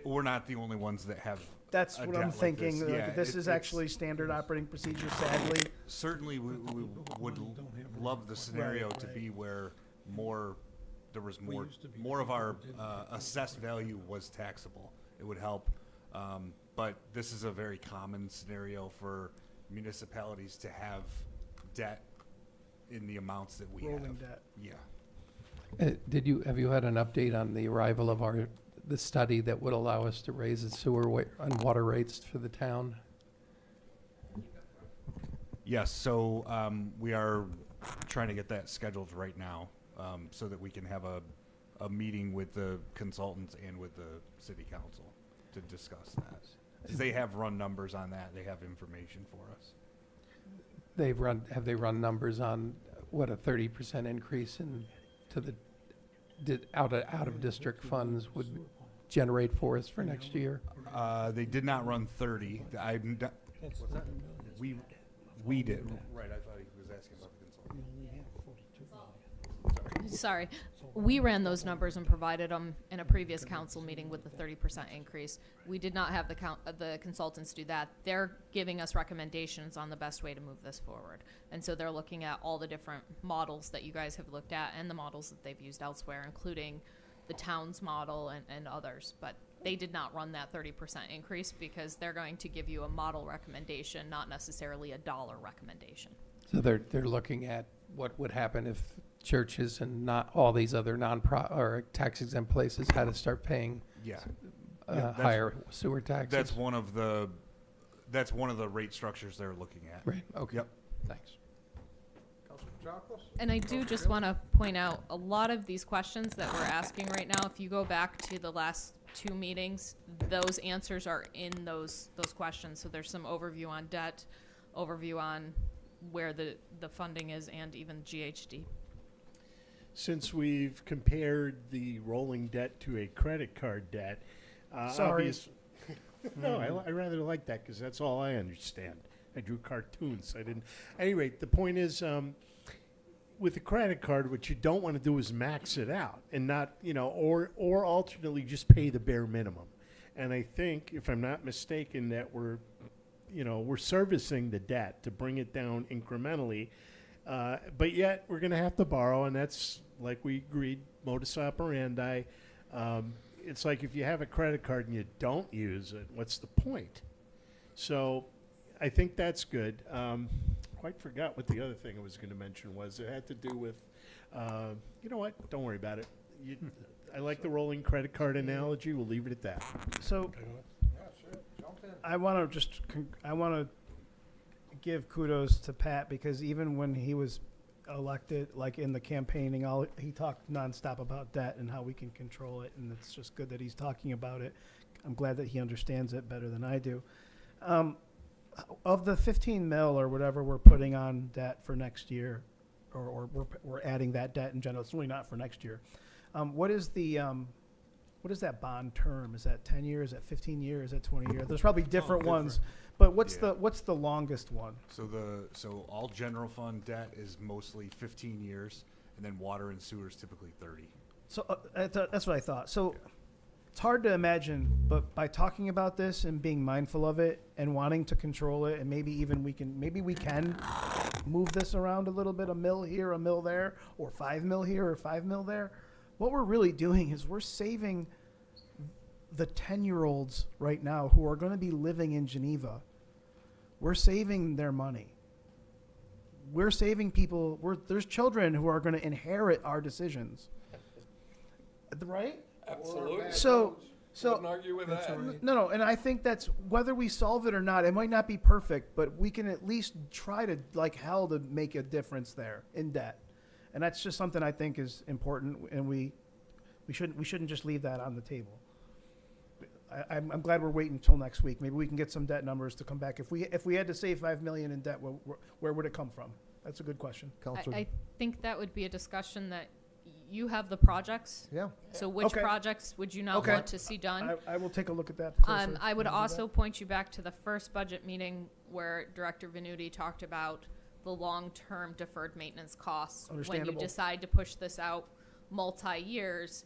we're not the only ones that have That's a what debt I'm like thinking. this. Like, Yeah, this is it's- actually standard operating procedure, sadly. Certainly, we would love the scenario to be where there was more of our assessed value was taxable. It would help. But this is a very common scenario for municipalities to have debt in the amounts that we have. Rolling debt. Yeah. have you had an update on the arrival of the study that would allow us to raise the sewer and water rates for the town? Yes, so we are trying to get that scheduled right now so that we can have a meeting with the consultants and with the city council to discuss that. 'Cause they have run numbers on that. They have information for us. Have they run numbers on what a 30% increase out of district funds would generate for us for next year? They did not run 30. We did. Right, I thought he was asking about the consultant. Sorry, we ran those numbers and provided them in a previous council meeting with the 30% increase. We did not have the consultants do that. They're giving us recommendations on the best way to move this forward. And so they're looking at all the different models that you guys have looked at and the models that they've used elsewhere, including the town's model and others. But they did not run that 30% increase because they're going to give you a model recommendation, not necessarily a dollar recommendation. So they're looking at what would happen if churches and not all these other or tax-exempt places had to start paying Yeah. That's- higher sewer taxes? That's one of the rate structures they're looking at. Right, okay. Yep. Thanks. Councilor Chakos? And I do just want to point out, a lot of these questions that we're asking right now, if you go back to the last 2 meetings. Those answers are in those questions. So there's some overview on debt, overview on where the funding is, and even GHD. Since we've compared the rolling debt to a credit card debt, Sorry. No, I rather like that because that's all I understand. I drew cartoons. I didn't. Anyway, the point is, with a credit card, what you don't want to do is max it out and not, or alternately just pay the bare minimum. And I think, if I'm not mistaken, that we're servicing the debt to bring it down incrementally. But yet we're going to have to borrow, and that's, like we agreed, modus operandi. It's like if you have a credit card and you don't use it, what's the point? So I think that's good. Quite forgot what the other thing I was going to mention was. It had to do with, you know what? Don't worry about it. I like the rolling credit card analogy. We'll leave it at that. So I want to give kudos to Pat, because even when he was elected, like in the campaigning, he talked nonstop about debt and how we can control it, and it's just good that he's talking about it. I'm glad that he understands it better than I do. Of the 15 mil or whatever we're putting on debt for next year, or we're adding that debt in general, it's really not for next year. What is that bond term? Is that 10 years? Is that 15 years? Is that 20 years? There's probably different ones, but what's the longest one? So all general fund debt is mostly 15 years, and then water and sewer is typically 30. So that's what I thought. So it's hard to imagine, but by talking about this and being mindful of it and wanting to control it, and maybe we can move this around a little bit, a mil here, a mil there, or 5 mil here or 5 mil there. What we're really doing is we're saving the 10-year-olds right now who are going to be living in Geneva. We're saving their money. We're saving people. There's children who are going to inherit our decisions. Right? Absolutely. So Wouldn't argue with that. No, and I think that's, whether we solve it or not, it might not be perfect, but we can at least try to, like hell, to make a difference there in debt. And that's just something I think is important, and we shouldn't just leave that on the table. I'm glad we're waiting until next week. Maybe we can get some debt numbers to come back. If we had to save $5 million in debt, where would it come from? That's a good question. I think that would be a discussion that you have the projects. Yeah. So which Okay. projects would you not Okay. want to see done? I will take a look at that closer. I would Can we do also point you back to the first budget meeting where Director Venuti talked about the long-term deferred maintenance costs. When you Understandable. decide to push this out multi-years,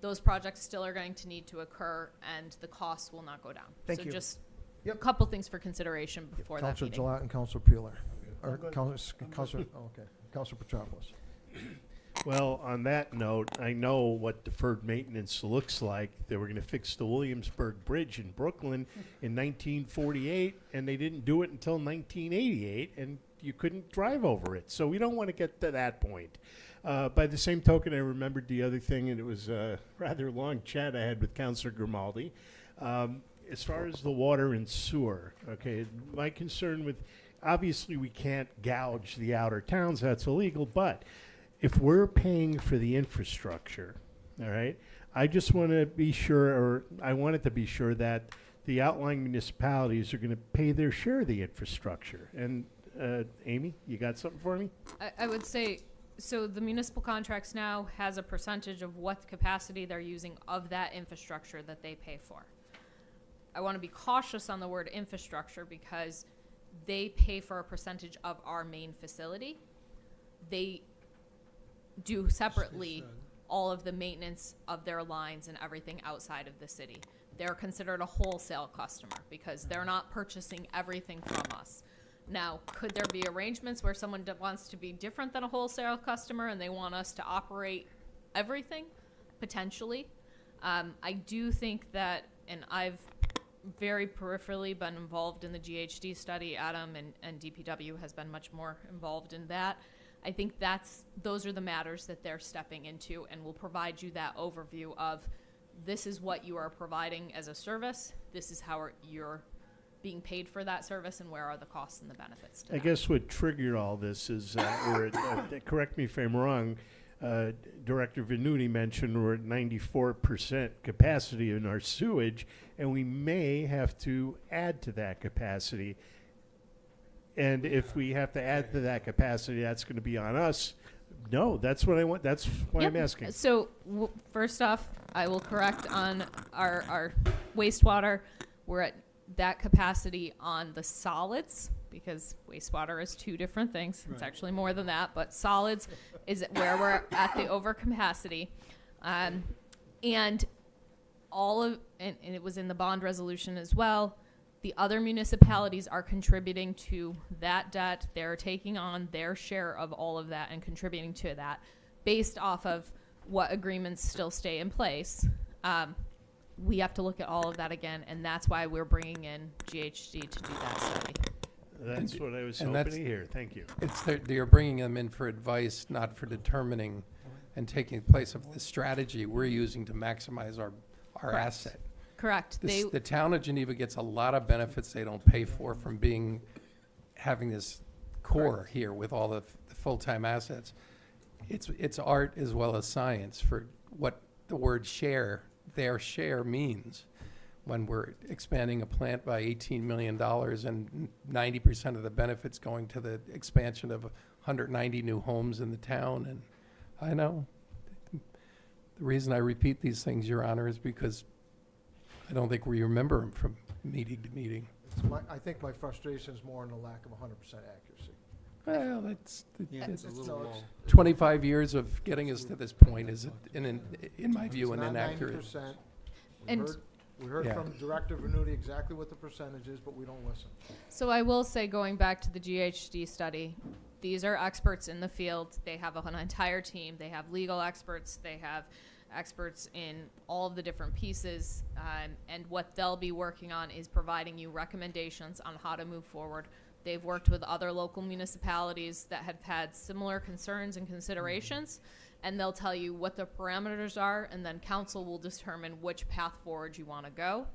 those projects still are going to need to occur, and the costs will not go down. Thank So you. just Yep. a couple things for consideration before that Councilor meeting. Gilat and Councilor Peeler. Or good. Councilor, okay. Councilor Petropoulos. Well, on that note, I know what deferred maintenance looks like. They were going to fix the Williamsburg Bridge in Brooklyn in 1948, and they didn't do it until 1988, and you couldn't drive over it. So we don't want to get to that point. By the same token, I remembered the other thing, and it was a rather long chat I had with Councilor Grimaldi. As far as the water and sewer, okay, my concern with, obviously we can't gouge the outer towns, that's illegal, but if we're paying for the infrastructure, all right, I just want to be sure, or I wanted to be sure that the outlying municipalities are going to pay their share of the infrastructure. And Amy, you got something for me? I would say, so the municipal contracts now has a percentage of what capacity they're using of that infrastructure that they pay for. I want to be cautious on the word infrastructure because they pay for a percentage of our main facility. They do separately all of the maintenance of their lines and everything outside of the city. They're considered a wholesale customer because they're not purchasing everything from us. Now, could there be arrangements where someone wants to be different than a wholesale customer and they want us to operate everything? Potentially. I do think that, and I've very peripherally been involved in the GHD study. Adam and DPW has been much more involved in that. I think those are the matters that they're stepping into, and will provide you that overview of this is what you are providing as a service, this is how you're being paid for that service, and where are the costs and the benefits to I that. guess what triggered all this is, correct me if I'm wrong, Director Venuti mentioned, we're at 94% capacity in our sewage, and we may have to add to that capacity. And if we have to add to that capacity, that's going to be on us. No, that's what I want. That's why I'm Yep. asking. So first off, I will correct on our wastewater. We're at that capacity on the solids, because wastewater is two different things. It's actually more than that, but solids is where we're at the overcapacity. And all of, and it was in the bond resolution as well, the other municipalities are contributing to that debt. They're taking on their share of all of that and contributing to that based off of what agreements still stay in place. We have to look at all of that again, and that's why we're bringing in GHD to do that study. That's what I was and hoping that's- to hear. Thank you. You're bringing them in for advice, not for determining and taking place of the strategy we're using to maximize our Correct. asset. Correct. The town of Geneva gets a lot of benefits they don't pay for from having this core here with all the full-time assets. It's art as well as science for what the word share, their share means. When we're expanding a plant by $18 million and 90% of the benefits going to the expansion of 190 new homes in the town. And I know the reason I repeat these things, Your Honor, is because I don't think we remember them from meeting to meeting. I think my frustration is more in the lack of 100% accuracy. Well, that's, It's a little low. 25 years of getting us to this point is, in my view, an It's not inaccurate. 90%. And- We heard Yeah. from Director Venuti exactly what the percentage is, but we don't listen. So I will say, going back to the GHD study, these are experts in the field. They have an entire team. They have legal experts. They have experts in all of the different pieces. And what they'll be working on is providing you recommendations on how to move forward. They've worked with other local municipalities that have had similar concerns and considerations, and they'll tell you what the parameters are, and then council will determine which path forward you want to go.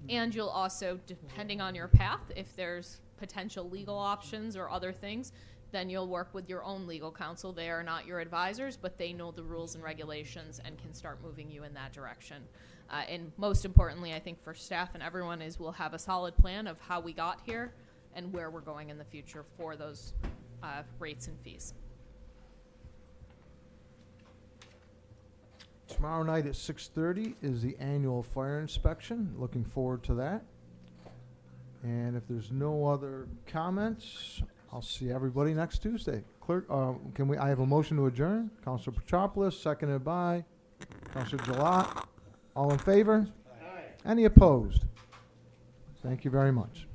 And you'll also, depending on your path, if there's potential legal options or other things, then you'll work with your own legal counsel. They are not your advisors, but they know the rules and regulations and can start moving you in that direction. And most importantly, I think for staff and everyone, is we'll have a solid plan of how we got here and where we're going in the future for those rates and fees. Tomorrow night at 6:30 is the annual fire inspection. Looking forward to that. And if there's no other comments, I'll see everybody next Tuesday. Clerk, I have a motion to adjourn? Counselor Petropoulos, seconded by Counselor Gilat. All in favor? Aye. Any opposed? Thank you very much.